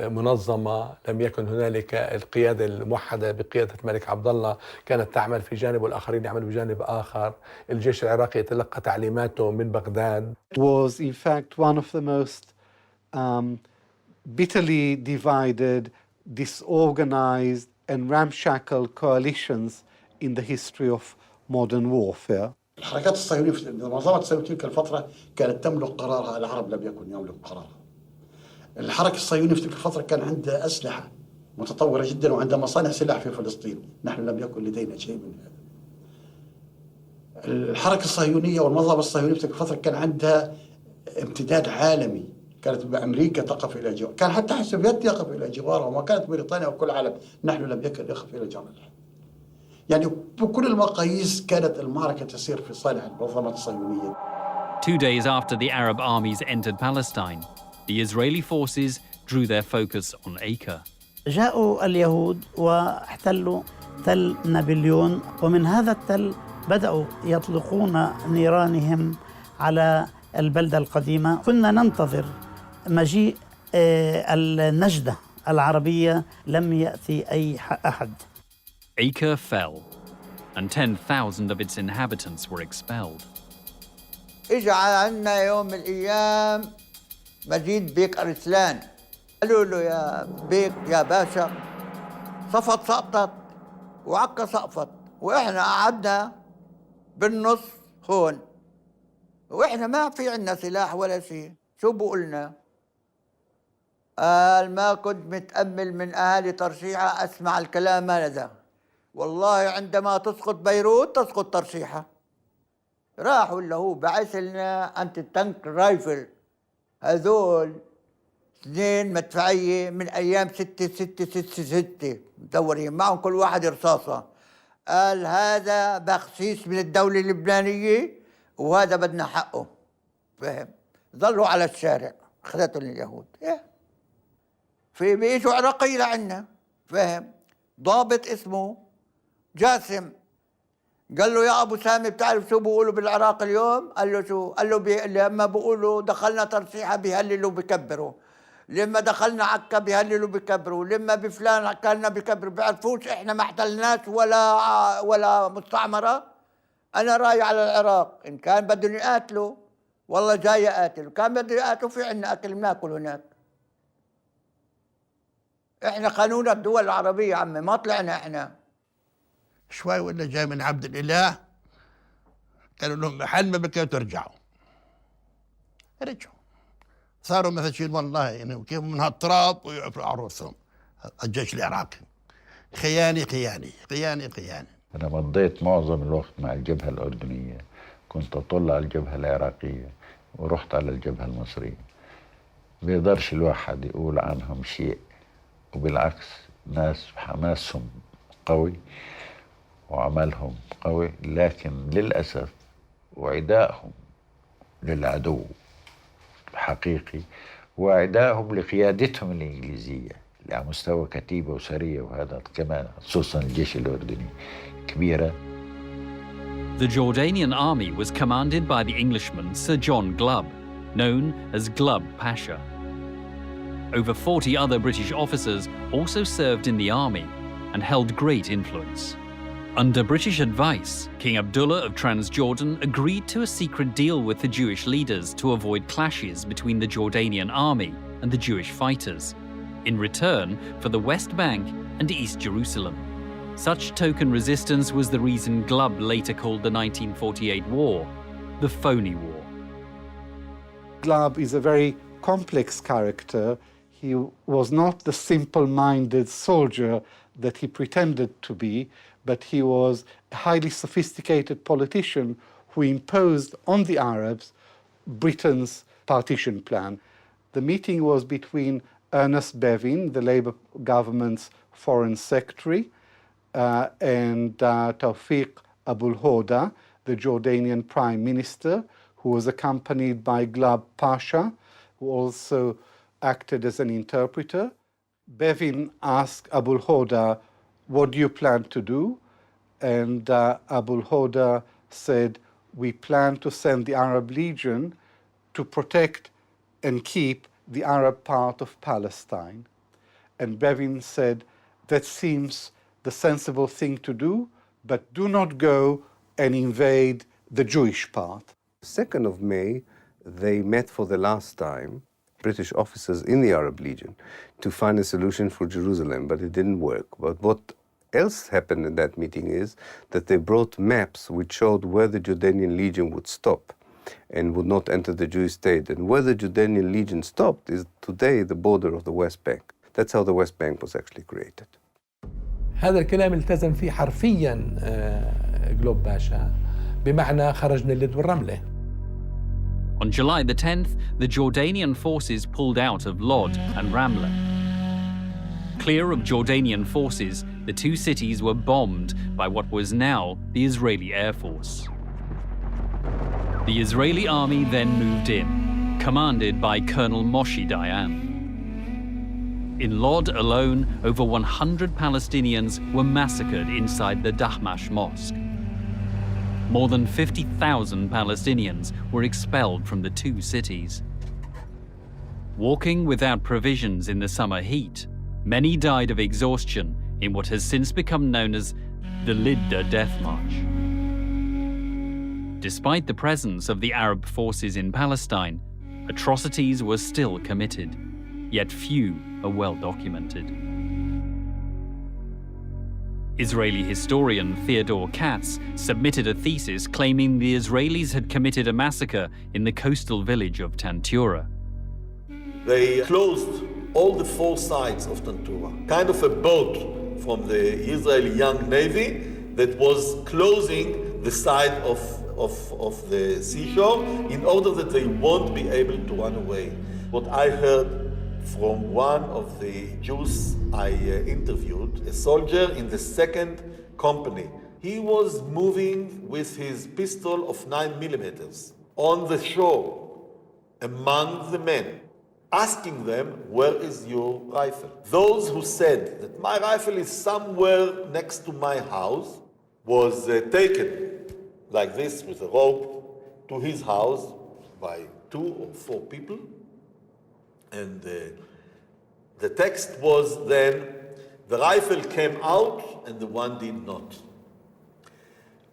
منظمة، لم يكن هنالك القيادة الموحدة بقيادة الملك عبد الله كانت تعمل في جانب والآخرين يعملوا بجانب آخر. الجيش العراقي يتلقى تعليماته من بغداد. It was in fact one of the most bitterly divided, disorganized and ramshackle coalitions in the history of modern warfare. الحركات الصهيونية في المنظمة الصهيونية تلك الفترة كانت تملك قرارها، العرب لم يكن يملك قرارها. الحركة الصهيونية في تلك الفترة كان عندها أسلحة متطورة جدا وعندها مصانع سلاح في فلسطين، نحن لم يكن لدينا شيء من هذا. الحركة الصهيونية والمنظمة الصهيونية في تلك الفترة كان عندها امتداد عالمي كانت أمريكا تقف إلى جوار، كان حتى السوفيت يقف إلى جواره، وما كانت بريطانيا وكل العالم، نحن لم يكن يقف إلى جوارنا. يعني بكل المقاييس كانت المعركة تسير في صالح المنظمة الصهيونية. 2 days after the Arab armies entered Palestine, the Israeli forces drew their focus on Acre. جاءوا اليهود واحتلوا تل نابليون، ومن هذا التل بدأوا يطلقون نيرانهم على البلدة القديمة. كنا ننتظر مجيء النجدة العربية، لم يأتي أي أحد. Acre fell, and 10,000 of its inhabitants were expelled. إجا عنا يوم من الأيام مجيد بيك أرسلان، قالوا له يا بيك يا باشا صفت سقطت وعكا سقفت، وإحنا قعدنا بالنص هون، وإحنا ما في عنا سلاح ولا شيء. شو بقولنا؟ قال ما كنت متأمل من أهالي ترشيحة أسمع الكلام هذا، والله عندما تسقط بيروت تسقط ترشيحة. راحوا اللي هو بعث لنا أنت تانك رايفل، هذول 2 مدفعية من أيام 6 مدورين معهم كل واحد رصاصة. قال هذا بخسيس من الدولة اللبنانية وهذا بدنا حقه، فهم؟ ظلوا على الشارع، أخذتهم اليهود. في بيجوا عراقي لعنا، فهم؟ ضابط اسمه جاسم قال له يا أبو سامي بتعرف شو بيقولوا بالعراق اليوم؟ قال له شو؟ قال له لما بيقولوا دخلنا ترشيحة بيهللوا بكبروا، لما دخلنا عكا بيهللوا بكبروا، لما بفلان عكالنا بكبروا. بيعرفوش احنا ما احتلناش ولا مستعمرة. أنا راي على العراق، إن كان بدهم يقاتلوا والله جاي أقاتل، كان بدهم يقاتلوا في عنا أكل بناكل هناك. احنا قانون الدول العربية عمي، ما طلعنا احنا. شوي ولا جاي من عبد الإله قالوا لهم محل ما بكيتوا ترجعوا، رجعوا صاروا مثل والله يعني كيف من هالتراب ويعفروا على رؤوسهم. الجيش العراقي خياني خياني خياني خياني. أنا مضيت معظم الوقت مع الجبهة الأردنية، كنت أطل على الجبهة العراقية ورحت على الجبهة المصرية. بيقدرش الواحد يقول عنهم شيء، وبالعكس ناس حماسهم قوي وعملهم قوي، لكن للأسف وعدائهم للعدو حقيقي، وعدائهم لقيادتهم الإنجليزية على مستوى كتيبة وسرية، وهذا كمان خصوصا الجيش الأردني كبيرة. The Jordanian army was commanded by the Englishman Sir John Glubb, known as Glubb Pasha. Over 40 other British officers also served in the army and held great influence. Under British advice, King Abdullah of Transjordan agreed to a secret deal with the Jewish leaders to avoid clashes between the Jordanian army and the Jewish fighters, in return for the West Bank and East Jerusalem. Such token resistance was the reason Glubb later called the 1948 war the Phony War. Glubb is a very complex character. He was not the simple-minded soldier that he pretended to be, but he was a highly sophisticated politician who imposed on the Arabs Britain's partition plan. The meeting was between Ernest Bevin, the Labour government's foreign secretary, and Tawfiq Abul Hoda, the Jordanian prime minister, who was accompanied by Glubb Pasha, who also acted as an interpreter. Bevin asked Abul Hoda, "What do you plan to do?" And Abul Hoda said, "We plan to send the Arab Legion to protect and keep the Arab part of Palestine." And Bevin said, "That seems the sensible thing to do, but do not go and invade the Jewish part." 2nd of May, they met for the last time, British officers in the Arab Legion, to find a solution for Jerusalem, but it didn't work. But what else happened in that meeting is that they brought maps which showed where the Jordanian Legion would stop and would not enter the Jewish state. And where the Jordanian Legion stopped is today the border of the West Bank. That's how the West Bank was actually created. هذا الكلام التزم فيه حرفيا جلوب باشا، بمعنى خرج من اللد والرملة. On July the 10th, the Jordanian forces pulled out of Lod and Ramla. Clear of Jordanian forces, the two cities were bombed by what was now the Israeli Air Force. The Israeli army then moved in, commanded by Colonel Moshe Dayan. In Lod alone, over 100 Palestinians were massacred inside the Dahmash Mosque. More than 50,000 Palestinians were expelled from the two cities. Walking without provisions in the summer heat, many died of exhaustion in what has since become known as the Lidda Death March. Despite the presence of the Arab forces in Palestine, atrocities were still committed, yet few are well documented. Israeli historian Theodore Katz submitted a thesis claiming the Israelis had committed a massacre in the coastal village of Tantura. They closed all the four sides of Tantura, kind of a boat from the Israeli Young Navy that was closing the side of the seashore in order that they won't be able to run away. What I heard from one of the Jews I interviewed, a soldier in the 2nd company. He was moving with his pistol of 9mm on the shore among the men, asking them, where is your rifle? Those who said that my rifle is somewhere next to my house was taken like this with a rope to his house by 2 or 4 people. And the text was then, the rifle came out and the one did not.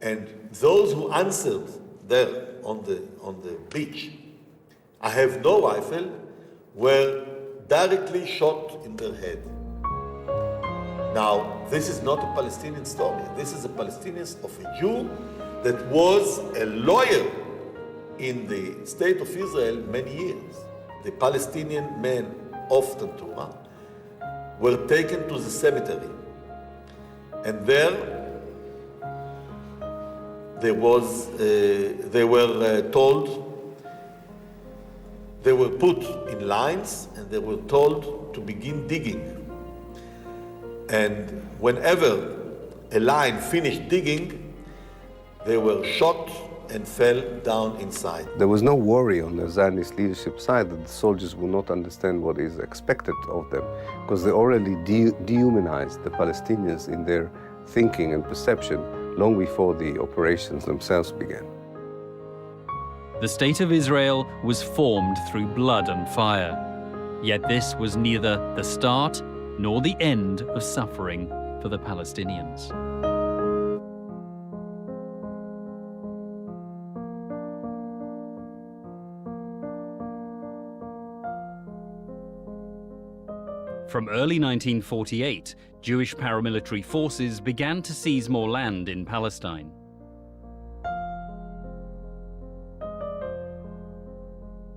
And those who answered there on the beach, I have no rifle, were directly shot in their head. Now, this is not a Palestinian story. This is a Palestinian of a Jew that was a lawyer in the state of Israel many years. The Palestinian men of Tantura were taken to the cemetery, and there they were told, they were put in lines and they were told to begin digging. And whenever a line finished digging, they were shot and fell down inside. There was no worry on the Zionist leadership side that the soldiers will not understand what is expected of them, because they already dehumanized the Palestinians in their thinking and perception long before the operations themselves began. The State of Israel was formed through blood and fire, yet this was neither the start nor the end of suffering for the Palestinians. From early 1948, Jewish paramilitary forces began to seize more land in Palestine.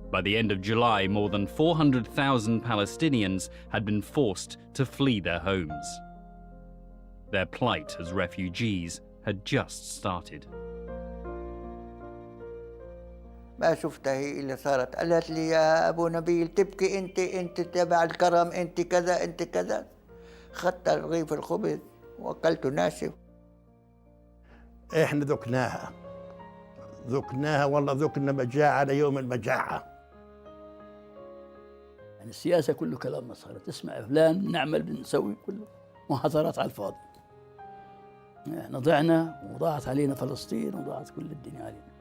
By the end of July, more than 400,000 Palestinians had been forced to flee their homes. Their plight as refugees had just started. ما شفتها هي اللي صارت، قالت لي يا أبو نبيل تبكي أنت تبع الكرم، أنت كذا أنت كذا. خدت رغيف الخبز وأكلته ناشف. إحنا ذقناها والله ذقنا مجاعة ليوم المجاعة. يعني السياسة كله كلام مسخرة، تسمع فلان نعمل بنسوي كله محاضرات على الفاضي. احنا ضعنا وضاعت علينا فلسطين وضاعت كل الدنيا علينا.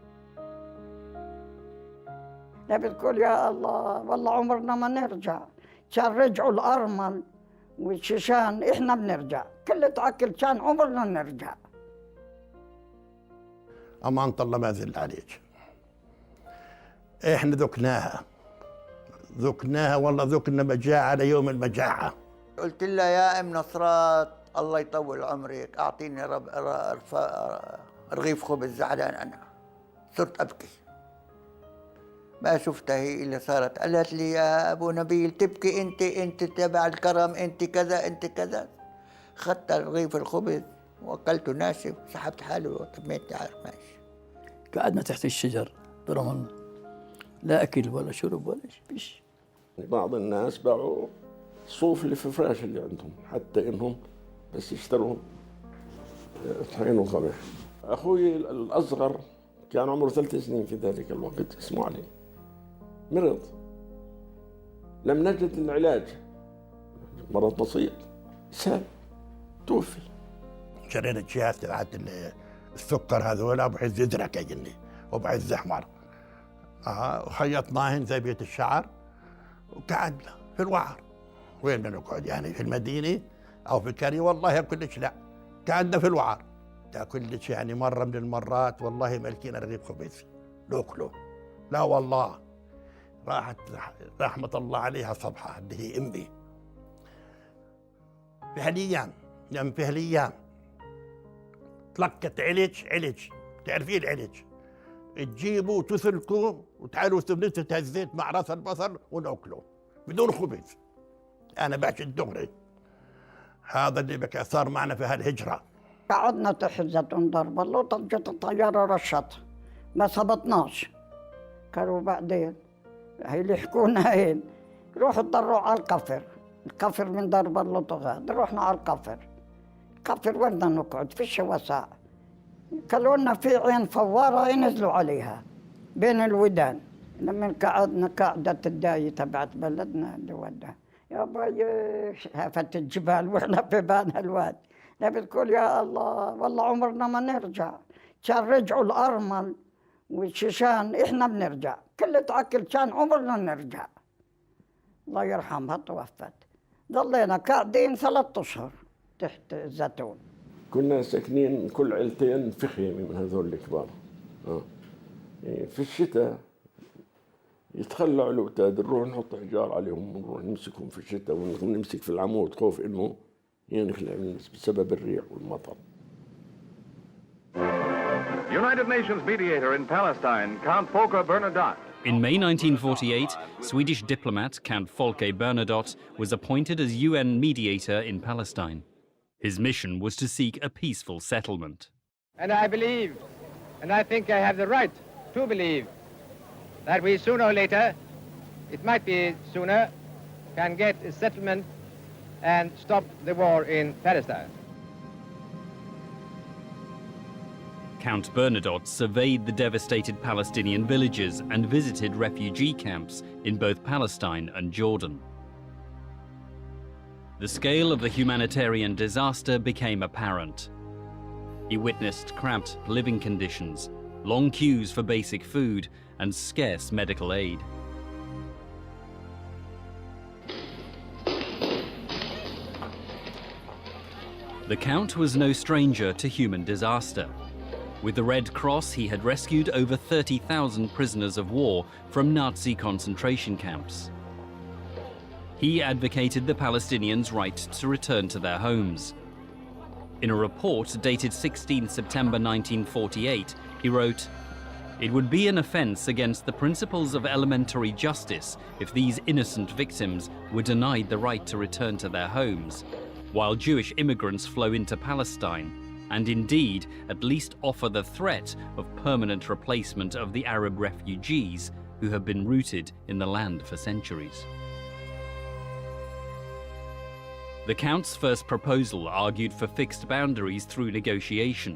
نبي تقول يا الله والله عمرنا ما نرجع، كان رجعوا الأرمل والشيشان احنا بنرجع، كل تعكل كان عمرنا نرجع. أمانة الله ما ذل عليك. احنا ذقناها والله ذقنا مجاعة ليوم المجاعة. قلت لها يا ام نصرات الله يطول عمرك اعطيني رغيف خبز، زعلان انا صرت ابكي. ما شفتها هي اللي صارت، قالت لي يا ابو نبيل تبكي انت تبع الكرم، انت كذا انت كذا. خدت رغيف الخبز واكلته ناشف، سحبت حالي وتميت عارف ماشي. قعدنا تحت الشجر برام الله، لا أكل ولا شرب ولا شيء. بعض الناس باعوا صوف اللي في فراش اللي عندهم حتى إنهم بس يشتروا طحين وقمح. أخوي الأصغر كان عمره 3 سنين في ذلك الوقت، اسمه علي، مرض، لم نجد العلاج، مرض بسيط، سهل، توفي. شرينا الجهاز تبعت السكر هذول ابو عز ازرق يجني وابو عز احمر، وخيطناهن زي بيت الشعر وقعدنا في الوعر. وين بدنا نقعد يعني؟ في المدينه او في كري؟ والله كلش لا، قعدنا في الوعر. كلش يعني مره من المرات والله ملكينا رغيف خبز ناكله، لا والله. راحت رحمه الله عليها صبحه اللي هي امي في هالايام، يعني في هالايام تلقت علج، تعرفين العلج؟ تجيبوا وتسلكوا وتعالوا سبنته الزيت مع راس البصل وناكله بدون خبز. انا بعشق الدغري. هذا اللي بكى صار معنا في هالهجره. قعدنا تحت زيتون ضرب الله وطجت الطياره رشت، ما صبتناش. قالوا بعدين هي اللي يحكونا هين روحوا تضروا على القفر من درب الله طغاد. رحنا على القفر وين بدنا نقعد؟ فيش وسائل. قالوا لنا في عين فواره ينزلوا عليها بين الودان. لما قعدنا قاعدة الداية تبعت بلدنا اللي ودها يا باي هافت الجبال واحنا في بالنا الواد. لا بتقول يا الله والله عمرنا ما نرجع. كان رجعوا الأرمل والشيشان احنا بنرجع، كل تعكل كان عمرنا نرجع. الله يرحمها توفت. ضلينا قاعدين 3 أشهر تحت الزيتون. كنا ساكنين كل عيلتين في خيمة من هذول الكبار. في الشتاء يتخلعوا الأوتاد، نروح نحط حجار عليهم ونروح نمسكهم في الشتاء ونمسك في العمود خوف إنه ينخلع بسبب الريح والمطر. United Nations mediator in Palestine, Count Volker Bernadotte. In May 1948, Swedish diplomat Count Folke Bernadotte was appointed as UN mediator in Palestine. His mission was to seek a peaceful settlement. And I believe, and I think I have the right to believe, that we sooner or later, it might be sooner, can get a settlement and stop the war in Palestine. Count Bernadotte surveyed the devastated Palestinian villages and visited refugee camps in both Palestine and Jordan. The scale of the humanitarian disaster became apparent. He witnessed cramped living conditions, long queues for basic food, and scarce medical aid. The Count was no stranger to human disaster. With the Red Cross, he had rescued over 30,000 prisoners of war from Nazi concentration camps. He advocated the Palestinians' right to return to their homes. In a report dated 16 September 1948, he wrote, "It would be an offence against the principles of elementary justice if these innocent victims were denied the right to return to their homes, while Jewish immigrants flow into Palestine, and indeed at least offer the threat of permanent replacement of the Arab refugees who have been rooted in the land for centuries." The Count's first proposal argued for fixed boundaries through negotiation,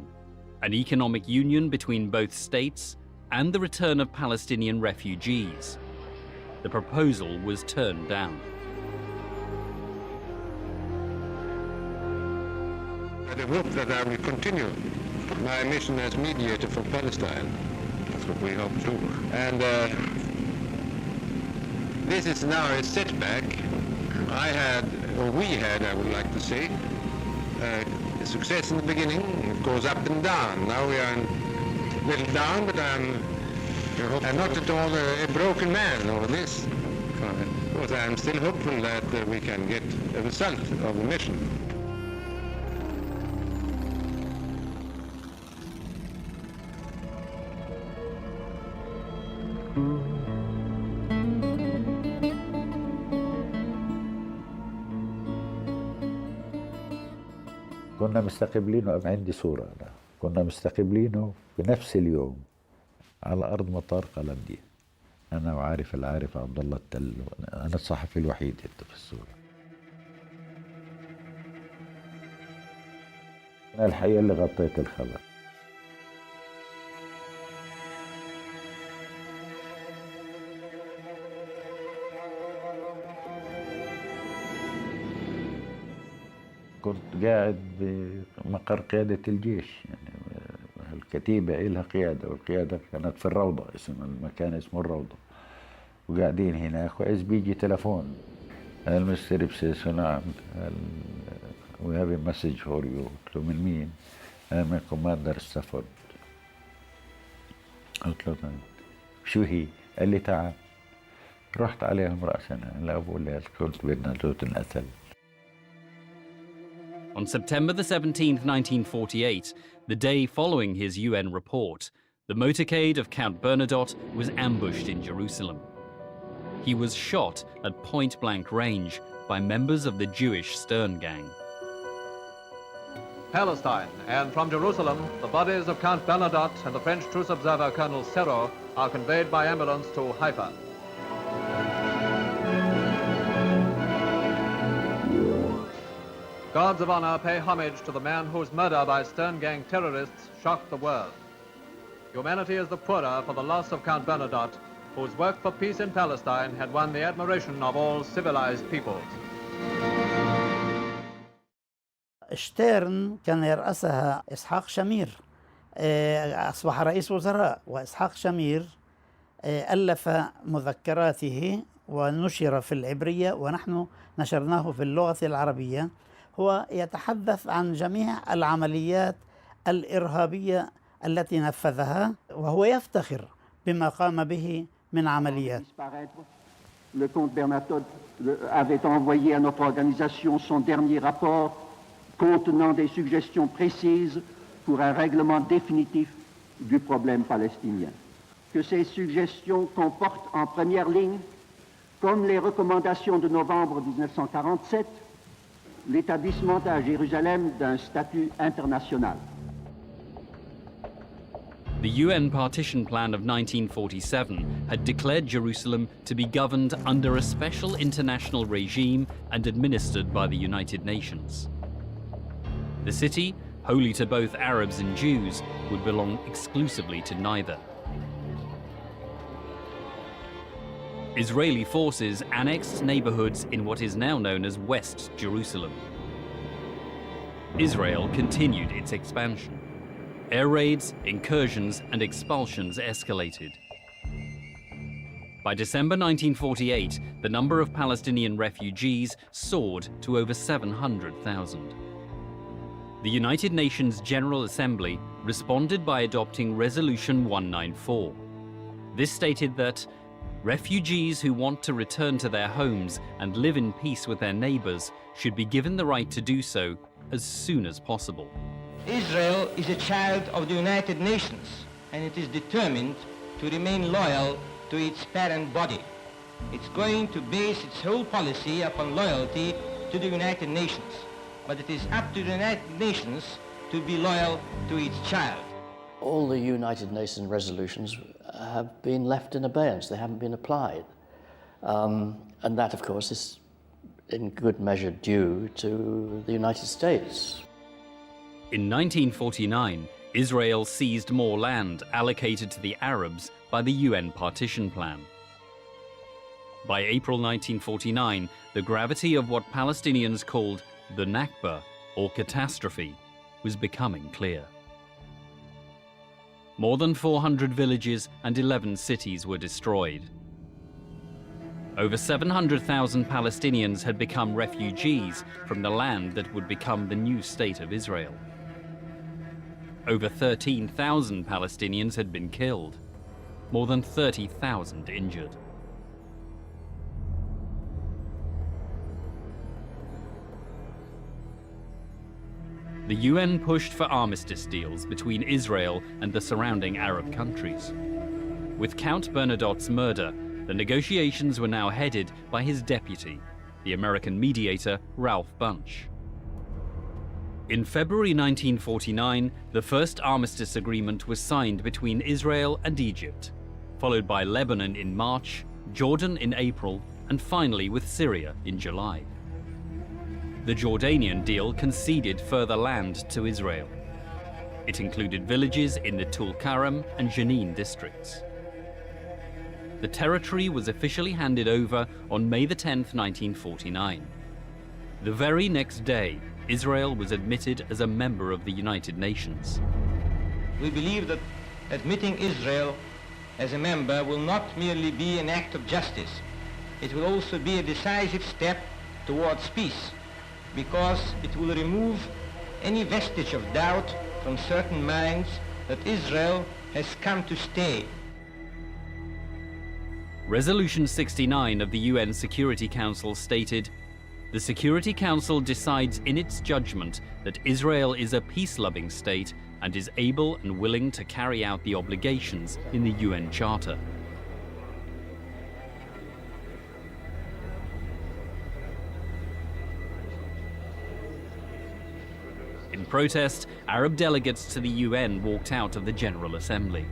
an economic union between both states, and the return of Palestinian refugees. The proposal was turned down. I hope that I will continue my mission as mediator for Palestine. That's what we hope to. And this is now a setback. We had, I would like to say, success in the beginning. It goes up and down. Now we are a little down, but I'm not at all a broken man over this. Because I'm still hopeful that we can get a result of the mission. كنا مستقبلينه، عندي صورة أنا. كنا مستقبلينه بنفس اليوم على أرض مطار قلمدين. أنا وعارف العارف عبد الله التل، أنا الصحفي الوحيد في الصورة. أنا الحقيقة اللي غطيت الخبر. كنت قاعد بمقر قيادة الجيش، يعني الكتيبة إلها قيادة، والقيادة كانت في الروضة، المكان اسمه الروضة، وقاعدين هناك، وإذ بيجي تلفون: المستر بسيسو، نعم، we have a message for you. قلت له: من مين؟ من كوماندر ستافورد. قلت له: طيب شو هي؟ قال لي: تعال. رحت عليهم رأسا لأبو الليل، قلت: بدنا نزوت الأسل. On September the 17th, 1948, the day following his UN report, the motorcade of Count Bernadotte was ambushed in Jerusalem. He was shot at point-blank range by members of the Jewish Stern Gang. Palestine, and from Jerusalem, the bodies of Count Bernadotte and the French truce observer Colonel Serrault are conveyed by ambulance to Haifa. Guards of honor pay homage to the man whose murder by Stern Gang terrorists shocked the world. Humanity is the poorer for the loss of Count Bernadotte, whose work for peace in Palestine had won the admiration of all civilized peoples. شتيرن كان يرأسها إسحاق شمير، أصبح رئيس وزراء، وإسحاق شمير ألف مذكراته ونشر في العبرية، ونحن نشرناه في اللغة العربية. هو يتحدث عن جميع العمليات الإرهابية التي نفذها، وهو يفتخر بما قام به من عمليات. Le comte Bernadotte avait envoyé à notre organisation son dernier rapport contenant des suggestions précises pour un règlement définitif du problème palestinien. Que ces suggestions comportent en première ligne, comme les recommandations de novembre 1947, l'établissement à Jérusalem d'un statut international. The UN partition plan of 1947 had declared Jerusalem to be governed under a special international regime and administered by the United Nations. The city, holy to both Arabs and Jews, would belong exclusively to neither. Israeli forces annexed neighborhoods in what is now known as West Jerusalem. Israel continued its expansion. Air raids, incursions, and expulsions escalated. By December 1948, the number of Palestinian refugees soared to over 700,000. The United Nations General Assembly responded by adopting Resolution 194. This stated that refugees who want to return to their homes and live in peace with their neighbors should be given the right to do so as soon as possible. Israel is a child of the United Nations, and it is determined to remain loyal to its parent body. It's going to base its whole policy upon loyalty to the United Nations, but it is up to the United Nations to be loyal to its child. All the United Nations resolutions have been left in abeyance. They haven't been applied. And that, of course, is in good measure due to the United States. In 1949, Israel seized more land allocated to the Arabs by the UN partition plan. By April 1949, the gravity of what Palestinians called the Nakba, or catastrophe, was becoming clear. More than 400 villages and 11 cities were destroyed. Over 700,000 Palestinians had become refugees from the land that would become the new state of Israel. Over 13,000 Palestinians had been killed, more than 30,000 injured. The UN pushed for armistice deals between Israel and the surrounding Arab countries. With Count Bernadotte's murder, the negotiations were now headed by his deputy, the American mediator Ralph Bunche. In February 1949, the first armistice agreement was signed between Israel and Egypt. followed by Lebanon in March, Jordan in April, and finally with Syria in July. The Jordanian deal conceded further land to Israel. It included villages in the Tulkarem and Jenin districts. The territory was officially handed over on May the 10th, 1949. The very next day, Israel was admitted as a member of the United Nations. We believe that admitting Israel as a member will not merely be an act of justice. It will also be a decisive step towards peace, because it will remove any vestige of doubt from certain minds that Israel has come to stay. Resolution 69 of the UN Security Council stated, "The Security Council decides in its judgment that Israel is a peace-loving state and is able and willing to carry out the obligations in the UN Charter." In protest, Arab delegates to the UN walked out of the General Assembly.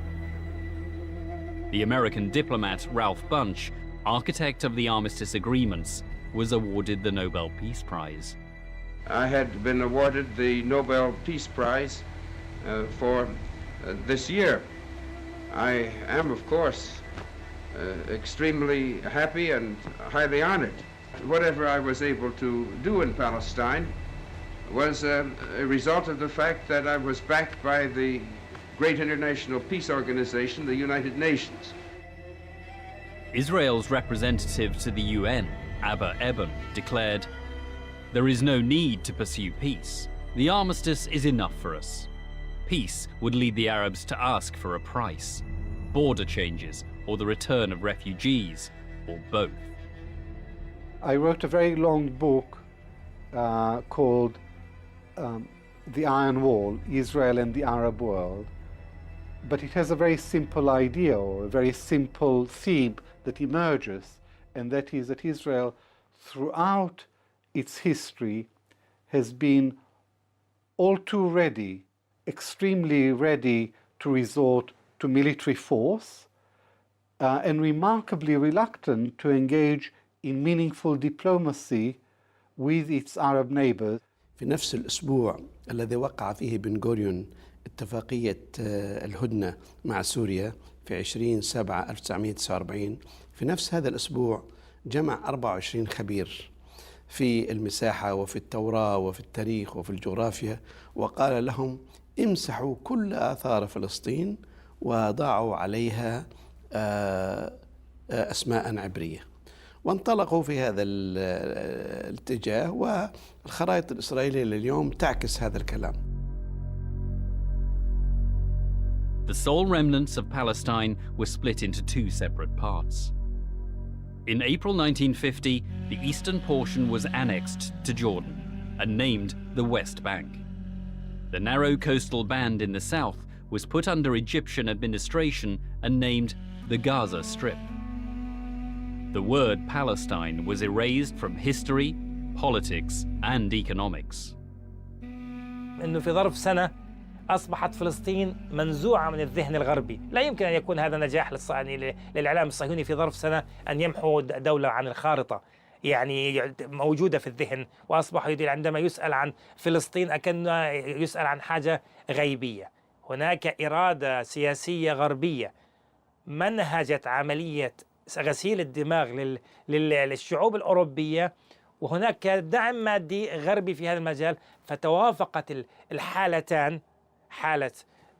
The American diplomat Ralph Bunche, architect of the armistice agreements, was awarded the Nobel Peace Prize. I had been awarded the Nobel Peace Prize for this year. I am, of course, extremely happy and highly honored. Whatever I was able to do in Palestine was a result of the fact that I was backed by the great international peace organization, the United Nations. Israel's representative to the UN, Abba Eban, declared, "There is no need to pursue peace. The armistice is enough for us. Peace would lead the Arabs to ask for a price, border changes, or the return of refugees, or both." I wrote a very long book called The Iron Wall, Israel and the Arab World. But it has a very simple idea, or a very simple theme that emerges, and that is that Israel, throughout its history, has been all too ready, extremely ready to resort to military force, and remarkably reluctant to engage in meaningful diplomacy with its Arab neighbors. في نفس الأسبوع الذي وقع فيه بن غوريون اتفاقية الهدنة مع سوريا في 20/7/1949، في نفس هذا الأسبوع جمع 24 خبير في المساحة وفي التوراة وفي التاريخ وفي الجغرافيا، وقال لهم امسحوا كل آثار فلسطين وضعوا عليها أسماء عبرية. وانطلقوا في هذا الاتجاه، والخرائط الإسرائيلية لليوم تعكس هذا الكلام. The sole remnants of Palestine were split into two separate parts. In April 1950, the eastern portion was annexed to Jordan and named the West Bank. The narrow coastal band in the south was put under Egyptian administration and named the Gaza Strip. The word Palestine was erased from history, politics, and economics. إنه في ظرف سنة أصبحت فلسطين منزوعة من الذهن الغربي. لا يمكن أن يكون هذا نجاح للإعلام الصهيوني في ظرف سنة أن يمحو دولة عن الخارطة، يعني موجودة في الذهن، وأصبح عندما يسأل عن فلسطين أكن يسأل عن حاجة غيبية. هناك إرادة سياسية غربية منهجت عملية غسيل الدماغ للشعوب الأوروبية، وهناك دعم مادي غربي في هذا المجال، فتوافقت الحالتان، حالة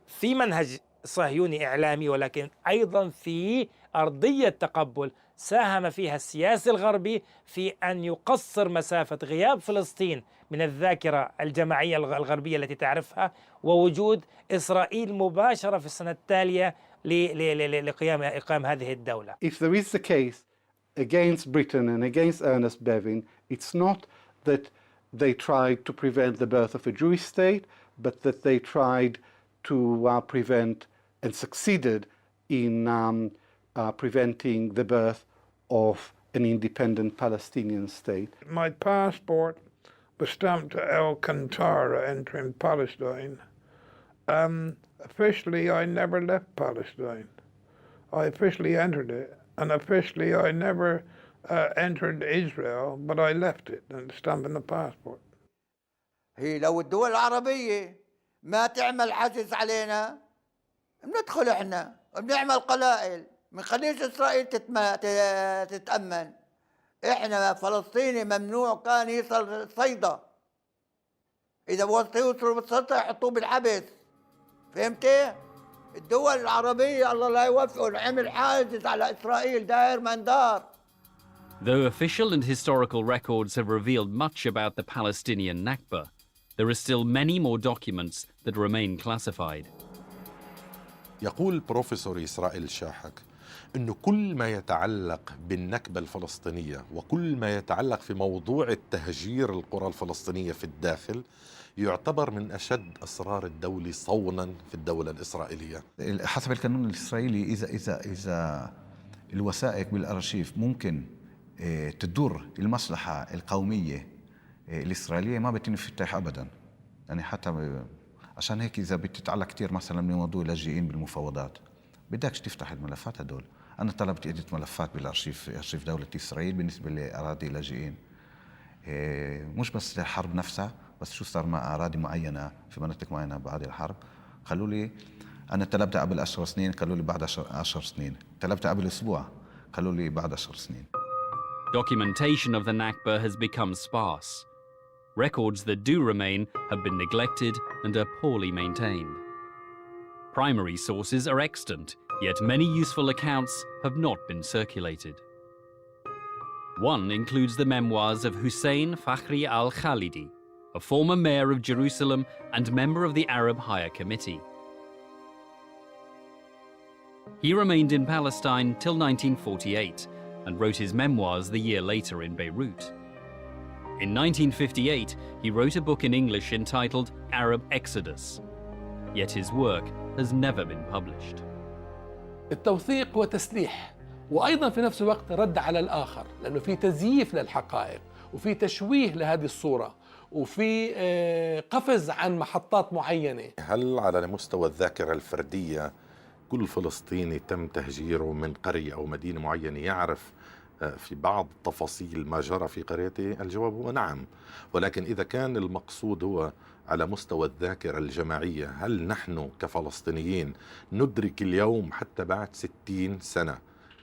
في منهج صهيوني إعلامي ولكن أيضا في أرضية تقبل ساهم فيها السياسي الغربي في أن يقصر مسافة غياب فلسطين من الذاكرة الجماعية الغربية التي تعرفها، ووجود إسرائيل مباشرة في السنة التالية لإقام هذه الدولة. If there is the case against Britain and against Ernest Bevin, it's not that they tried to prevent the birth of a Jewish state, but that they tried to prevent and succeeded in preventing the birth of an independent Palestinian state. My passport was stamped to Alcantara entering Palestine. Officially, I never left Palestine. I officially entered it. And officially I never entered Israel, but I left it and stamped in the passport. هي لو الدول العربية ما تعمل حجز علينا بندخل احنا بنعمل قلائل من خليج اسرائيل تتأمن. احنا فلسطيني ممنوع كان يصل صيدا، اذا يوصلوا بالسلطة يحطوه بالحبس. فهمتي؟ الدول العربية الله لا يوفقهم عمل حاجز على اسرائيل داير من دار. Though official and historical records have revealed much about the Palestinian Nakba, there are still many more documents that remain classified. يقول بروفيسور إسرائيل شاحك أنه كل ما يتعلق بالنكبة الفلسطينية وكل ما يتعلق في موضوع التهجير القرى الفلسطينية في الداخل يعتبر من أشد أسرار الدولة صونا في الدولة الإسرائيلية. حسب القانون الإسرائيلي إذا الوثائق بالأرشيف ممكن تدور المصلحة القومية الإسرائيلية ما بيتم افتتاح أبدا. يعني حتى عشان هيك إذا بتتعلق كتير مثلا من موضوع اللاجئين بالمفاوضات بدكش تفتح الملفات هدول. أنا طلبت عدة ملفات أرشيف دولة إسرائيل بالنسبة لأراضي اللاجئين، مش بس الحرب نفسها، بس شو صار مع أراضي معينة في مناطق معينة بعد الحرب. قالوا لي أنا طلبت قبل 10 سنين، قالوا لي بعد 10 سنين. طلبت قبل أسبوع، قالوا لي بعد 10 سنين. Documentation of the Nakba has become sparse. Records that do remain have been neglected and are poorly maintained. Primary sources are extant, yet many useful accounts have not been circulated. One includes the memoirs of Hussein Fakhri al-Khalidi, a former mayor of Jerusalem and member of the Arab Higher Committee. He remained in Palestine till 1948 and wrote his memoirs the year later in Beirut. In 1958, he wrote a book in English entitled Arab Exodus, yet his work has never been published. التوثيق هو تسليح، وأيضا في نفس الوقت رد على الآخر، لأنه في تزييف للحقائق وفي تشويه لهذه الصورة وفي قفز عن محطات معينة. هل على مستوى الذاكرة الفردية كل فلسطيني تم تهجيره من قرية أو مدينة معينة يعرف في بعض تفاصيل ما جرى في قريته؟ الجواب هو نعم، ولكن إذا كان المقصود هو على مستوى الذاكرة الجماعية، هل نحن كفلسطينيين ندرك اليوم حتى بعد 60 سنة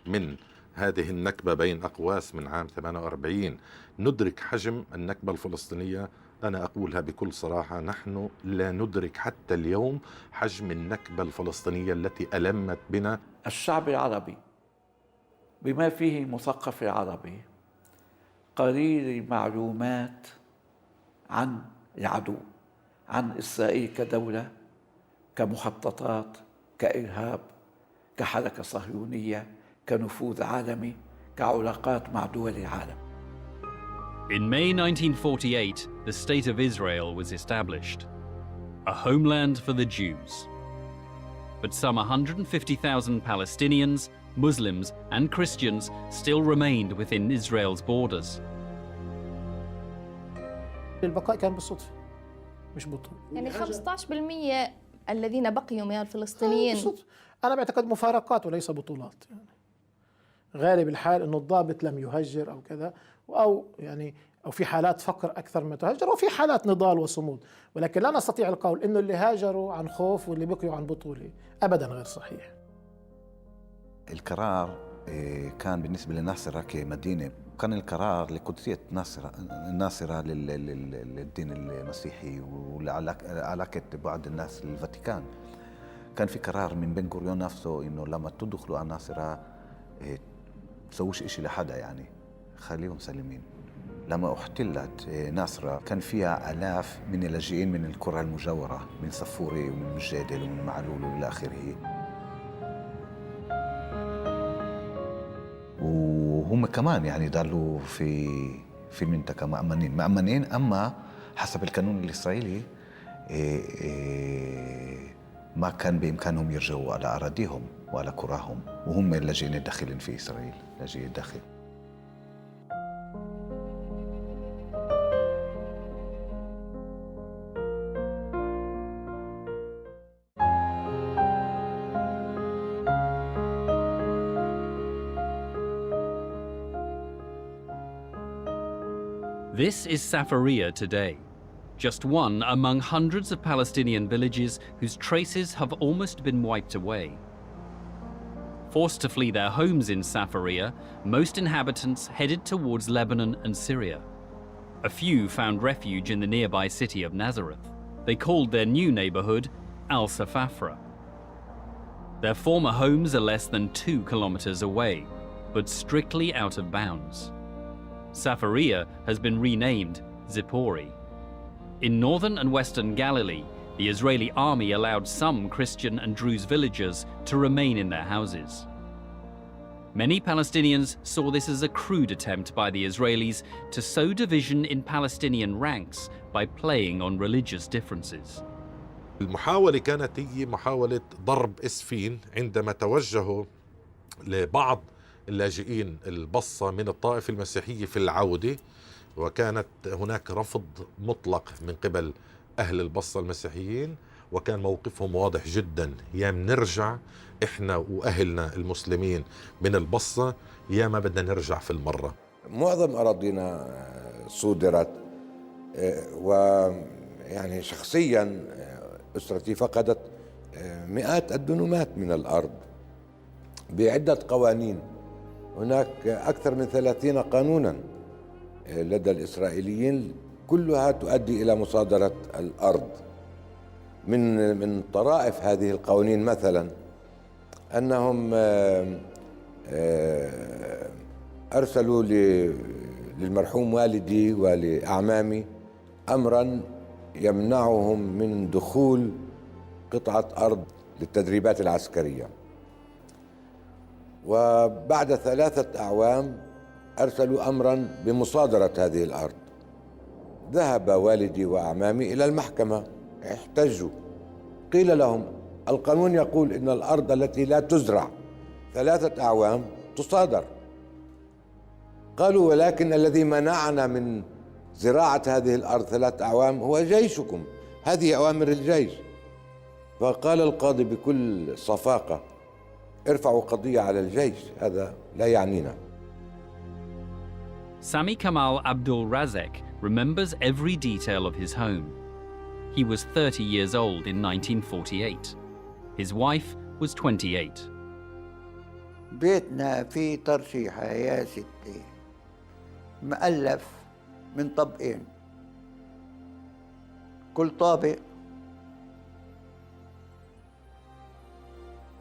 من هذه النكبة بين أقواس من عام 48 ندرك حجم النكبة الفلسطينية؟ أنا أقولها بكل صراحة، نحن لا ندرك حتى اليوم حجم النكبة الفلسطينية التي ألمت بنا. الشعب العربي بما فيه مثقف العربي قليل المعلومات عن العدو، عن إسرائيل كدولة، كمخططات، كإرهاب، كحركة صهيونية، كنفوذ عالمي، كعلاقات مع دول العالم. In May 1948, the State of Israel was established, a homeland for the Jews. But some 150,000 Palestinians, Muslims and Christians still remained within Israel's borders. البقاء كان بالصدفة مش بطول. يعني 15% الذين بقيوا من الفلسطينيين بالصدفة. أنا بعتقد مفارقات وليس بطولات. يعني غالب الحال إنه الضابط لم يهجر أو كذا، أو في حالات فقر أكثر ما تهجر، وفي حالات نضال وصمود، ولكن لا نستطيع القول إنه اللي هاجروا عن خوف واللي بقيوا عن بطولة. أبدا غير صحيح. القرار كان بالنسبة لناصرة كمدينة، كان القرار لقدسية ناصرة للدين المسيحي وعلاقة بعض الناس للفاتيكان. كان في قرار من بن غوريون نفسه إنه لما تدخلوا على ناصرة تسووش إشي لحدا، يعني خليهم سالمين. لما احتلت ناصرة كان فيها آلاف من اللاجئين من القرى المجاورة، من صفوري ومن مجادل ومن معلول وإلى آخره، وهم كمان يعني ضلوا في المنطقة مأمنين. أما حسب القانون الإسرائيلي ما كان بإمكانهم يرجعوا على أراضيهم وعلى قراهم، وهم اللاجئين الداخلين في إسرائيل، لاجئي الداخل. This is Safaria today, just one among hundreds of Palestinian villages whose traces have almost been wiped away. Forced to flee their homes in Safaria, most inhabitants headed towards Lebanon and Syria. A few found refuge in the nearby city of Nazareth. They called their new neighborhood Al-Safafra. Their former homes are less than 2 kilometers away, but strictly out of bounds. Safaria has been renamed Zippori. In northern and western Galilee, the Israeli army allowed some Christian and Druze villagers to remain in their houses. Many Palestinians saw this as a crude attempt by the Israelis to sow division in Palestinian ranks by playing on religious differences. المحاولة كانت هي محاولة ضرب إسفين عندما توجهوا لبعض اللاجئين البصة من الطائفة المسيحية في العودة، وكانت هناك رفض مطلق من قبل أهل البصة المسيحيين، وكان موقفهم واضح جدا: يا نرجع إحنا وأهلنا المسلمين من البصة، يا ما بدنا نرجع في المرة. معظم أراضينا صودرت، ويعني شخصيا أسرتي فقدت مئات الدنومات من الأرض بعدة قوانين. هناك أكثر من 30 قانونا لدى الإسرائيليين كلها تؤدي إلى مصادرة الأرض. من طرائف هذه القوانين مثلا أنهم أرسلوا للمرحوم والدي ولأعمامي أمرا يمنعهم من دخول قطعة أرض للتدريبات العسكرية. وبعد 3 أعوام أرسلوا أمرا بمصادرة هذه الأرض. ذهب والدي وأعمامي إلى المحكمة، احتجوا، قيل لهم القانون يقول إن الأرض التي لا تزرع 3 أعوام تصادر. قالوا ولكن الذي منعنا من زراعة هذه الأرض 3 أعوام هو جيشكم، هذه أوامر الجيش. فقال القاضي بكل صفاقة: ارفعوا قضية على الجيش، هذا لا يعنينا. Sami Kamal Abdul Razek remembers every detail of his home. He was 30 years old in 1948. His wife was 28. بيتنا في ترشيحة يا ستي، مؤلف من طابقين، كل طابق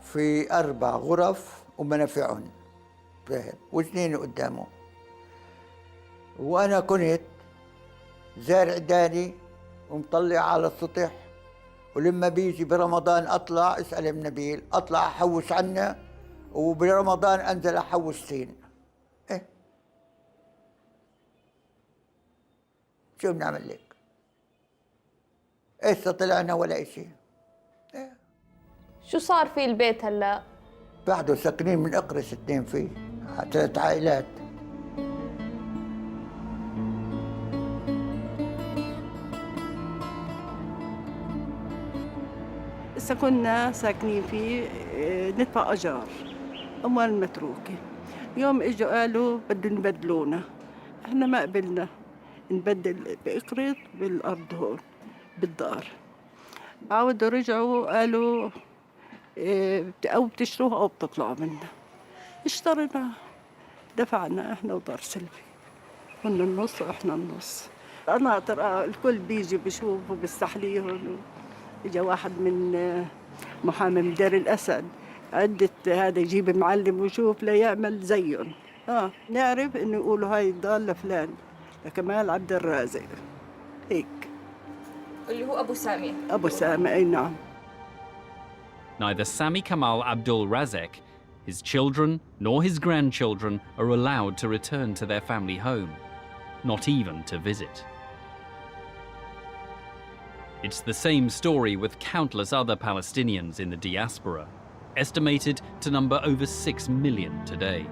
في 4 غرف ومنافعهم، فاهم، وجنين قدامه. وأنا كنت زارع داني ومطلع على السطح، ولما بيجي برمضان أطلع، اسأل ابن نبيل، أطلع أحوش عنه، وبرمضان أنزل أحوش سين. إيه شو بنعمل لك؟ إيش طلعنا ولا إشي. إيه. شو صار في البيت هلا؟ بعده ساكنين من اقرص 2 فيه، 3 عائلات. هسه كنا ساكنين فيه ندفع أجار، أموال متروكة. يوم إجوا قالوا بدهم يبدلونا، إحنا ما قبلنا نبدل بإقرض بالأرض هون بالدار. عاودوا رجعوا قالوا أو بتشتروها أو بتطلعوا منها. اشترينا، دفعنا إحنا ودار سلفي، كنا النص وإحنا النص. قناطر الكل بيجي بيشوفوا بيستحليهم. إجا واحد من محامي من دير الأسد، عدة هذا يجيب معلم ويشوف ليعمل زيهم. نعرف إنه يقولوا هاي الدار لفلان، لكمال عبد الرازق، هيك. اللي هو أبو سامي. أبو سامي، أي نعم. Neither Sami Kamal Abdul Razek, his children, nor his grandchildren are allowed to return to their family home, not even to visit. It's the same story with countless other Palestinians in the diaspora, estimated to number over 6 million today.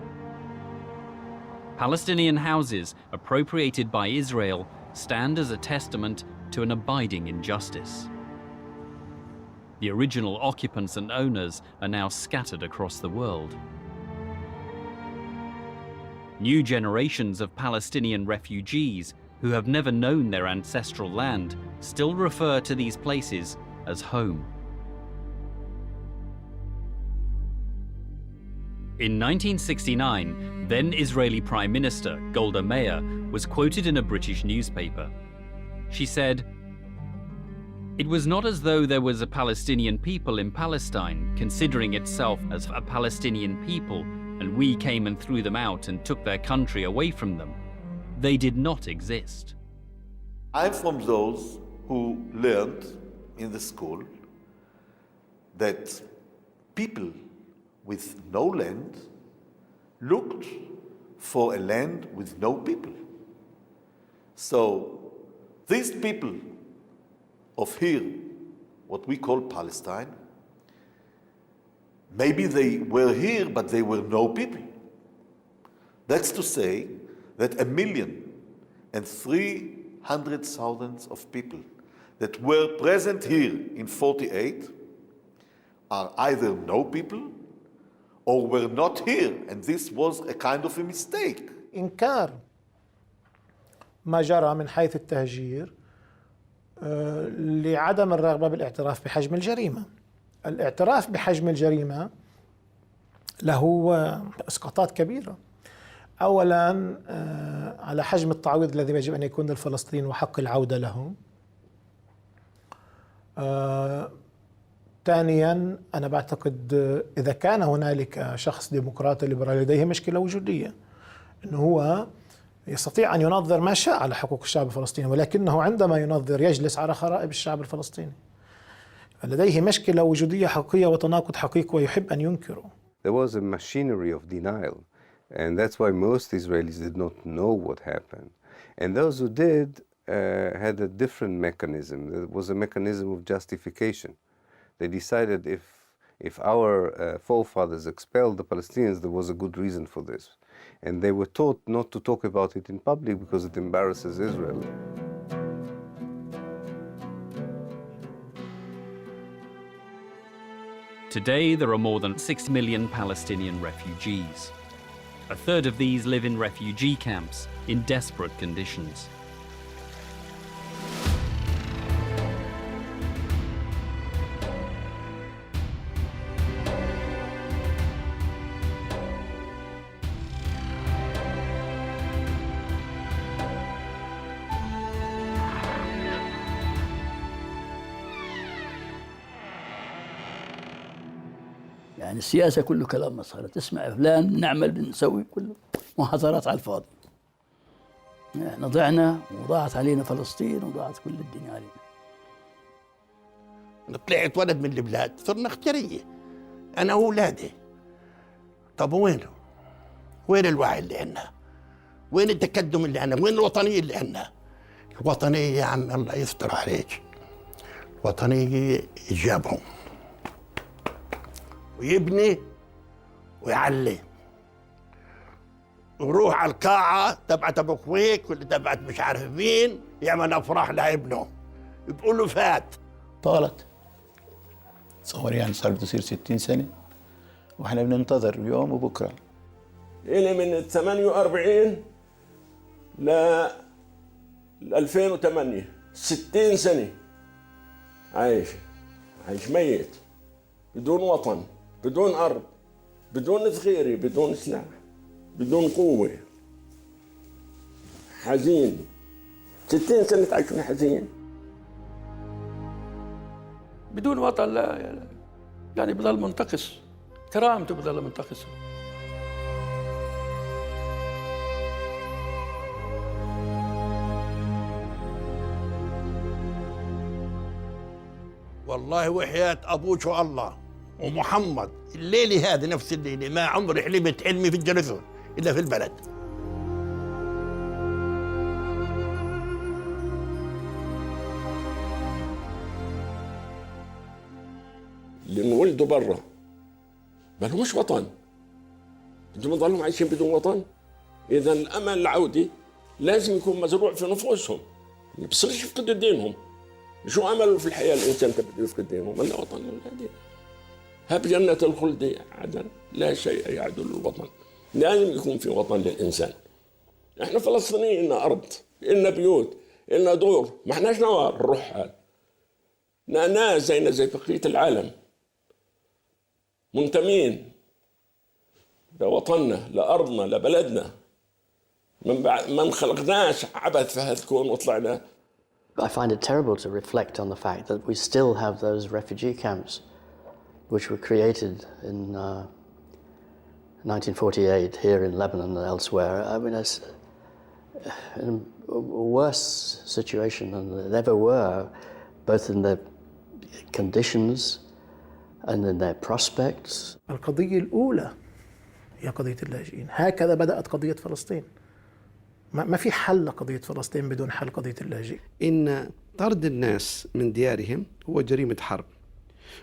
Palestinian houses appropriated by Israel stand as a testament to an abiding injustice. The original occupants and owners are now scattered across the world. New generations of Palestinian refugees who have never known their ancestral land, still refer to these places as home. In 1969, then Israeli Prime Minister Golda Meir was quoted in a British newspaper. She said, "It was not as though there was a Palestinian people in Palestine considering itself as a Palestinian people and we came and threw them out and took their country away from them. They did not exist." I'm from those who learned in the school that people with no land looked for a land with no people. So these people of here, what we call Palestine, maybe they were here, but they were no people. That's to say that 1,300,000 of people that were present here in 48 are either no people or were not here, and this was a kind of a mistake. إنكار ما جرى من حيث التهجير لعدم الرغبة بالاعتراف بحجم الجريمة. الاعتراف بحجم الجريمة له إسقاطات كبيرة. أولاً على حجم التعويض الذي يجب أن يكون للفلسطينيين وحق العودة لهم. ثانياً أنا بعتقد إذا كان هنالك شخص ديمقراطي ليبرالي لديه مشكلة وجودية، أنه هو يستطيع أن ينظر ما شاء على حقوق الشعب الفلسطيني، ولكنه عندما ينظر يجلس على خرائب الشعب الفلسطيني. لديه مشكلة وجودية حقيقية وتناقض حقيقي ويحب أن ينكره. There was a machinery of denial, and that's why most Israelis did not know what happened. And those who did had a different mechanism. There was a mechanism of justification. They decided if our forefathers expelled the Palestinians, there was a good reason for this. And they were taught not to talk about it in public because it embarrasses Israel. Today, there are more than 6 million Palestinian refugees. A third of these live in refugee camps in desperate conditions. يعني السياسة كله كلام مسخرة، تسمع فلان نعمل بنسوي كله محاضرات على الفاضي. احنا ضعنا وضاعت علينا فلسطين وضاعت كل الدنيا علينا. أنا طلعت ولد من البلاد صرنا اختيارية أنا وأولادي. طب وينه؟ وين الوعي اللي عندنا؟ وين التقدم اللي عندنا؟ وين الوطنية اللي عندنا؟ الوطنية يا عم الله يستر عليك. الوطنية إجابهم ويبني ويعلي ويروح على القاعة تبعت أبو خويك ولا تبعت مش عارف مين يعمل أفراح لابنه بيقول له فات. طالت تصور يعني صار بده يصير 60 سنة واحنا بننتظر اليوم وبكرة. إني من 48 ل 2008 60 سنة عايش ميت بدون وطن، بدون أرض، بدون ذخيرة، بدون سلاح، بدون قوة، حزين 60 سنة تعيشون حزين بدون وطن. لا يعني بضل منتقص، كرامته بضل منتقصة. والله وحياة أبوك والله ومحمد الليلة هذه نفس الليلة ما عمري حلمت حلمي في الجلسة إلا في البلد. اللي انولدوا برا ما لهمش وطن، بدهم يضلوا عايشين بدون وطن. إذا الأمل العودي لازم يكون مزروع في نفوسهم، ما بصيرش يفقدوا دينهم. شو أمله في الحياة الإنسان بده يفقد دينه؟ ما له وطن ولا دين. هب جنة الخلد عدن لا شيء يعدل الوطن. لازم يكون في وطن للإنسان. إحنا فلسطينيين لنا أرض إلنا بيوت، إلنا دور، ما احناش نوار الرحال، ناس زينا زي بقية العالم، منتمين لوطننا، لأرضنا، لبلدنا، ما انخلقناش عبث في هذا الكون وطلعنا. I find it terrible to reflect on the fact that we still have those refugee camps which were created in 1948 here in Lebanon and elsewhere. I mean, it's in a worse situation than they ever were, both in their conditions and in their prospects. القضية الأولى هي قضية اللاجئين. هكذا بدأت قضية فلسطين. ما في حل لقضية فلسطين بدون حل قضية اللاجئين. إن طرد الناس من ديارهم هو جريمة حرب،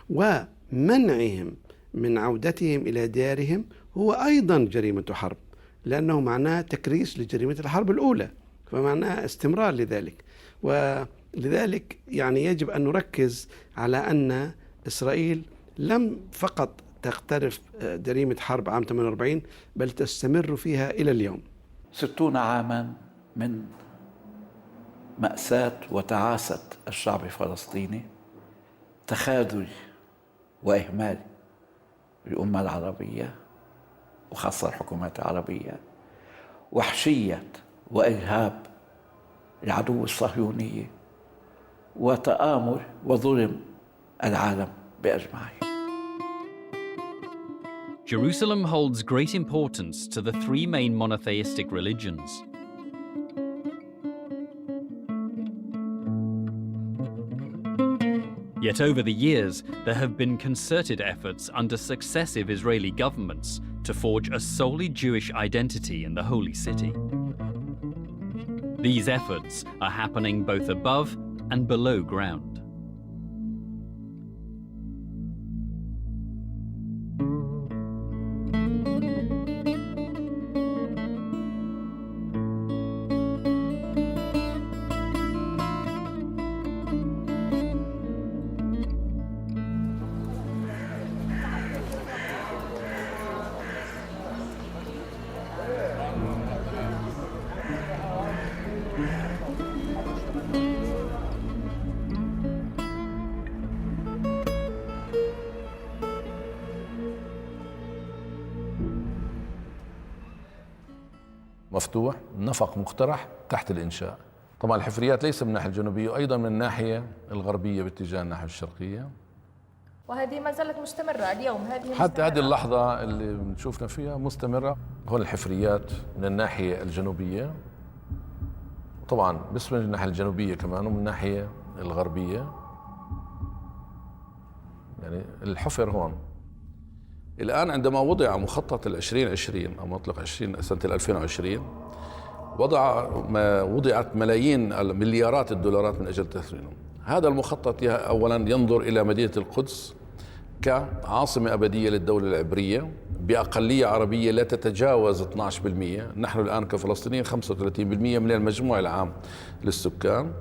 ومنعهم من عودتهم إلى ديارهم هو أيضا جريمة حرب، لأنه معناه تكريس لجريمة الحرب الأولى، فمعناه استمرار لذلك. ولذلك يعني يجب أن نركز على أن إسرائيل لم فقط تقترف جريمة حرب عام 48 بل تستمر فيها إلى اليوم. 60 عاما من مأساة وتعاسة الشعب الفلسطيني، تخاذل وإهمال الأمة العربية وخاصة الحكومات العربية، وحشية وإرهاب العدو الصهيوني، وتآمر وظلم العالم بأجمعه. Jerusalem holds great importance to the three main monotheistic religions. Yet over the years, there have been concerted efforts under successive Israeli governments to forge a solely Jewish identity in the Holy City. These efforts are happening both above and below ground. مفتوح، نفق مقترح تحت الإنشاء. طبعا الحفريات ليس من الناحية الجنوبية وأيضا من الناحية الغربية باتجاه الناحية الشرقية. وهذه ما زالت مستمرة اليوم، حتى هذه اللحظة اللي بنشوفنا فيها مستمرة. هون الحفريات من الناحية الجنوبية، طبعا بس من الناحية الجنوبية كمان ومن الناحية الغربية. يعني الحفر هون. الآن عندما وضع مخطط 2020 أو مطلق 20 سنة 2020 وضعت ملايين مليارات الدولارات من أجل تثمينه. هذا المخطط أولا ينظر إلى مدينة القدس كعاصمة أبدية للدولة العبرية بأقلية عربية لا تتجاوز 12%. نحن الآن كفلسطينيين 35% من المجموع العام للسكان.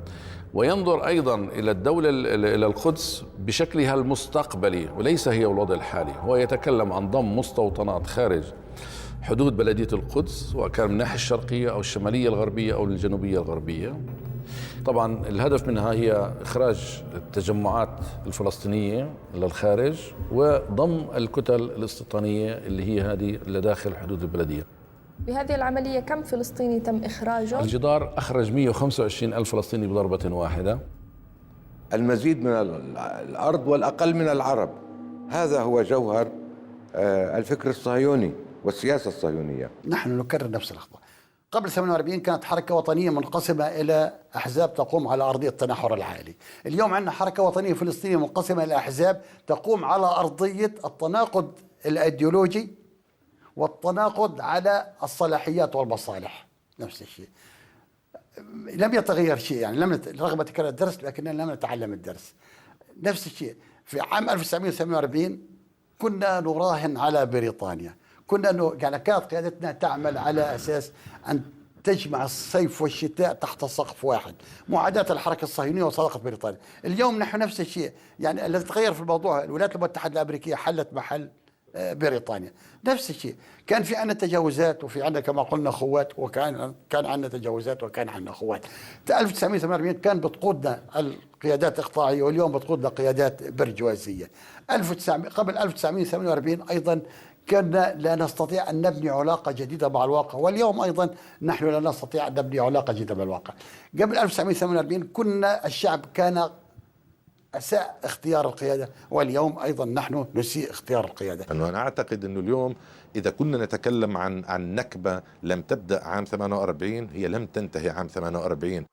وينظر أيضا إلى الدولة إلى القدس بشكلها المستقبلي وليس هي الوضع الحالي. هو يتكلم عن ضم مستوطنات خارج حدود بلدية القدس، سواء كان من الناحية الشرقية أو الشمالية الغربية أو الجنوبية الغربية. طبعا الهدف منها هي إخراج التجمعات الفلسطينية إلى الخارج وضم الكتل الاستيطانية اللي هي هذه اللي داخل حدود البلدية. بهذه العملية كم فلسطيني تم إخراجه؟ الجدار أخرج 125 ألف فلسطيني بضربة واحدة. المزيد من الأرض والأقل من العرب، هذا هو جوهر الفكر الصهيوني والسياسة الصهيونية. نحن نكرر نفس الأخطاء. قبل 48 كانت حركة وطنية منقسمة إلى أحزاب تقوم على أرضية التنحر العائلي. اليوم عندنا حركة وطنية فلسطينية منقسمة إلى أحزاب تقوم على أرضية التناقض الأيديولوجي والتناقض على الصلاحيات والمصالح. نفس الشيء، لم يتغير شيء، يعني رغم تكرار الدرس لكننا لم نتعلم الدرس. نفس الشيء في عام 1948 كنا نراهن على بريطانيا، يعني كانت قيادتنا تعمل على أساس أن تجمع الصيف والشتاء تحت سقف واحد، معاداة الحركة الصهيونية وصداقة بريطانيا. اليوم نحن نفس الشيء، يعني الذي تغير في الموضوع الولايات المتحدة الأمريكية حلت محل بريطانيا. نفس الشيء كان في عندنا تجاوزات، وفي عندنا كما قلنا خوات، وكان عندنا تجاوزات وكان عندنا خوات. 1948 كان بتقودنا القيادات إقطاعية، واليوم بتقودنا قيادات برجوازية. قبل 1948 أيضا كنا لا نستطيع أن نبني علاقة جديدة مع الواقع، واليوم أيضا نحن لا نستطيع أن نبني علاقة جديدة مع الواقع. قبل 1948 كنا الشعب كان أساء اختيار القيادة، واليوم أيضا نحن نسيء اختيار القيادة. أنا أعتقد أنه اليوم إذا كنا نتكلم عن نكبة لم تبدأ عام 48، هي لم تنتهي عام 48.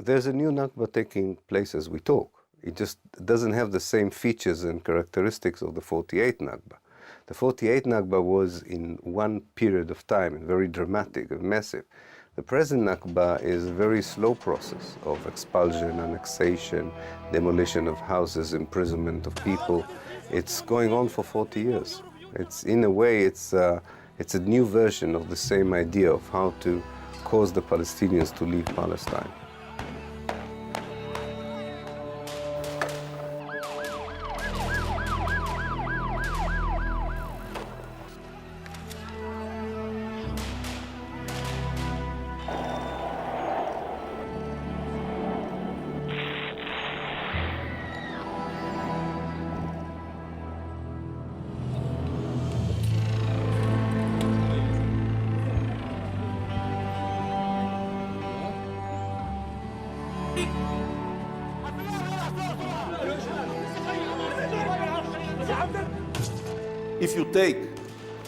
There's a new Nakba taking place as we talk. It just doesn't have the same features and characteristics of the 48 Nakba. The 48 Nakba was in one period of time, very dramatic and massive. The present Nakba is a very slow process of expulsion, annexation, demolition of houses, imprisonment of people. It's going on for 40 years. It's, in a way, it's a new version of the same idea of how to cause the Palestinians to leave Palestine. If you take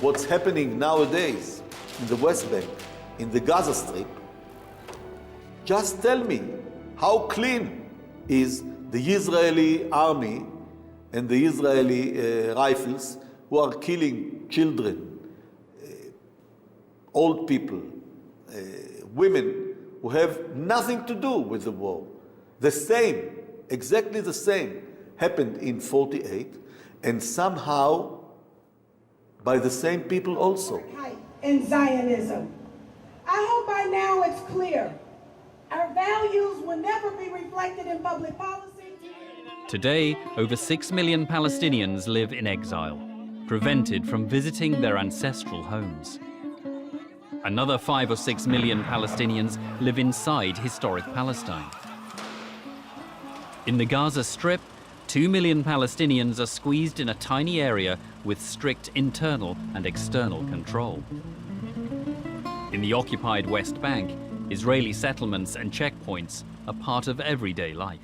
what's happening nowadays in the West Bank, in the Gaza Strip, just tell me how clean is the Israeli army and the Israeli rifles who are killing children, old people, women who have nothing to do with the war. The same, exactly the same, happened in 48, and somehow by the same people also. In Zionism. I hope by now it's clear. Our values will never be reflected in public policy. Today, over 6 million Palestinians live in exile, prevented from visiting their ancestral homes. Another 5 or 6 million Palestinians live inside historic Palestine. In the Gaza Strip, 2 million Palestinians are squeezed in a tiny area with strict internal and external control. In the occupied West Bank, Israeli settlements and checkpoints are part of everyday life.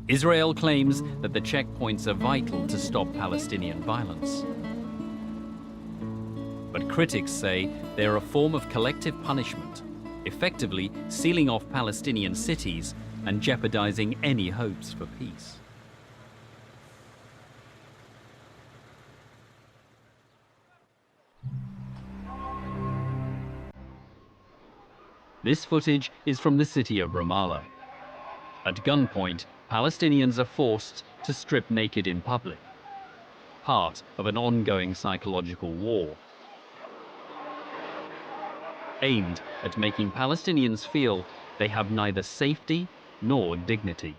Israel claims that the checkpoints are vital to stop Palestinian violence. But critics say they're a form of collective punishment, effectively sealing off Palestinian cities and jeopardizing any hopes for peace. This footage is from the city of Ramallah. At gunpoint, Palestinians are forced to strip naked in public, part of an ongoing psychological war aimed at making Palestinians feel they have neither safety nor dignity.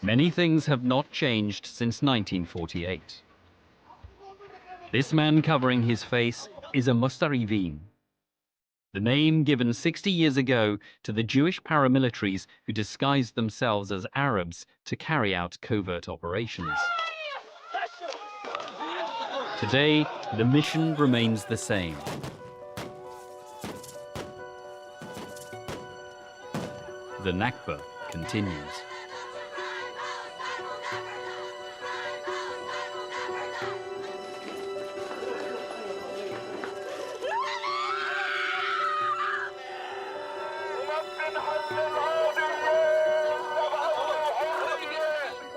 Many things have not changed since 1948. This man covering his face is a Mustarivin, the name given 60 years ago to the Jewish paramilitaries who disguised themselves as Arabs to carry out covert operations. Today, the mission remains the same. The Nakba continues.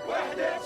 وحدة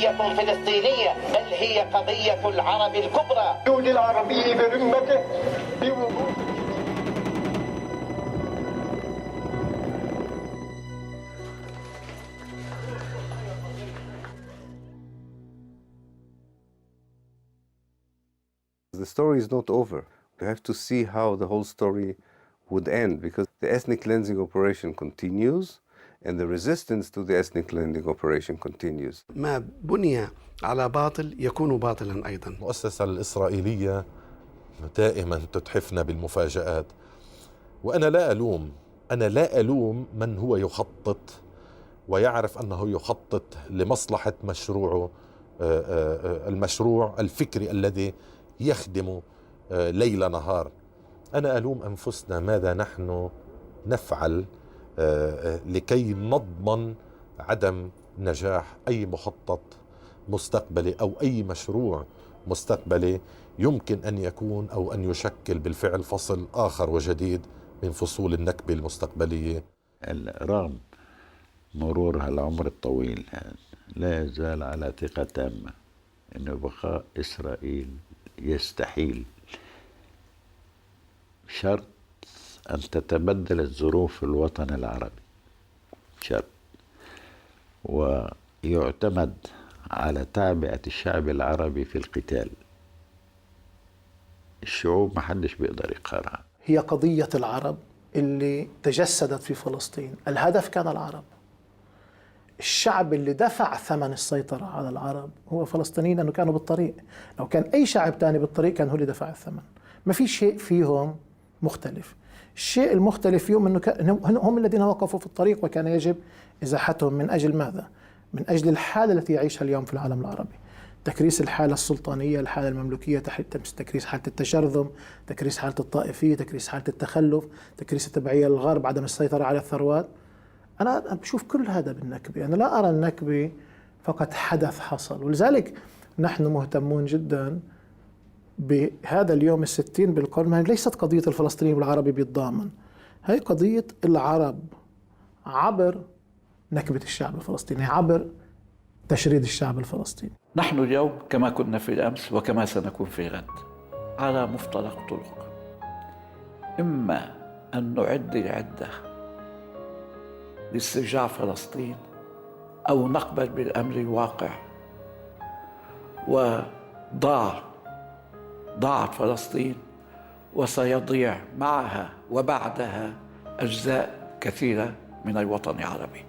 قضية فلسطينية، بل هي قضية العرب الكبرى. الوجود العربي برمته بوجود. The story is not over. We have to see how the whole story would end, because the ethnic cleansing operation continues and the resistance to the ethnic cleansing operation continues. ما بني على باطل يكون باطلا أيضا. المؤسسة الإسرائيلية دائما تتحفنا بالمفاجآت، وأنا لا ألوم من هو يخطط ويعرف أنه يخطط لمصلحة مشروعه، المشروع الفكري الذي يخدم ليل نهار. أنا ألوم أنفسنا ماذا نحن نفعل لكي نضمن عدم نجاح أي مخطط مستقبلي أو أي مشروع مستقبلي يمكن أن يكون أو أن يشكل بالفعل فصل آخر وجديد من فصول النكبة المستقبلية. رغم مرور هالعمر الطويل لا يزال على ثقة تامة أن بقاء إسرائيل يستحيل، شرط أن تتبدل الظروف في الوطن العربي، شرط، ويعتمد على تعبئة الشعب العربي في القتال. الشعوب ما حدش بيقدر يقهرها. هي قضية العرب اللي تجسدت في فلسطين، الهدف كان العرب. الشعب اللي دفع ثمن السيطرة على العرب هو فلسطينيين، لأنه كانوا بالطريق. لو كان أي شعب تاني بالطريق كان هو اللي دفع الثمن. ما في شيء فيهم مختلف. الشيء المختلف فيهم أنه هم الذين وقفوا في الطريق، وكان يجب إزاحتهم. من أجل ماذا؟ من أجل الحالة التي يعيشها اليوم في العالم العربي، تكريس الحالة السلطانية، الحالة المملوكية، تكريس حالة التشرذم، تكريس حالة الطائفية، تكريس حالة التخلف، تكريس التبعية للغرب، عدم السيطرة على الثروات. أنا بشوف كل هذا بالنكبة. أنا لا أرى النكبة فقط حدث حصل، ولذلك نحن مهتمون جدا بهذا اليوم 60 بالقرن. ليست قضية الفلسطيني والعربي بيتضامن، هي قضية العرب عبر نكبة الشعب الفلسطيني، عبر تشريد الشعب الفلسطيني. نحن اليوم كما كنا في الأمس وكما سنكون في غد على مفترق طرق. إما أن نعد العدة لاسترجاع فلسطين، أو نقبل بالأمر الواقع ضاعت فلسطين، وسيضيع معها وبعدها أجزاء كثيرة من الوطن العربي.